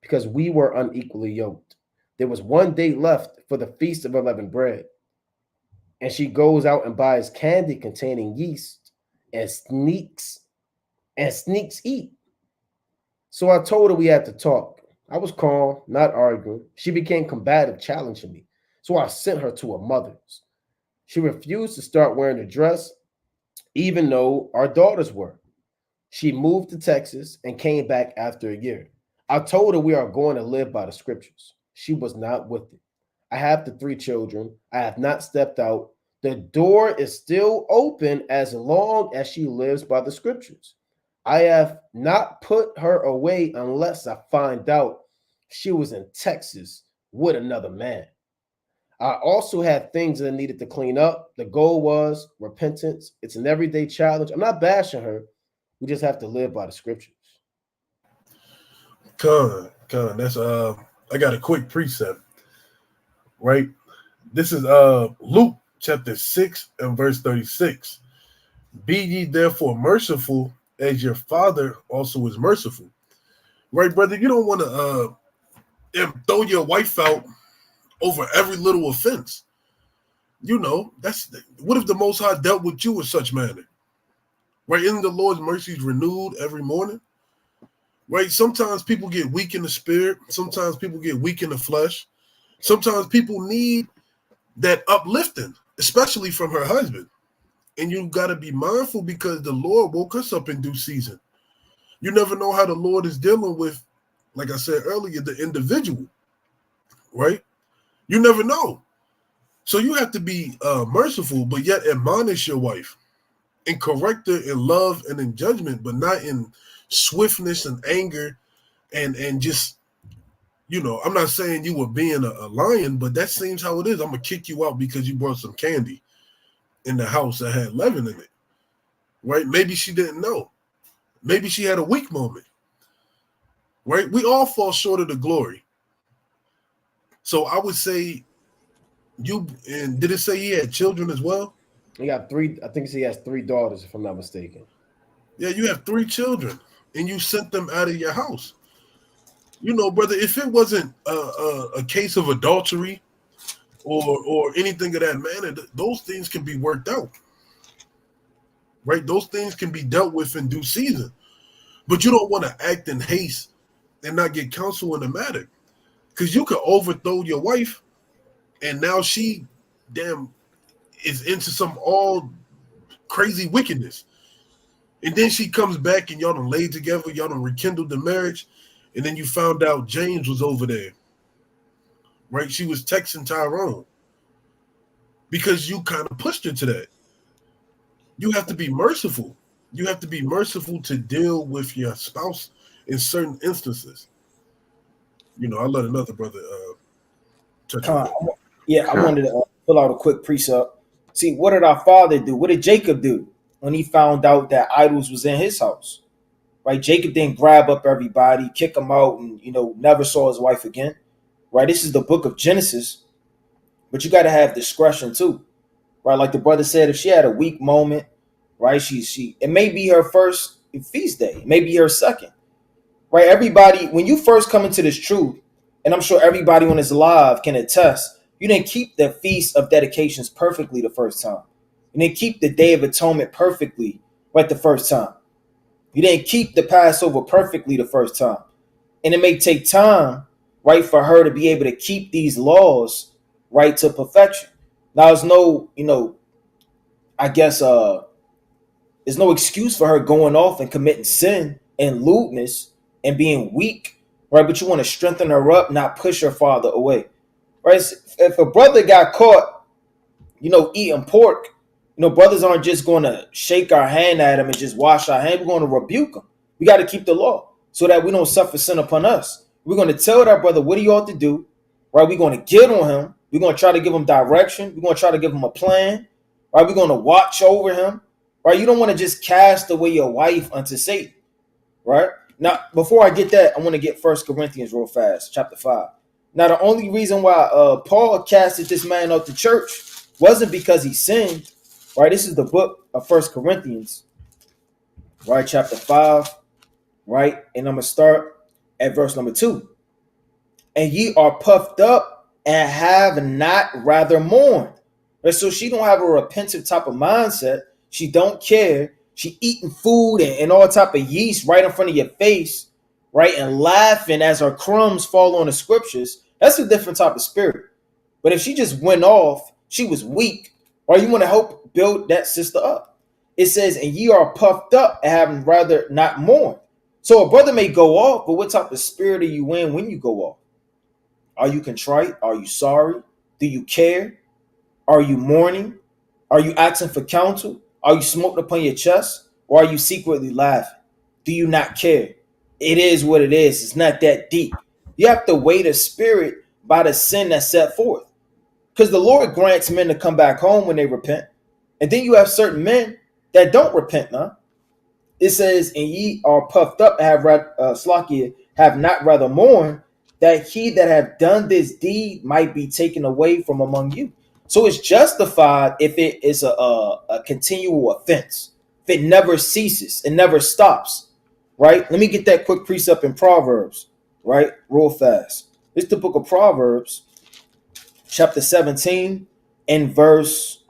because we were unequally yoked? There was one day left for the Feast of Unleavened Bread, and she goes out and buys candy containing yeast and sneaks eat. So I told her we had to talk. I was calm, not arguing. She became combative, challenging me. So I sent her to her mother's. She refused to start wearing a dress, even though our daughters were. She moved to Texas and came back after a year. I told her we are going to live by the scriptures. She was not with it. I have the 3 children. I have not stepped out. The door is still open as long as she lives by the scriptures. I have not put her away unless I find out she was in Texas with another man. I also had things that I needed to clean up. The goal was repentance. It's an everyday challenge. I'm not bashing her. We just have to live by the scriptures. Con. That's I got a quick precept, right? This is Luke chapter 6 and verse 36. Be ye therefore merciful as your Father also is merciful. Right, brother? You don't want to throw your wife out over every little offense. What if the Most High dealt with you in such manner? Right? Isn't the Lord's mercies renewed every morning? Right? Sometimes people get weak in the spirit. Sometimes people get weak in the flesh. Sometimes people need that uplifting, especially from her husband. And you got to be mindful because the Lord woke us up in due season. You never know how the Lord is dealing with, like I said earlier, the individual, right? You never know. So you have to be merciful, but yet admonish your wife and correct her in love and in judgment, but not in swiftness and anger and just, I'm not saying you were being a lion, but that seems how it is. I'm going to kick you out because you brought some candy in the house that had leaven in it, right? Maybe she didn't know. Maybe she had a weak moment, right? We all fall short of the glory. So I would say and did it say he had children as well? He got 3, I think he has 3 daughters, if I'm not mistaken. Yeah, you have 3 children, and you sent them out of your house. Brother, if it wasn't a case of adultery or anything of that manner, those things can be worked out, right? Those things can be dealt with in due season. But you don't want to act in haste and not get counsel in the matter, because you could overthrow your wife, and now she, is into some all crazy wickedness. And then she comes back and y'all done laid together, y'all done rekindled the marriage, and then you found out James was over there, right? She was texting Tyrone because you kind of pushed her to that. You have to be merciful. You have to be merciful to deal with your spouse in certain instances. I'll let another brother touch on that. Yeah, I wanted to pull out a quick precept. See, what did our father do? What did Jacob do when he found out that idols was in his house? Right? Jacob didn't grab up everybody, kick them out, and never saw his wife again. Right? This is the book of Genesis, but you got to have discretion too. Right? Like the brother said, if she had a weak moment, right? It may be her first feast day, it may be her second. Right? Everybody, when you first come into this truth, and I'm sure everybody on this live can attest, you didn't keep the Feast of Dedications perfectly the first time. You didn't keep the Day of Atonement perfectly, right, the first time. You didn't keep the Passover perfectly the first time. And it may take time, right, for her to be able to keep these laws, right, to perfection. Now, there's no, I guess, there's no excuse for her going off and committing sin and lewdness and being weak, right? But you want to strengthen her up, not push her father away, right? If a brother got caught, eating pork, brothers aren't just going to shake our hand at him and just wash our hand. We're going to rebuke him. We got to keep the law so that we don't suffer sin upon us. We're going to tell that brother what he ought to do, right? We're going to get on him. We're going to try to give him direction. We're going to try to give him a plan, right? We're going to watch over him, right? You don't want to just cast away your wife unto Satan, right? Now, before I get that, I want to get 1 Corinthians real fast, chapter 5. Now, the only reason why Paul casted this man out the church wasn't because he sinned, right? This is the book of 1 Corinthians, right? Chapter 5, right? And I'm going to start at verse number 2. And ye are puffed up and have not rather mourned. Right? So she don't have a repentant type of mindset. She don't care. She eating food and all type of yeast right in front of your face, right? And laughing as her crumbs fall on the scriptures. That's a different type of spirit. But if she just went off, she was weak, or you want to help build that sister up. It says, and ye are puffed up and having rather not mourned. So a brother may go off, but what type of spirit are you in when you go off? Are you contrite? Are you sorry? Do you care? Are you mourning? Are you asking for counsel? Are you smoked upon your chest? Or are you secretly laughing? Do you not care? It is what it is. It's not that deep. You have to weigh the spirit by the sin that's set forth. Because the Lord grants men to come back home when they repent. And then you have certain men that don't repent, huh? It says, and ye are puffed up, have not rather mourned, that he that have done this deed might be taken away from among you. So it's justified if it is a continual offense, if it never ceases, it never stops, right? Let me get that quick precept in Proverbs, right? Real fast. It's the book of Proverbs, chapter 17 and verse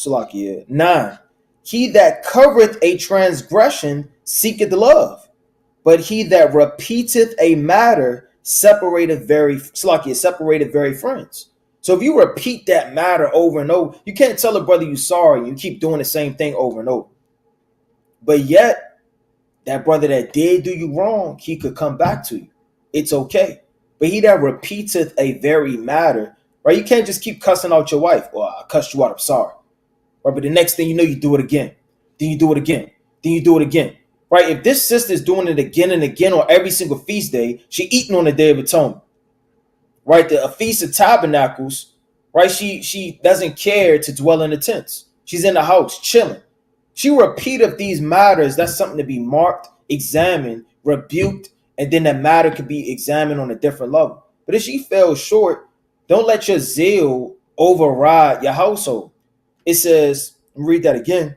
9. He that covereth a transgression seeketh love, but he that repeateth a matter separated very friends. So if you repeat that matter over and over, you can't tell a brother you sorry. You keep doing the same thing over and over. But yet, that brother that did do you wrong, he could come back to you. It's okay. But he that repeateth a very matter, right? You can't just keep cussing out your wife. Well, I cussed you out, I'm sorry. Right? But the next thing you know, you do it again. Then you do it again. Then you do it again. Right? If this sister's doing it again and again on every single feast day, she eating on the Day of Atonement. Right? The Feast of Tabernacles, right? She doesn't care to dwell in the tents. She's in the house chilling. She repeateth these matters. That's something to be marked, examined, rebuked, and then that matter could be examined on a different level. But if she fell short, don't let your zeal override your household. It says, read that again.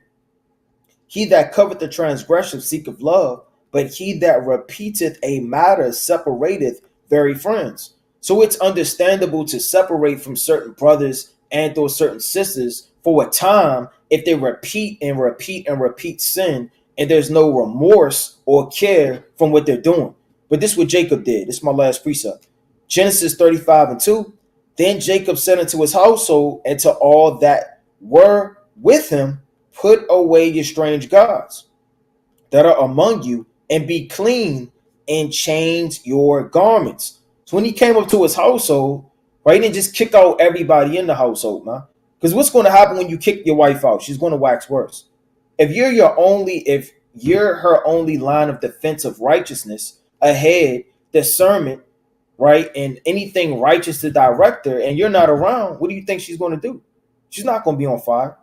He that covereth the transgression seeketh love, but he that repeateth a matter separateth very friends. So it's understandable to separate from certain brothers and or certain sisters for a time if they repeat and repeat and repeat sin and there's no remorse or care from what they're doing. But this is what Jacob did. This is my last precept. Genesis 35:2. Then Jacob said unto his household and to all that were with him, put away your strange gods that are among you and be clean and change your garments. So when he came up to his household, right, he didn't just kick out everybody in the household, man. Because what's going to happen when you kick your wife out? She's going to wax worse. If you're her only line of defense of righteousness, ahead, discernment, right, and anything righteous to direct her, and you're not around, what do you think she's going to do? She's not going to be on fire.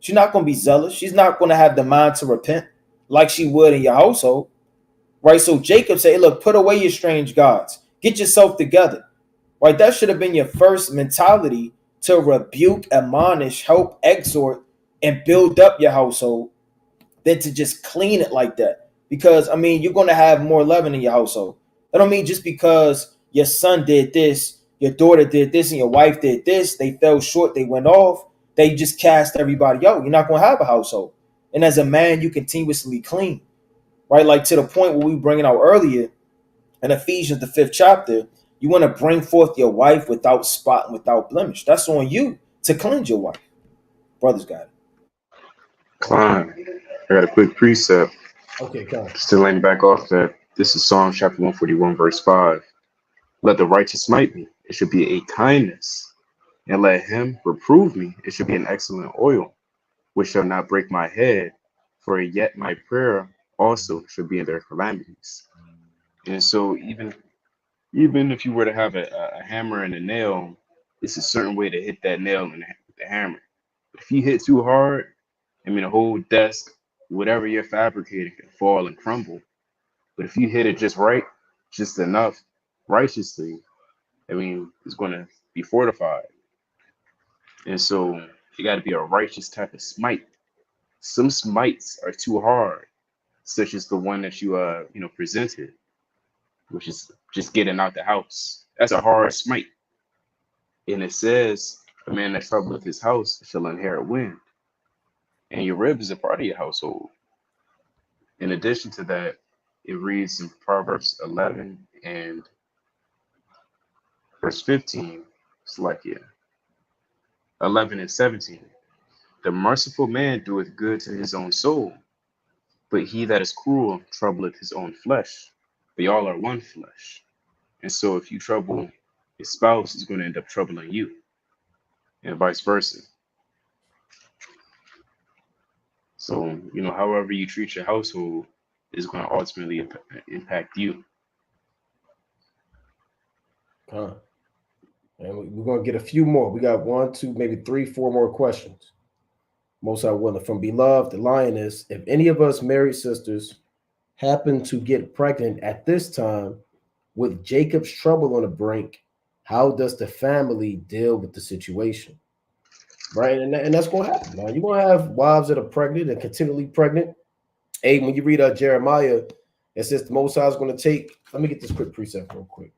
She's not going to be zealous. She's not going to have the mind to repent like she would in your household, right? So Jacob said, hey, look, put away your strange gods. Get yourself together, right? That should have been your first mentality to rebuke, admonish, help, exhort, and build up your household than to just clean it like that. Because, I mean, you're going to have more leaven in your household. That don't mean just because your son did this, your daughter did this, and your wife did this, they fell short, they went off, they just cast everybody out. You're not going to have a household. And as a man, you continuously clean, right? Like to the point where we were bringing out earlier in Ephesians, the 5th chapter, you want to bring forth your wife without spot and without blemish. That's on you to cleanse your wife. Brothers got it. Klein, I got a quick precept. Okay, come. Still laying back off that. This is Psalm chapter 141, verse 5. Let the righteous smite me. It should be a kindness. And let him reprove me. It should be an excellent oil, which shall not break my head. For yet my prayer also should be in their calamities. And so even if you were to have a hammer and a nail, it's a certain way to hit that nail and the hammer. But if you hit too hard, I mean, the whole desk, whatever you're fabricating, can fall and crumble. But if you hit it just right, just enough, righteously, I mean, it's going to be fortified. And so you got to be a righteous type of smite. Some smites are too hard, such as the one that you presented, which is just getting out the house. That's a hard smite. And it says, a man that troubleth his house shall inherit wind. And your rib is a part of your household. In addition to that, it reads in Proverbs 11 and verse 15, it's like, 11 and 17. The merciful man doeth good to his own soul, but he that is cruel troubleth his own flesh. But y'all are one flesh. And so if you trouble your spouse, is going to end up troubling you, and vice versa. So, however you treat your household is going to ultimately impact you. And we're going to get a few more. We got 1, 2, maybe 3, 4 more questions. Most I will. From Beloved, the Lioness, if any of us married sisters happen to get pregnant at this time with Jacob's trouble on the brink, how does the family deal with the situation? Right? And that's going to happen, man. You're going to have wives that are pregnant and continually pregnant. Hey, when you read Jeremiah, it says the Most High is going to take, let me get this quick precept real quick.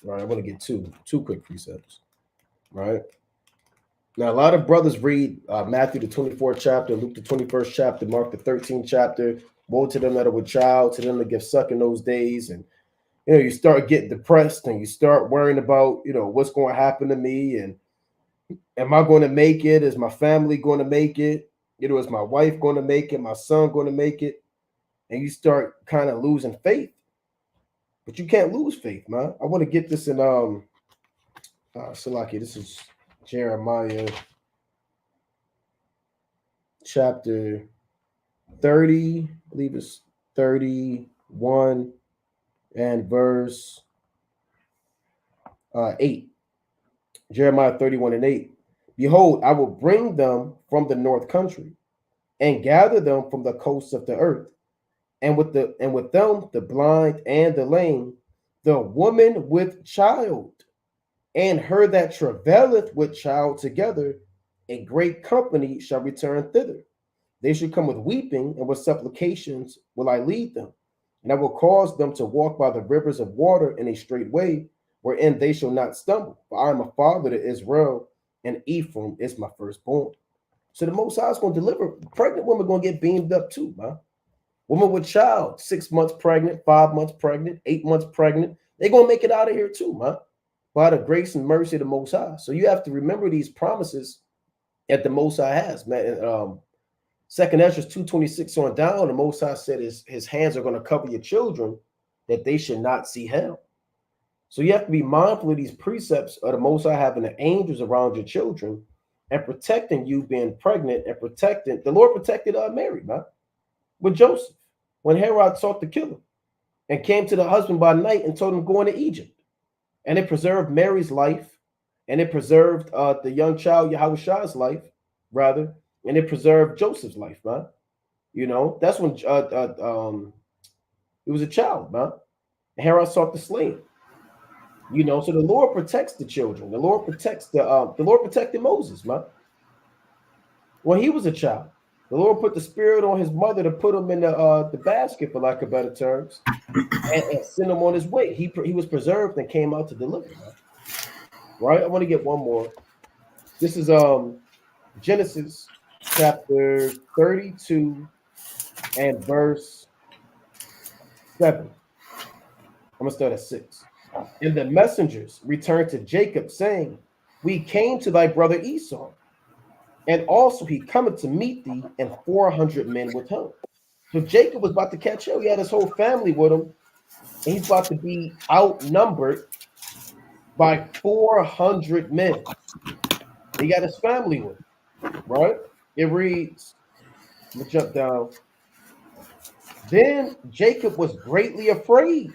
Right, I want to get two quick precepts. Right now, a lot of brothers read Matthew the 24th chapter, Luke the 21st chapter, Mark the 13th chapter. Woe to them that are with child, to them that give suck in those days, and you start getting depressed, and you start worrying about what's going to happen to me, and am I going to make it? Is my family going to make it? Is my wife going to make it? My son going to make it? And you start kind of losing faith. But you can't lose faith, man. I want to get this in Salaki. This is Jeremiah chapter 30, I believe it's 31 and verse 8. Jeremiah 31 and 8. Behold, I will bring them from the north country and gather them from the coasts of the earth. And with them the blind and the lame, the woman with child, and her that travaileth with child together, a great company shall return thither. They shall come with weeping, and with supplications will I lead them. And I will cause them to walk by the rivers of water in a straight way, wherein they shall not stumble. For I am a father to Israel, and Ephraim is my firstborn. So the Most High is going to deliver. Pregnant women going to get beamed up too, man. Woman with child, 6 months pregnant, 5 months pregnant, 8 months pregnant. They're going to make it out of here too, man. By the grace and mercy of the Most High. So you have to remember these promises that the Most High has, man. 2nd Ezra 2:26 on down, the Most High said his hands are going to cover your children, that they should not see hell. So you have to be mindful of these precepts of the Most High having the angels around your children and protecting you being pregnant and protecting. The Lord protected Mary, man, with Joseph when Herod sought to kill him and came to the husband by night and told him go into Egypt. And it preserved Mary's life, and it preserved the young child Yahushua's life, rather, and it preserved Joseph's life, man. That's when he was a child, man. And Herod sought to slay him. So the Lord protects the children. The Lord protects the Lord protected Moses, man. When he was a child, the Lord put the spirit on his mother to put him in the basket, for lack of better terms, and send him on his way. He was preserved and came out to deliver, man. Right? I want to get one more. This is Genesis chapter 32 and verse 7. I'm going to start at 6. And the messengers returned to Jacob, saying, we came to thy brother Esau, and also he cometh to meet thee, and 400 men with him. So Jacob was about to catch him. He had his whole family with him, and he's about to be outnumbered by 400 men. He got his family with him, right? It reads, let me jump down. Then Jacob was greatly afraid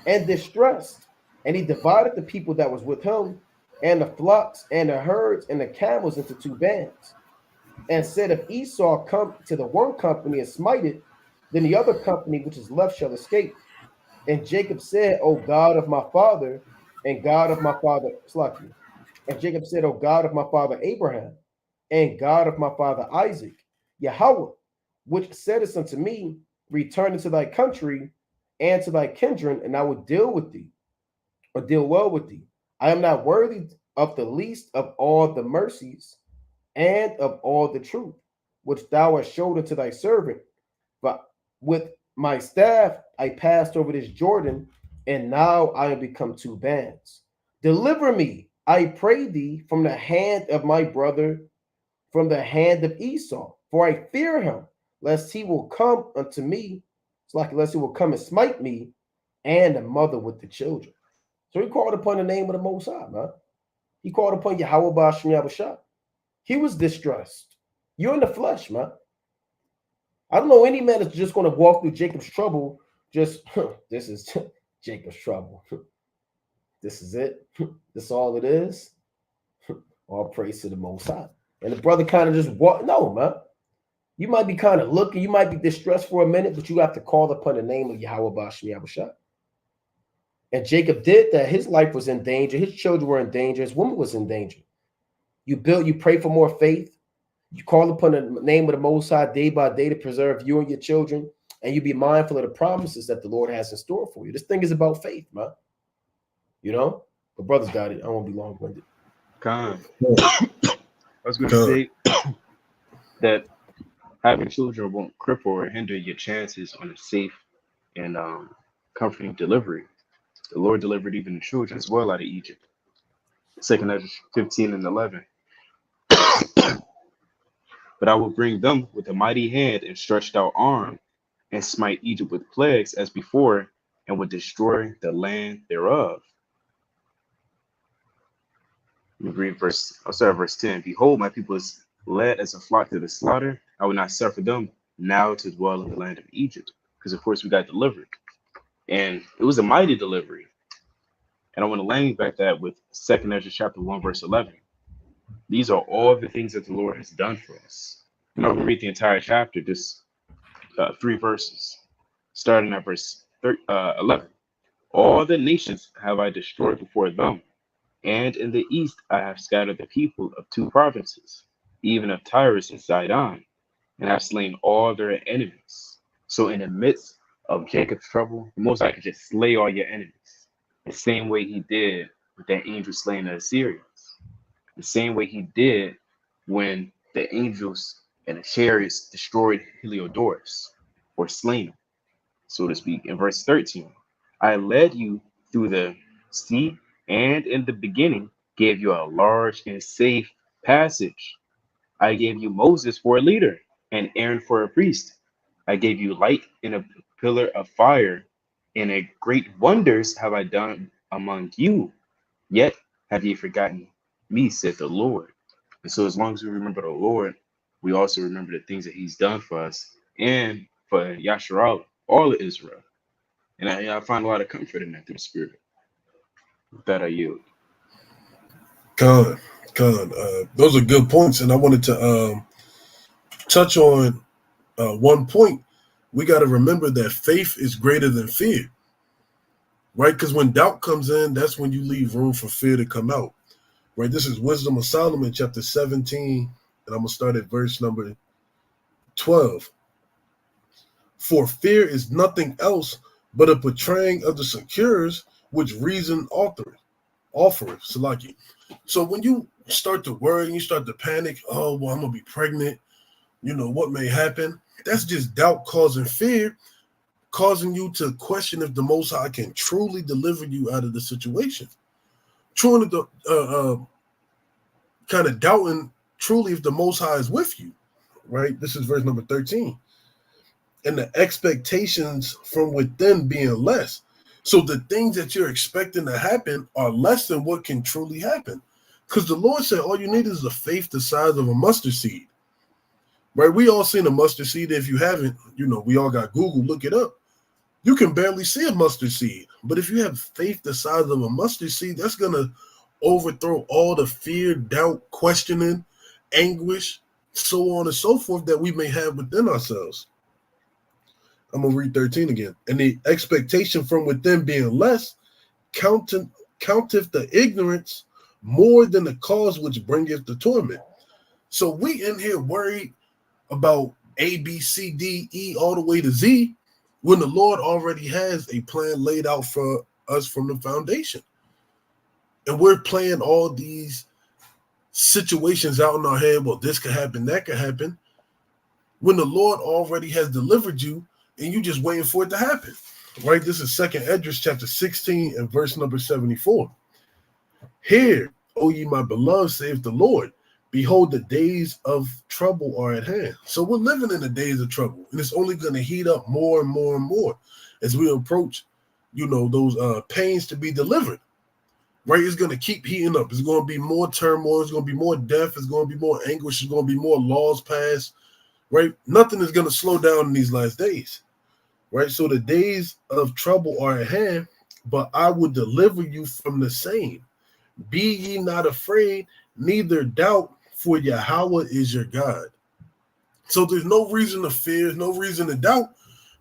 and distressed, and he divided the people that was with him, and the flocks, and the herds, and the camels into 2 bands, and said, if Esau come to the one company and smite it, then the other company which is left shall escape. And Jacob said, O God of my father, and God of my father, Slakia. And Jacob said, O God of my father Abraham, and God of my father Isaac, Yahweh, which saidest unto me, return into thy country and to thy kindred, and I will deal with thee, or deal well with thee. I am not worthy of the least of all the mercies and of all the truth which thou hast showed unto thy servant. But with my staff I passed over this Jordan, and now I am become two bands. Deliver me, I pray thee, from the hand of my brother, from the hand of Esau, for I fear him, lest he will come unto me. It's like lest he will come and smite me and the mother with the children. So he called upon the name of the Most High, man. He called upon Yahweh Ba'ashem Yahushua. He was distressed. You're in the flesh, man. I don't know any man that's just going to walk through Jacob's trouble. Just this is Jacob's trouble. This is it. This is all it is. All praise to the Most High. And the brother kind of just walk. No, man. You might be kind of looking. You might be distressed for a minute, but you have to call upon the name of Yahweh Ba'ashem Yahushua. And Jacob did that. His life was in danger. His children were in danger. His woman was in danger. You pray for more faith. You call upon the name of the Most High day by day to preserve you and your children, and you be mindful of the promises that the Lord has in store for you. This thing is about faith, man. You know? The brothers got it. I won't be long-winded. Khan. I was going to say that having children won't cripple or hinder your chances on a safe and comforting delivery. The Lord delivered even the children as well out of Egypt. 2 Ezra 15 and 11. But I will bring them with a mighty hand and stretched out arm, and smite Egypt with plagues as before, and would destroy the land thereof. Let me read verse 10. Behold, my people is led as a flock to the slaughter. I will not suffer them now to dwell in the land of Egypt. Because of course we got delivered. And it was a mighty delivery. And I want to land back that with 2 Ezra chapter 1, verse 11. These are all the things that the Lord has done for us. I'm not going to read the entire chapter, just 3 verses, starting at verse 11. All the nations have I destroyed before them, and in the east I have scattered the people of 2 provinces, even of Tyrus and Sidon, and have slain all their enemies. So in the midst of Jacob's trouble, the Most High can just slay all your enemies, the same way he did with that angel slaying the Assyrians. The same way he did when the angels and the chariots destroyed Heliodorus, or slain him, so to speak. In verse 13, I led you through the sea, and in the beginning gave you a large and safe passage. I gave you Moses for a leader, and Aaron for a priest. I gave you light in a pillar of fire, and a great wonders have I done among you. Yet have ye forgotten me, said the Lord. And so as long as we remember the Lord, we also remember the things that he's done for us and for Yasharal, all of Israel. And I find a lot of comfort in that through the Spirit. With that I yield. Con, those are good points, and I wanted to touch on one point. We got to remember that faith is greater than fear, right? Because when doubt comes in, that's when you leave room for fear to come out, right? This is Wisdom of Solomon, chapter 17, and I'm going to start at verse number 12. For fear is nothing else but a betraying of the secures which reason offereth. Salaki. So when you start to worry and you start to panic, oh, well, I'm going to be pregnant, you know, what may happen? That's just doubt causing fear, causing you to question if the Most High can truly deliver you out of the situation. Truly, kind of doubting truly if the Most High is with you, right? This is verse number 13. And the expectations from within being less. So the things that you're expecting to happen are less than what can truly happen. Because the Lord said all you need is a faith the size of a mustard seed. Right? We all seen a mustard seed. If you haven't, you know, we all got Google, look it up. You can barely see a mustard seed. But if you have faith the size of a mustard seed, that's going to overthrow all the fear, doubt, questioning, anguish, so on and so forth that we may have within ourselves. I'm going to read 13 again. And the expectation from within being less counteth the ignorance more than the cause which bringeth the torment. So we in here worried about A, B, C, D, E, all the way to Z, when the Lord already has a plan laid out for us from the foundation. And we're playing all these situations out in our head. Well, this could happen, that could happen, when the Lord already has delivered you and you just waiting for it to happen. Right? This is 2nd Esdras chapter 16 and verse number 74. Hear, O ye my beloved, saith the Lord, behold, the days of trouble are at hand. So we're living in the days of trouble, and it's only going to heat up more and more and more as we approach, those pains to be delivered. Right? It's going to keep heating up. It's going to be more turmoil. It's going to be more death. It's going to be more anguish. It's going to be more laws passed. Right? Nothing is going to slow down in these last days. Right? So the days of trouble are at hand, but I will deliver you from the same. Be ye not afraid, neither doubt, for Yahweh is your God. So there's no reason to fear, no reason to doubt.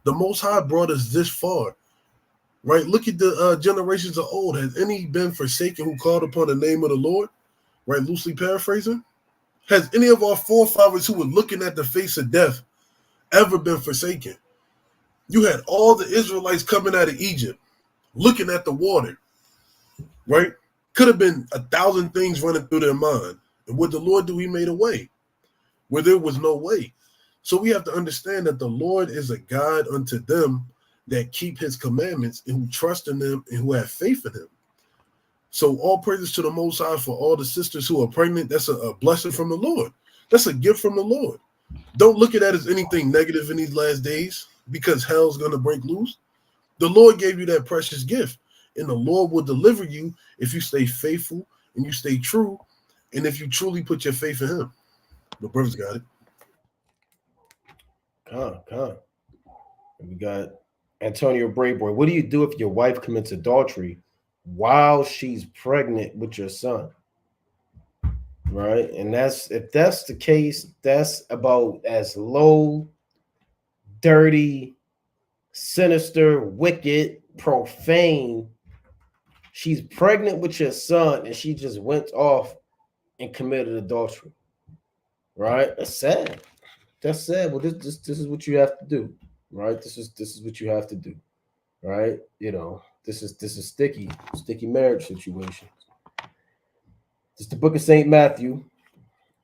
The Most High brought us this far. Right? Look at the generations of old. Has any been forsaken who called upon the name of the Lord? Right? Loosely paraphrasing. Has any of our forefathers who were looking at the face of death ever been forsaken? You had all the Israelites coming out of Egypt, looking at the water, right? Could have been 1,000 things running through their mind. And what the Lord do, he made a way where there was no way. So we have to understand that the Lord is a God unto them that keep his commandments and who trust in them and who have faith in him. So all praises to the Most High for all the sisters who are pregnant. That's a blessing from the Lord. That's a gift from the Lord. Don't look at that as anything negative in these last days because hell's going to break loose. The Lord gave you that precious gift, and the Lord will deliver you if you stay faithful and you stay true, and if you truly put your faith in him. The brothers got it. Come. We got Antonio Brayboy. What do you do if your wife commits adultery while she's pregnant with your son? Right? And if that's the case, that's about as low, dirty, sinister, wicked, profane. She's pregnant with your son and she just went off and committed adultery. Right? That's sad. That's sad. Well, this is what you have to do. Right? This is what you have to do. Right? This is sticky marriage situation. This is the book of St. Matthew,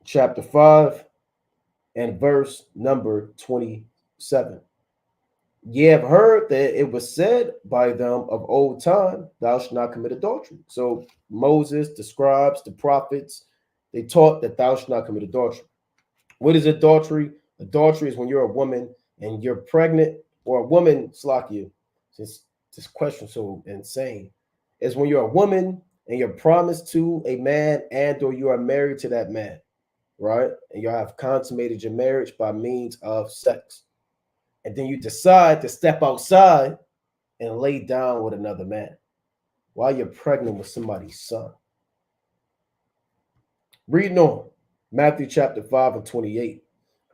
chapter 5, and verse number 27. Ye have heard that it was said by them of old time, thou shalt not commit adultery. So Moses, the scribes, the prophets, they taught that thou shalt not commit adultery. What is adultery? Adultery is when you're a woman and you're pregnant, or a woman, Slakia, since this question is so insane, is when you're a woman and you're promised to a man and or you are married to that man, right? And you have consummated your marriage by means of sex. And then you decide to step outside and lay down with another man while you're pregnant with somebody's son. Reading on, Matthew chapter 5 and 28.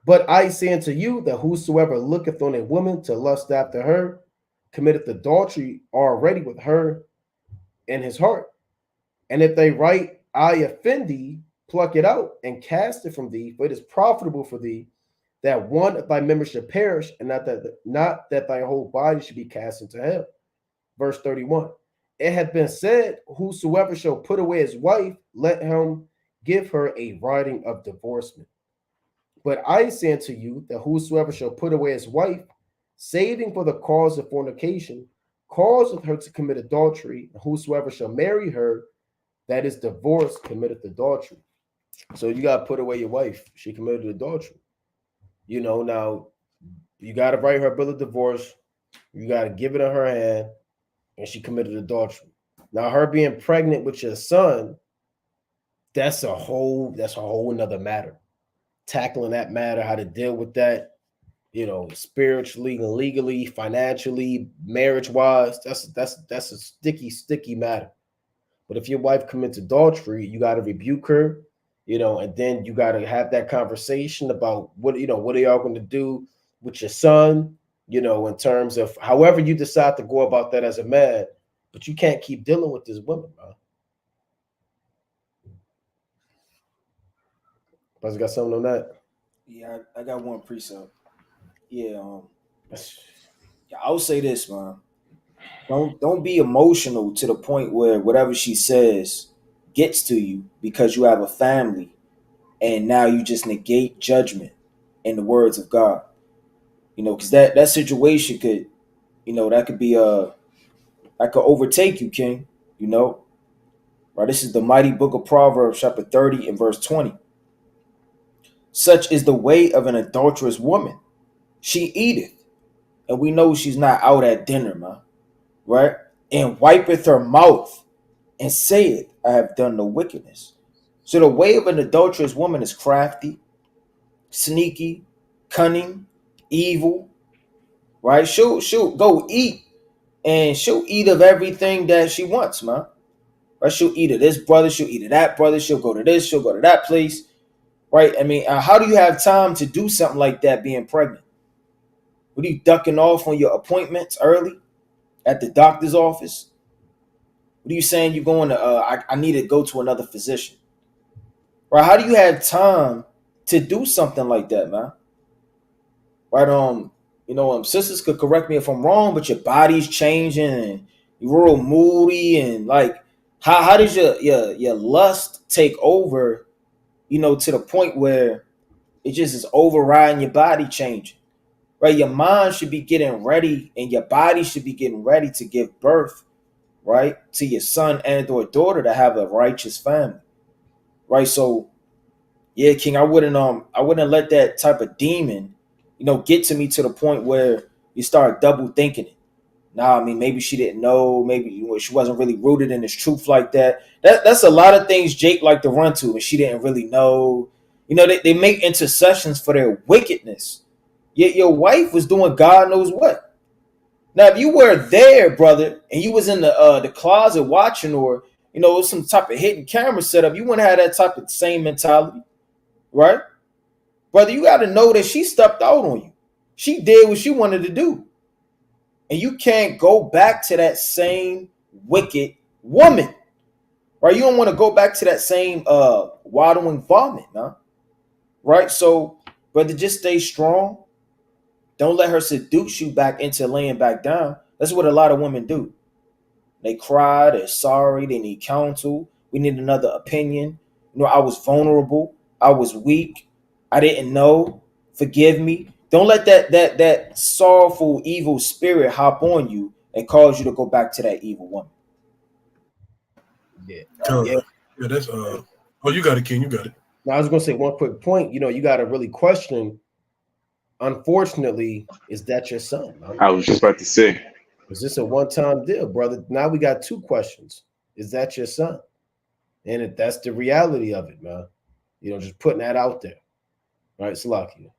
But I say unto you that whosoever looketh on a woman to lust after her committeth adultery already with her in his heart. And if they write, I offend thee, pluck it out and cast it from thee, for it is profitable for thee that one of thy members should perish, and not that thy whole body should be cast into hell. Verse 31. It hath been said, whosoever shall put away his wife, let him give her a writing of divorcement. But I say unto you that whosoever shall put away his wife, saving for the cause of fornication, causeth her to commit adultery, and whosoever shall marry her, that is divorced, committeth adultery. So you got to put away your wife. She committed adultery. Now you got to write her bill of divorce. You got to give it in her hand, and she committed adultery. Now her being pregnant with your son, that's a whole another matter. Tackling that matter, how to deal with that, spiritually and legally, financially, marriage-wise, that's a sticky matter. But if your wife commits adultery, you got to rebuke her, and then you got to have that conversation about what are y'all going to do with your son, in terms of however you decide to go about that as a man, but you can't keep dealing with this woman, man. Buzz got something on that? Yeah, I got one precept. Yeah, I would say this, man. Don't be emotional to the point where whatever she says gets to you because you have a family and now you just negate judgment in the words of God. Because that situation could, that could be that could overtake you, King. Right? This is the mighty book of Proverbs, chapter 30 and verse 20. Such is the way of an adulterous woman. She eateth, and we know she's not out at dinner, man. Right? And wipeth her mouth and saith, I have done no wickedness. So the way of an adulterous woman is crafty, sneaky, cunning, evil. Right? She'll go eat, and she'll eat of everything that she wants, man. Right? She'll eat of this brother, she'll eat of that brother, she'll go to this, she'll go to that place. Right? I mean, how do you have time to do something like that being pregnant? What are you ducking off on your appointments early at the doctor's office? What are you saying you're going to, I need to go to another physician? Right? How do you have time to do something like that, man? Right? Sisters could correct me if I'm wrong, but your body's changing and you're real moody and like, how does your lust take over, to the point where it just is overriding your body changing? Right? Your mind should be getting ready and your body should be getting ready to give birth, right, to your son and or daughter to have a righteous family. Right? So yeah, King, I wouldn't let that type of demon, get to me to the point where you start double thinking it. Nah, I mean, maybe she didn't know, maybe she wasn't really rooted in this truth like that. That's a lot of things Jake like to run to, and she didn't really know. They make intercessions for their wickedness. Yet your wife was doing God knows what. Now, if you were there, brother, and you was in the closet watching, or some type of hidden camera setup, you wouldn't have that type of same mentality, right? Brother, you got to know that she stepped out on you. She did what she wanted to do. And you can't go back to that same wicked woman, right? You don't want to go back to that same waddling vomit, huh? Right? So, brother, just stay strong. Don't let her seduce you back into laying back down. That's what a lot of women do. They cry, they're sorry, they need counsel. We need another opinion. I was vulnerable. I was weak. I didn't know. Forgive me. Don't let that sorrowful, evil spirit hop on you and cause you to go back to that evil woman. Yeah. Yeah, that's oh, you got it, King. You got it. Now, I was going to say one quick point. You got to really question. Unfortunately, is that your son? Man? I was just about to say, is this a one-time deal, brother? Now we got two questions. Is that your son? And that's the reality of it, man. Just putting that out there. Right, Salakia.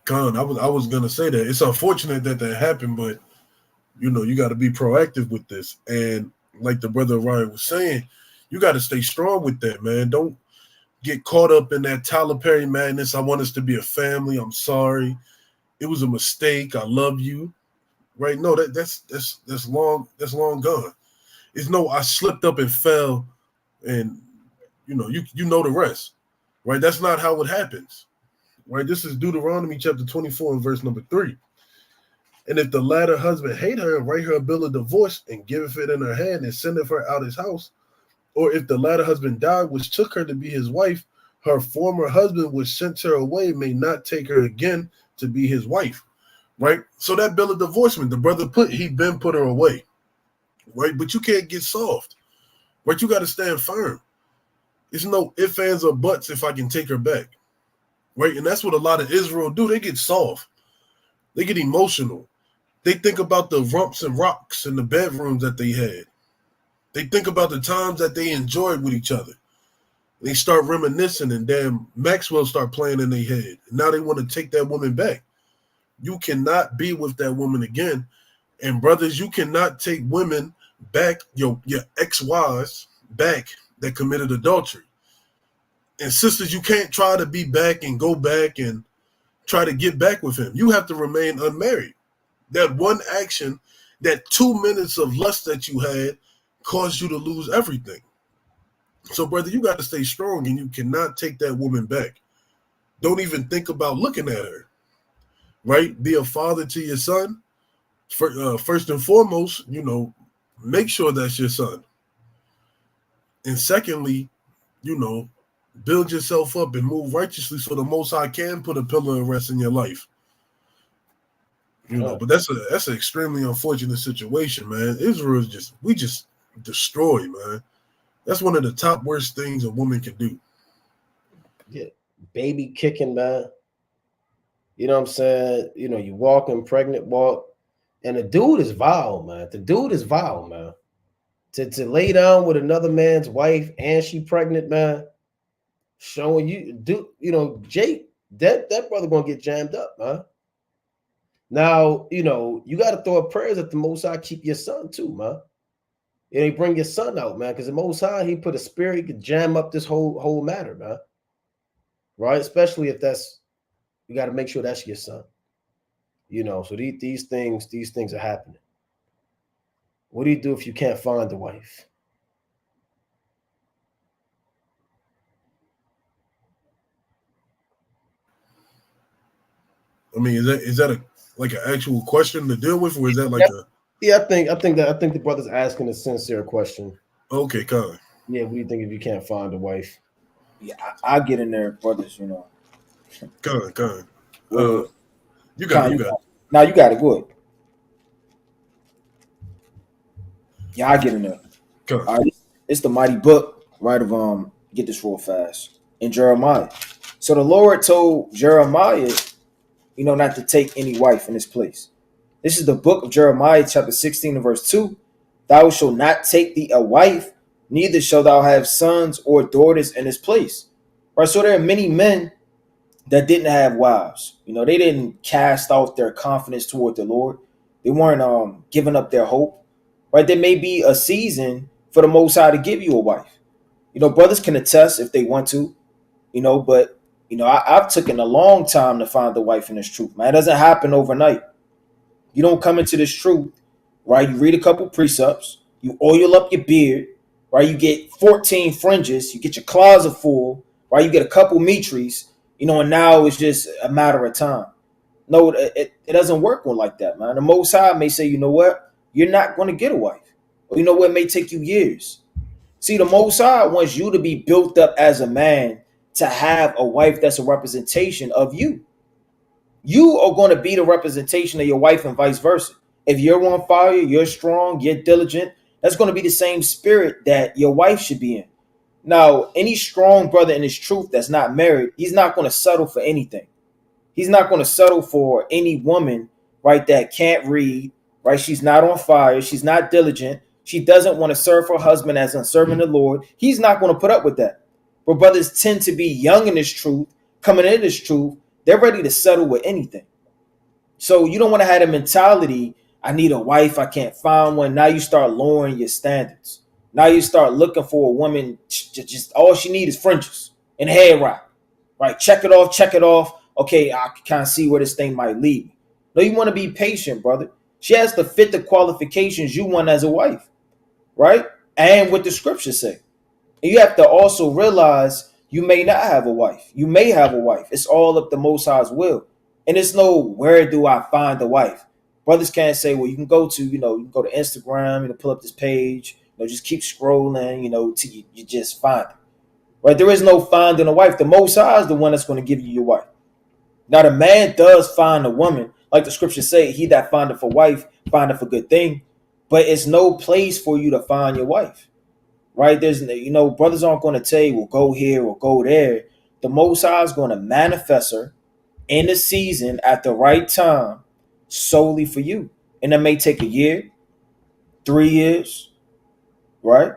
Con, I was gonna say that it's unfortunate that happened, but you got to be proactive with this. And like the brother Ryan was saying, you got to stay strong with that, man. Don't get caught up in that Tyler Perry madness. I want us to be a family. I'm sorry, it was a mistake. I love you. Right? No, that's long gone. It's no, I slipped up and fell, and you know the rest. Right? That's not how it happens. Right? This is Deuteronomy chapter 24 and verse number 3. And if the latter husband hate her and write her a bill of divorce and giveth it in her hand and sendeth her out his house, or if the latter husband died, which took her to be his wife, her former husband which sent her away may not take her again to be his wife. Right? So that bill of divorcement, the brother he been put her away. Right? But you can't get soft. Right? You got to stand firm. It's no ifs, ands, or buts if I can take her back. Right? And that's what a lot of Israel do. They get soft. They get emotional. They think about the rumps and rocks in the bedrooms that they had. They think about the times that they enjoyed with each other. They start reminiscing, and damn Maxwell start playing in their head. And now they want to take that woman back. You cannot be with that woman again. And brothers, you cannot take women back, your ex-wives back that committed adultery. And sisters, you can't try to be back and go back and try to get back with him. You have to remain unmarried. That one action, that 2 minutes of lust that you had caused you to lose everything. So, brother, you got to stay strong, and you cannot take that woman back. Don't even think about looking at her, right? Be a father to your son. First and foremost, make sure that's your son. And secondly, build yourself up and move righteously so the Most High can put a pillar of rest in your life. But that's an extremely unfortunate situation, man. Israel is we just destroy, man. That's one of the top worst things a woman can do. Yeah, baby kicking, man. You know what I'm saying? You walking, pregnant walk, and the dude is vile, man. The dude is vile, man. To lay down with another man's wife and she pregnant, man. Showing Jake, that brother gonna get jammed up, man. Now, you got to throw up prayers that the Most High keep your son too, man. And he bring your son out, man, because the Most High, he put a spirit, he could jam up this whole matter, man. Right? Especially if you got to make sure that's your son. So these things are happening. What do you do if you can't find a wife? I mean, is that an actual question to deal with, or is that like a? Yeah, I think the brother's asking a sincere question. Okay, Colin. Yeah, what do you think if you can't find a wife? Yeah, I get in there, brothers. Colin. You got it. Now you got it. Go ahead. Yeah, I get in there. Colin. All right, it's the mighty book, right? Of get this real fast in Jeremiah. So the Lord told Jeremiah, not to take any wife in this place. This is the book of Jeremiah, chapter 16 and verse 2. Thou shalt not take thee a wife, neither shalt thou have sons or daughters in this place. Right. So there are many men that didn't have wives. They didn't cast out their confidence toward the Lord. They weren't giving up their hope. Right. There may be a season for the Most High to give you a wife. Brothers can attest if they want to, but I've taken a long time to find the wife in this truth, man. It doesn't happen overnight. You don't come into this truth, right? You read a couple precepts, you oil up your beard, right? You get 14 fringes, you get your closet full, right? You get a couple mitris, and now it's just a matter of time. No, it doesn't work like that, man. The Most High may say, you know what? You're not going to get a wife. Or you know what? It may take you years. See, the Most High wants you to be built up as a man to have a wife that's a representation of you. You are going to be the representation of your wife and vice versa. If you're on fire, you're strong, you're diligent, that's going to be the same spirit that your wife should be in. Now, any strong brother in his truth that's not married, he's not going to settle for anything. He's not going to settle for any woman, right, that can't read, right? She's not on fire. She's not diligent. She doesn't want to serve her husband as a servant of the Lord. He's not going to put up with that. But brothers tend to be young in this truth, coming in this truth. They're ready to settle with anything. So you don't want to have a mentality, I need a wife, I can't find one. Now you start lowering your standards. Now you start looking for a woman, just all she needs is fringes and hair wrap. Right? Check it off. Okay, I can kind of see where this thing might lead me. No, you want to be patient, brother. She has to fit the qualifications you want as a wife. Right? And what the scriptures say. And you have to also realize you may not have a wife. You may have a wife. It's all up the Most High's will. And it's no, where do I find a wife? Brothers can't say, well, you can go to, you can go to Instagram, pull up this page, just keep scrolling, till you just find it. Right? There is no finding a wife. The Most High is the one that's going to give you your wife. Now, the man does find a woman. Like the scriptures say, he that findeth a wife, findeth a good thing. But it's no place for you to find your wife. Right? There's, brothers aren't going to tell you, well, go here or go there. The Most High is going to manifest her in the season at the right time solely for you. And that may take a year, 3 years, right?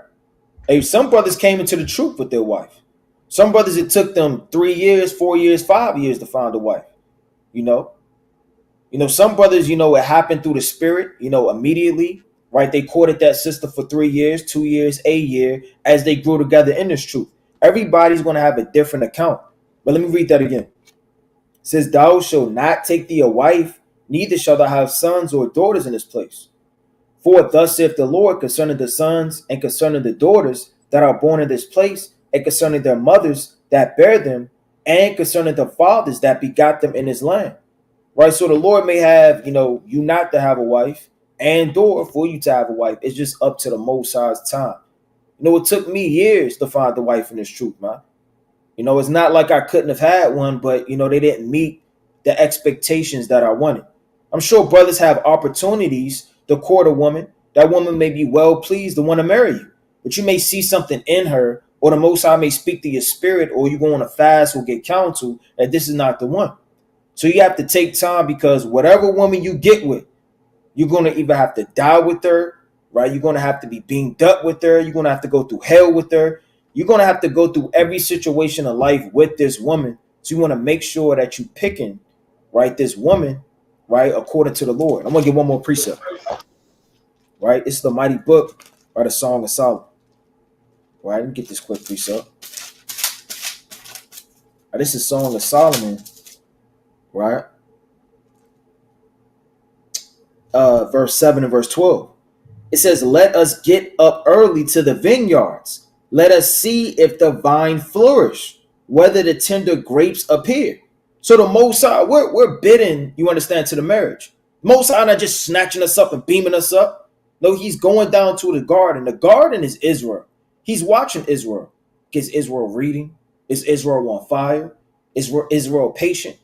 Hey, some brothers came into the truth with their wife. Some brothers, it took them 3 years, 4 years, 5 years to find a wife. Some brothers, it happened through the spirit, immediately. Right? They courted that sister for 3 years, 2 years, a year, as they grew together in this truth. Everybody's going to have a different account. But let me read that again. It says, thou shalt not take thee a wife, neither shall thou have sons or daughters in this place. For thus saith the Lord concerning the sons and concerning the daughters that are born in this place, and concerning their mothers that bear them, and concerning the fathers that begot them in this land. Right? So the Lord may have, you not to have a wife and or for you to have a wife. It's just up to the Most High's time. It took me years to find the wife in this truth, man. It's not like I couldn't have had one, but they didn't meet the expectations that I wanted. I'm sure brothers have opportunities to court a woman. That woman may be well pleased to want to marry you, but you may see something in her, or the Most High may speak to your spirit, or you go on a fast or get counsel that this is not the one. So you have to take time, because whatever woman you get with, you're going to either have to die with her, right? You're going to have to be beamed up with her. You're going to have to go through hell with her. You're going to have to go through every situation of life with this woman. So you want to make sure that you're picking, right, this woman, right, according to the Lord. I'm going to give one more precept, right? It's the mighty book, right, the Song of Solomon. Right, let me get this quick precept. Right, this is Song of Solomon, right? Verse 7 and verse 12. It says, let us get up early to the vineyards. Let us see if the vine flourish, whether the tender grapes appear. So the Most High, we're bidding, you understand, to the marriage. Most High not just snatching us up and beaming us up. No, he's going down to the garden. The garden is Israel. He's watching Israel. Is Israel reading? Is Israel on fire? Is Israel patient?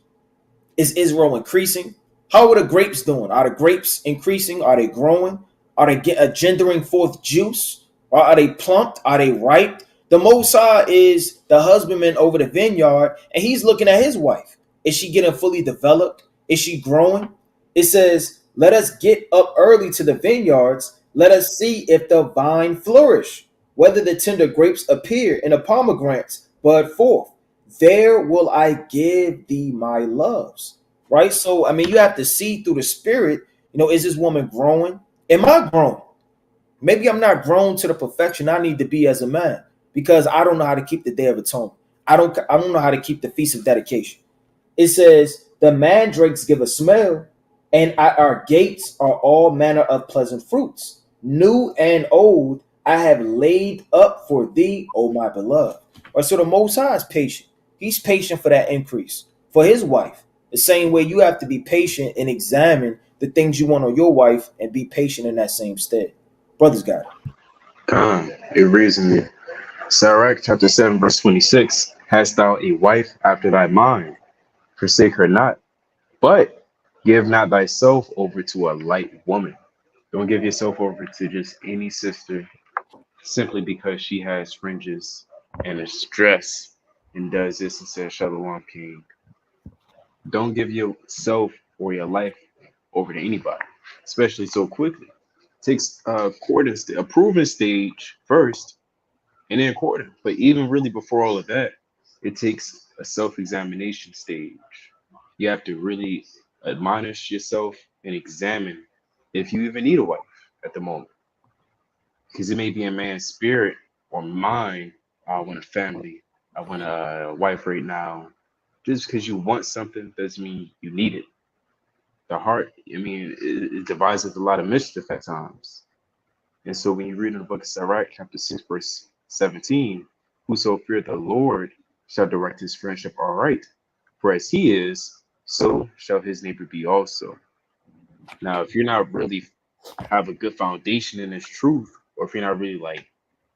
Is Israel increasing? How are the grapes doing? Are the grapes increasing? Are they growing? Are they gendering forth juice? Or are they plumped? Are they ripe? The Most High is the husbandman over the vineyard, and he's looking at his wife. Is she getting fully developed? Is she growing? It says, let us get up early to the vineyards. Let us see if the vine flourish, whether the tender grapes appear and the pomegranates bud forth. There will I give thee my loves. Right? So, I mean, you have to see through the spirit, is this woman growing? Am I grown? Maybe I'm not grown to the perfection I need to be as a man, because I don't know how to keep the Day of Atonement. I don't know how to keep the Feast of Dedication. It says, the mandrakes give a smell, and at our gates are all manner of pleasant fruits. New and old I have laid up for thee, O my beloved. Or so the Most High is patient. He's patient for that increase, for his wife. The same way you have to be patient and examine the things you want on your wife and be patient in that same stead. Brothers got it. It reads in me. Sirach chapter 7, verse 26. Hast thou a wife after thy mind? Forsake her not, but give not thyself over to a light woman. Don't give yourself over to just any sister simply because she has fringes and is dressed and does this and says Shalom King. Don't give yourself or your life over to anybody, especially so quickly. It takes a proven stage first, and then courting. But even really before all of that, it takes a self-examination stage. You have to really admonish yourself and examine if you even need a wife at the moment. Because it may be a man's spirit or mind. I want a family. I want a wife right now. Just because you want something doesn't mean you need it. The heart, I mean, it devises a lot of mischief at times. And so when you read in the book of Sirach, chapter 6, verse 17, whoso feareth the Lord shall direct his friendship aright. For as he is, so shall his neighbor be also. Now, if you're not really have a good foundation in this truth, or if you're not really like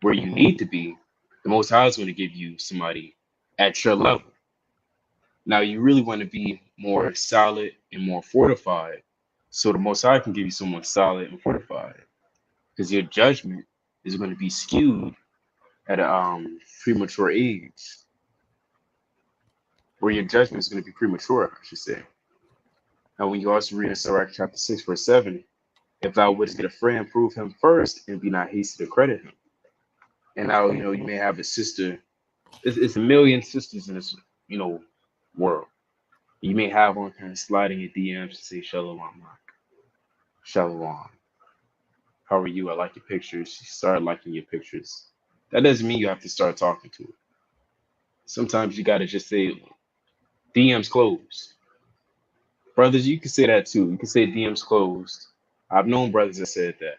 where you need to be, the Most High is going to give you somebody at your level. Now, you really want to be more solid and more fortified, so the Most High can give you someone solid and fortified, because your judgment is going to be skewed at a premature age, where your judgment is going to be premature, I should say. Now, when you also read in Sirach chapter 6, verse 7, if thou wouldst get a friend, prove him first, and be not hasty to credit him. And now, you may have a sister. It's a million sisters in this, world. You may have one kind of sliding your DMs to say, Shalom, Mark. Shalom. How are you? I like your pictures. She started liking your pictures. That doesn't mean you have to start talking to her. Sometimes you got to just say, DMs closed. Brothers, you can say that too. You can say DMs closed. I've known brothers that said that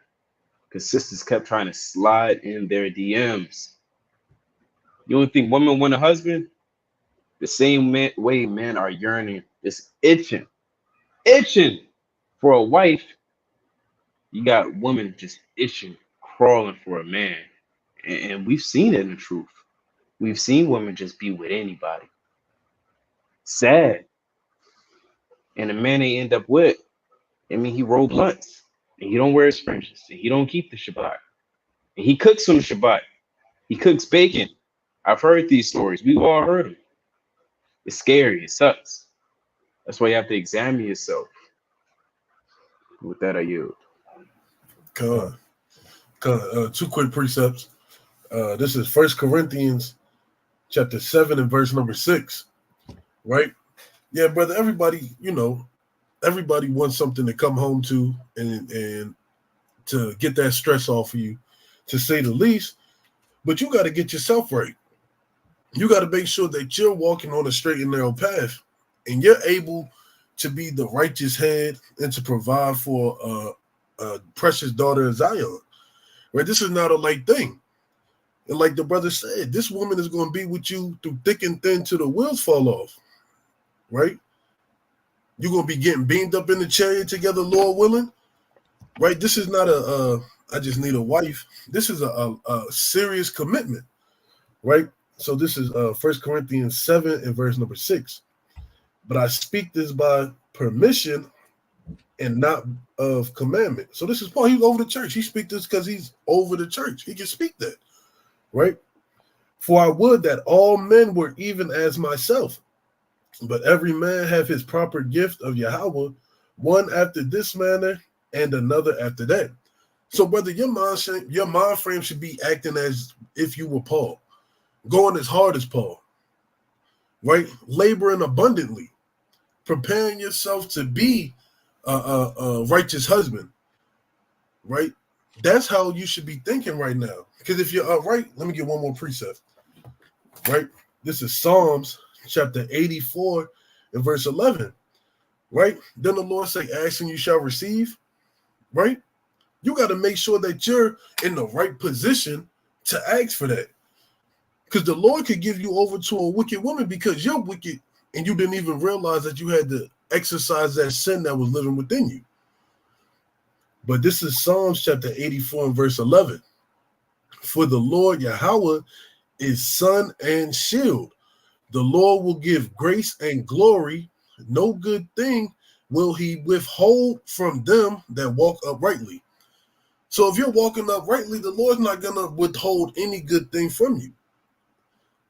because sisters kept trying to slide in their DMs. You don't think women want a husband? The same way men are yearning, just itching for a wife. You got women just itching, crawling for a man. And we've seen it in the truth. We've seen women just be with anybody. Sad. And the man they end up with, I mean, he rolled blunts. And he don't wear his fringes. And he don't keep the Shabbat. And he cooks on the Shabbat. He cooks bacon. I've heard these stories. We've all heard them. It's scary. It sucks. That's why you have to examine yourself. With that, I yield. Two quick precepts. This is 1 Corinthians chapter 7 and verse number 6. Right? Yeah, brother, everybody wants something to come home to and to get that stress off of you, to say the least. But you got to get yourself right. You got to make sure that you're walking on a straight and narrow path and you're able to be the righteous head and to provide for a precious daughter of Zion. Right? This is not a light thing. And like the brother said, this woman is going to be with you through thick and thin till the wheels fall off. Right? You're going to be getting beamed up in the chariot together, Lord willing. Right? This is not I just need a wife. This is a serious commitment. Right? So this is 1 Corinthians 7 and verse number 6. But I speak this by permission and not of commandment. So this is Paul. He's over the church. He speaks this because he's over the church. He can speak that. Right? For I would that all men were even as myself. But every man have his proper gift of Yahweh, one after this manner and another after that. So, brother, your mind frame should be acting as if you were Paul, going as hard as Paul, right? Laboring abundantly, preparing yourself to be a righteous husband, right? That's how you should be thinking right now. Because if you're right, let me get one more precept, right? This is Psalms chapter 84 and verse 11, right? Then the Lord say, ask and you shall receive, right? You got to make sure that you're in the right position to ask for that. Because the Lord could give you over to a wicked woman because you're wicked and you didn't even realize that you had to exercise that sin that was living within you. But this is Psalms chapter 84 and verse 11. For the Lord Yahweh is sun and shield. The Lord will give grace and glory. No good thing will he withhold from them that walk uprightly. So if you're walking uprightly, the Lord's not going to withhold any good thing from you.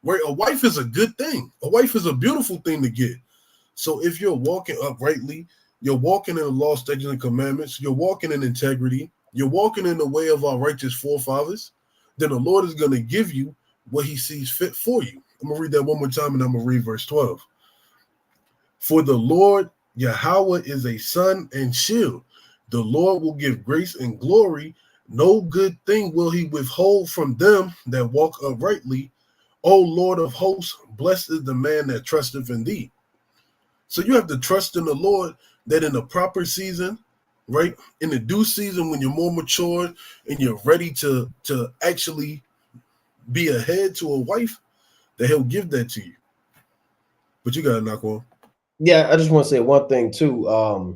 Right? A wife is a good thing. A wife is a beautiful thing to get. So if you're walking uprightly, you're walking in the law, statutes, and commandments, you're walking in integrity, you're walking in the way of our righteous forefathers, then the Lord is going to give you what he sees fit for you. I'm going to read that one more time and I'm going to read verse 12. For the Lord Yahweh is a sun and shield. The Lord will give grace and glory. No good thing will he withhold from them that walk uprightly. O Lord of hosts, blessed is the man that trusteth in thee. So you have to trust in the Lord that in the proper season, right, in the due season when you're more mature and you're ready to actually be a head to a wife, that he'll give that to you. But you got to knock on. Yeah, I just want to say one thing too. A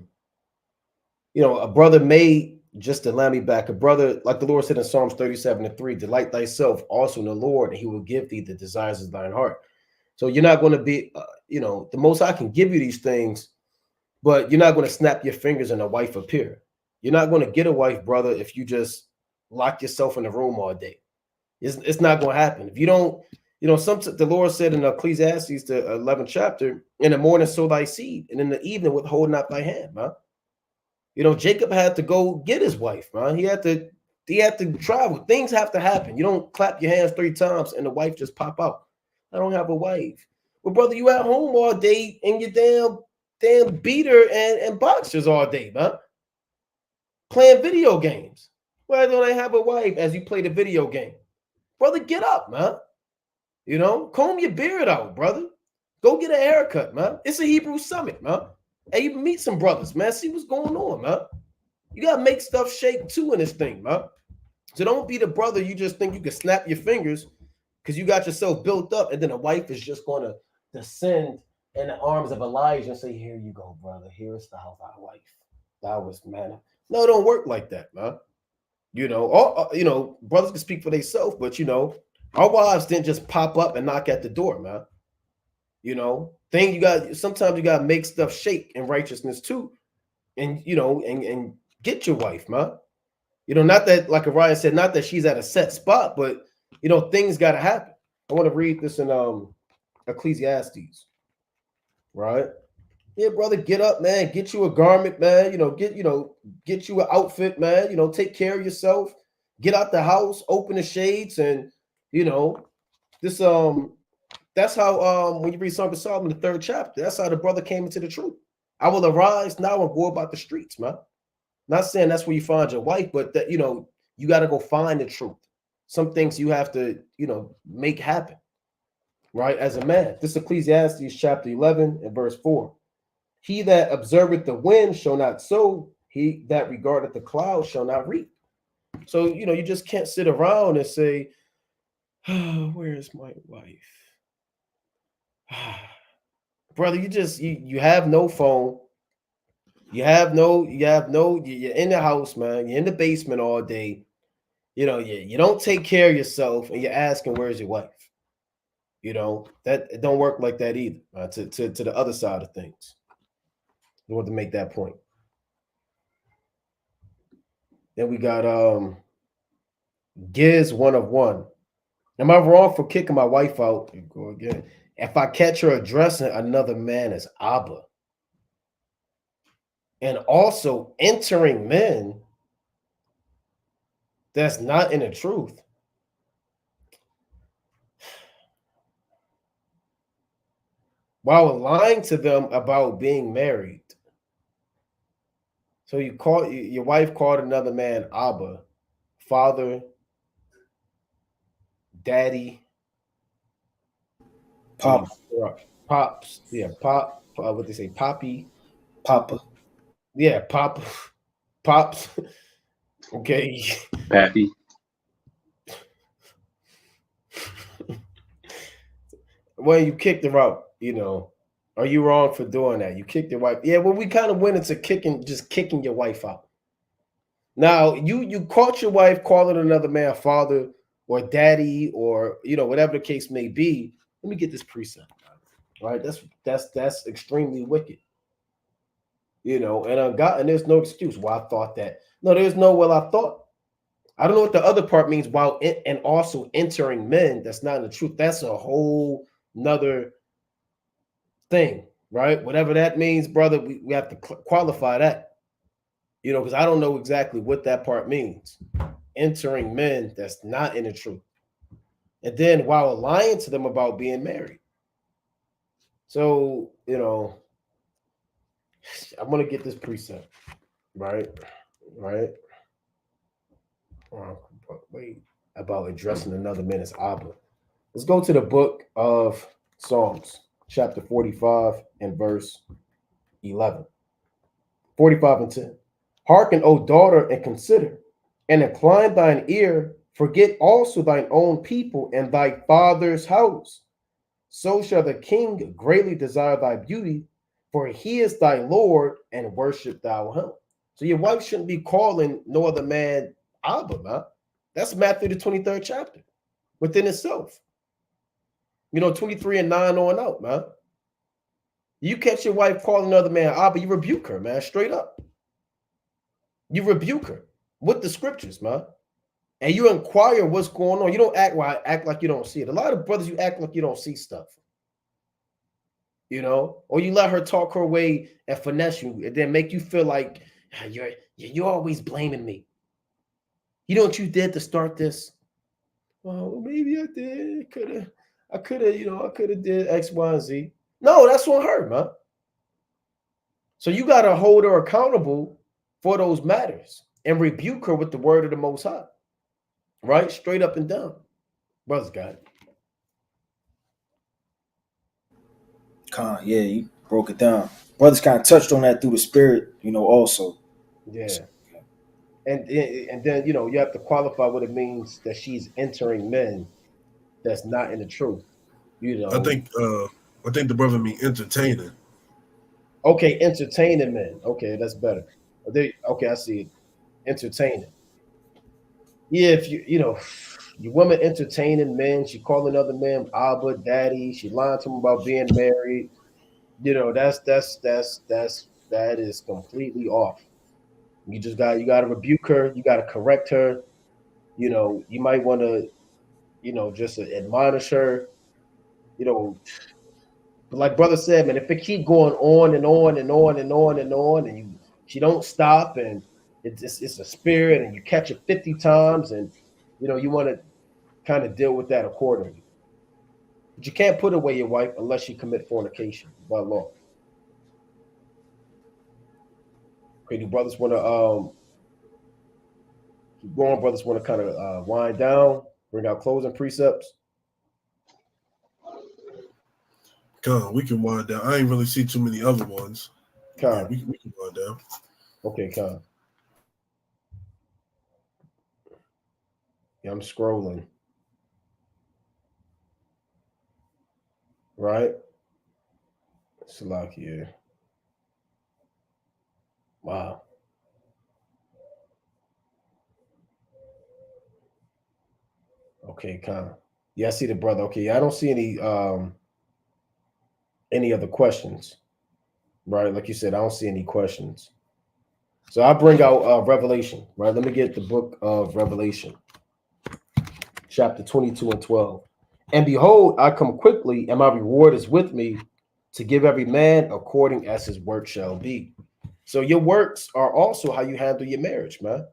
brother may, just to land me back, a brother, like the Lord said in Psalms 37:3, delight thyself also in the Lord, and he will give thee the desires of thine heart. So you're not going to be, the Most High can give you these things, but you're not going to snap your fingers and a wife appear. You're not going to get a wife, brother, if you just lock yourself in the room all day. It's not going to happen. If you don't, the Lord said in Ecclesiastes, the 11th chapter, in the morning sow thy seed, and in the evening withhold not thy hand, man. Jacob had to go get his wife, man. He had to travel. Things have to happen. You don't clap your hands 3 times and the wife just pop out. I don't have a wife. Well, brother, you at home all day in your damn beater and boxers all day, man. Playing video games. Why don't I have a wife as you play the video game? Brother, get up, man. Comb your beard out, brother. Go get a haircut, man. It's a Hebrew summit, man. Hey, you meet some brothers, man. See what's going on, man. You gotta make stuff shake too in this thing, man. So don't be the brother you just think you can snap your fingers because you got yourself built up, and then a wife is just gonna descend in the arms of Elijah and say, "Here you go, brother. Here's the house, thy wife. That was man." No, it don't work like that, man. Brothers can speak for themselves, but our wives didn't just pop up and knock at the door, man. Sometimes you gotta make stuff shake in righteousness too, and and get your wife, man. Not that, like Orion said, not that she's at a set spot, but things gotta happen. I want to read this in Ecclesiastes, right? Yeah, brother, get up, man. Get you a garment, man. Get you an outfit, man. Take care of yourself. Get out the house, open the shades, and this that's how when you read Song of Solomon, the 3rd chapter, that's how the brother came into the truth. I will arise now and go about the streets, man. Not saying that's where you find your wife, but that you got to go find the truth. Some things you have to make happen, right? As a man, this Ecclesiastes chapter 11 and verse 4. He that observeth the wind shall not sow. He that regardeth the clouds shall not reap. So you just can't sit around and say, "Oh, where's my wife?" Brother, you have no phone. You're in the house, man. You're in the basement all day. You don't take care of yourself, and you're asking, "Where's your wife?" That it don't work like that either. To the other side of things. I want to make that point. Then we got Giz 1 of 1. Am I wrong for kicking my wife out? Go again. If I catch her addressing another man as Abba, and also entering men that's not in the truth. While lying to them about being married. So your wife called another man Abba, father, daddy, Pop, pops, yeah, pop, what they say, poppy, Papa. yeah, pop, pops. Okay. Pappy. Well, you kicked her out, Are you wrong for doing that? You kicked your wife. Yeah, well, we kind of went into kicking your wife out. Now, you caught your wife calling another man father or daddy or whatever the case may be. Let me get this precept. Right? That's extremely wicked. And God, and there's no excuse why I thought that. No, there's no well I thought. I don't know what the other part means and also entering men. That's not in the truth. That's a whole nother thing, right? Whatever that means, brother, we have to qualify that, because I don't know exactly what that part means. Entering men that's not in the truth. And then while lying to them about being married. So, I'm going to get this precept, right? Wait, about addressing another man as Abba. Let's go to the book of Psalms, chapter 45 and verse 11. 45 and 10. Hearken, O daughter, and consider, and incline thine ear. Forget also thine own people and thy father's house. So shall the king greatly desire thy beauty, for he is thy Lord, and worship thou him. So your wife shouldn't be calling no other man Abba, man. That's Matthew the 23rd chapter within itself. 23 and 9 on out, man. You catch your wife calling another man Abba, you rebuke her, man, straight up. You rebuke her with the scriptures, man. And you inquire what's going on. You don't act like you don't see it. A lot of brothers, you act like you don't see stuff. Or you let her talk her way and finesse you and then make you feel like you're always blaming me. You did to start this. Well, maybe I did. I could have did X, Y, and Z. No, that's on her, man. So you got to hold her accountable for those matters and rebuke her with the word of the Most High. Right? Straight up and down. Brother's got it. Yeah, you broke it down. brothers kind of touched on that through the spirit, also. Yeah. And then you have to qualify what it means that she's entering men that's not in the truth. I think the brother mean entertaining. Okay, entertaining men. Okay, that's better. Okay, I see it. Entertaining. Yeah, if your woman entertaining men, she calling other men Abba, Daddy, she lying to them about being married. That is completely off. You got to rebuke her. You got to correct her. You might want to just admonish her. But like brother said, man, if it keep going on and on and on and on and on, and she don't stop, and it's a spirit, and you catch it 50 times, and you want to kind of deal with that accordingly. But you can't put away your wife unless you commit fornication by law. Okay, do brothers want to keep going? Brothers want to kind of wind down, bring out closing precepts. Come, we can wind down. I ain't really see too many other ones. Yeah, we can wind down. Okay, Con. Yeah, I'm scrolling. Right? Salakia. Wow. Okay, Con. Yeah, I see the brother. Okay, I don't see any other questions. Right? Like you said, I don't see any questions. So I bring out Revelation, right? Let me get the book of Revelation, chapter 22 and 12. And behold, I come quickly, and my reward is with me to give every man according as his work shall be. So your works are also how you handle your marriage, man.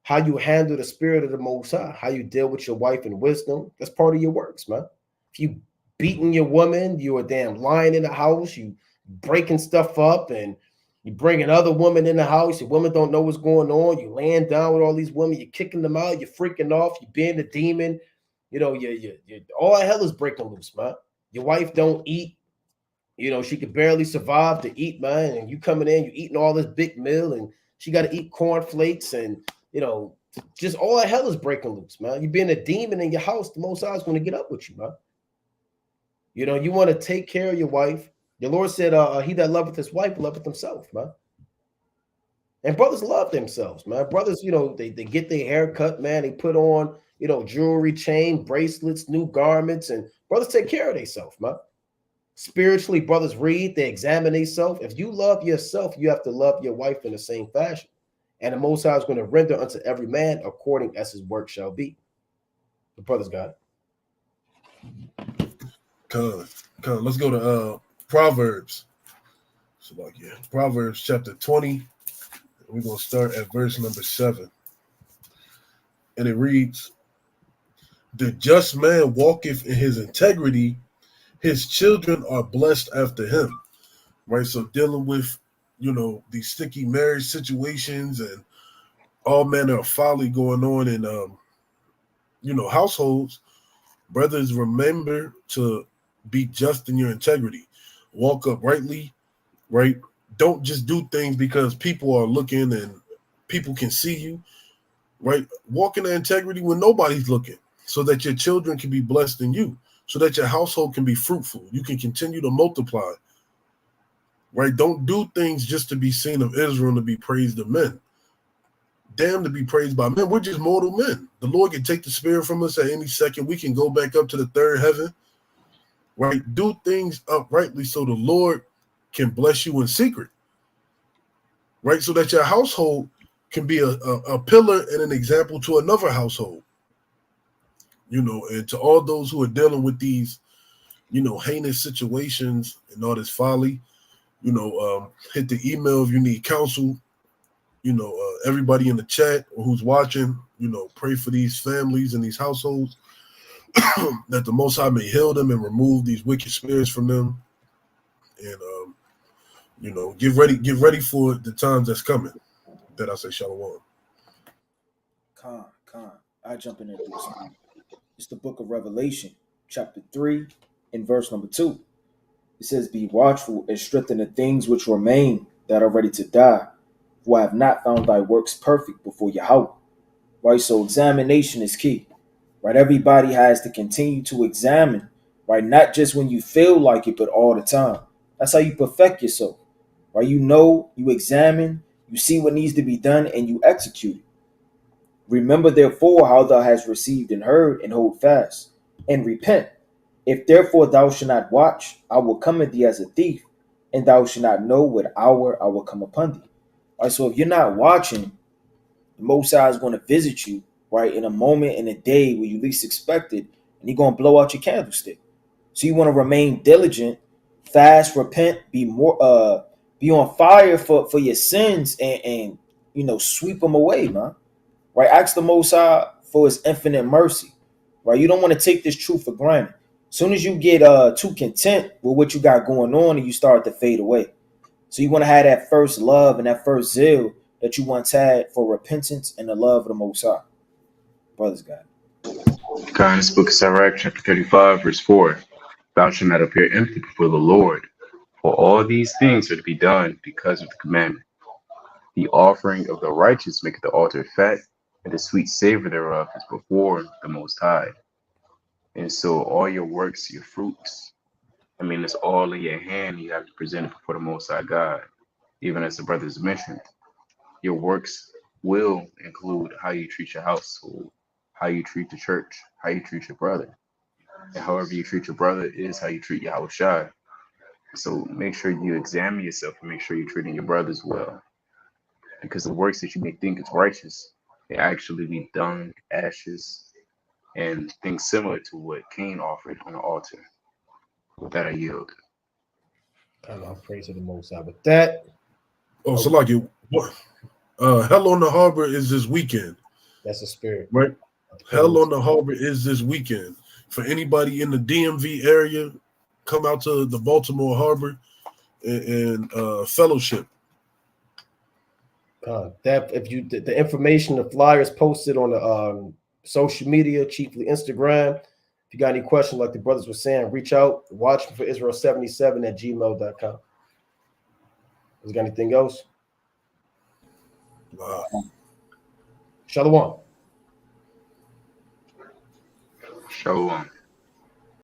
How you handle the spirit of the Most High, how you deal with your wife in wisdom. That's part of your works, man. If you beating your woman, you a damn lying in the house, you breaking stuff up, and you bringing other women in the house. Your women don't know what's going on. You laying down with all these women. You're kicking them out. You're freaking off. You're being a demon. You all hell is breaking loose, man. Your wife don't eat. She could barely survive to eat, man. And you coming in, you eating all this big meal, and she got to eat cornflakes, and just all hell is breaking loose, man. You being a demon in your house, the Most High is going to get up with you, man. You want to take care of your wife. The Lord said, he that loveth his wife loveth himself, man. And brothers love themselves, man. Brothers, they get their hair cut, man. They put on, jewelry, chain, bracelets, new garments, and brothers take care of themselves, man. Spiritually, brothers read, they examine themselves. If you love yourself, you have to love your wife in the same fashion. And the Most High is going to render unto every man according as his work shall be. The brothers got it. Come. Let's go to Proverbs. So Proverbs chapter 20. We're going to start at verse number 7. And it reads, the just man walketh in his integrity, his children are blessed after him. Right? So dealing with, these sticky marriage situations and all manner of folly going on in, households, brothers, remember to be just in your integrity. Walk uprightly, right? Don't just do things because people are looking and people can see you, right? Walk in the integrity when nobody's looking so that your children can be blessed in you, so that your household can be fruitful. You can continue to multiply, right? Don't do things just to be seen of Israel and to be praised of men. Damn to be praised by men. We're just mortal men. The Lord can take the spirit from us at any second. We can go back up to the third heaven, right? Do things uprightly so the Lord can bless you in secret, right? So that your household can be a pillar and an example to another household, and to all those who are dealing with these, heinous situations and all this folly, hit the email if you need counsel. Everybody in the chat or who's watching, pray for these families and these households that the Most High may heal them and remove these wicked spirits from them. And, get ready for the times that's coming. That I say shalom. Con. I jump in there. It's the book of Revelation, chapter 3, and verse number 2. It says, "Be watchful and strengthen the things which remain that are ready to die, for I have not found thy works perfect before Yahweh." Right? So examination is key. Right? Everybody has to continue to examine, right? Not just when you feel like it, but all the time. That's how you perfect yourself. Right? You know, you examine, you see what needs to be done, and you execute it. Remember therefore how thou hast received and heard, and hold fast, and repent. If therefore thou shalt not watch, I will come at thee as a thief, and thou shalt not know what hour I will come upon thee. All right, so if you're not watching, the Most High is going to visit you, right, in a moment, in a day where you least expect it, and He's going to blow out your candlestick. So you want to remain diligent, fast, repent, be on fire for your sins, and sweep them away, man. Right? Ask the Most High for His infinite mercy. Right? You don't want to take this truth for granted. As soon as you get too content with what you got going on, and you start to fade away. So you want to have that first love and that first zeal that you once had for repentance and the love of the Most High. Brothers, God. God, in this book of Sirach, chapter 35, verse 4. Thou shalt not appear empty before the Lord, for all these things are to be done because of the commandment. The offering of the righteous maketh the altar fat, and the sweet savor thereof is before the Most High. And so all your works, your fruits, it's all in your hand. You have to present it before the Most High God. Even as the brothers mentioned, your works will include how you treat your household, how you treat the church, how you treat your brother. And however you treat your brother is how you treat Yahweh Shai. So make sure you examine yourself and make sure you're treating your brothers well. Because the works that you may think is righteous, they actually be dung, ashes, and things similar to what Cain offered on the altar. With that, I yield. And I'll praise to the Most High with that. Oh, so like it, what? Hell on the Harbor is this weekend, That's a spirit. right? Hell on the Harbor is this weekend. For anybody in the DMV area, come out to the Baltimore Harbor and fellowship. That if you the information, the flyers posted on the social media, chiefly Instagram. If you got any questions, like the brothers were saying, reach out. Watch for Israel77@gmail.com. Is there anything else? Shalom. Shalom.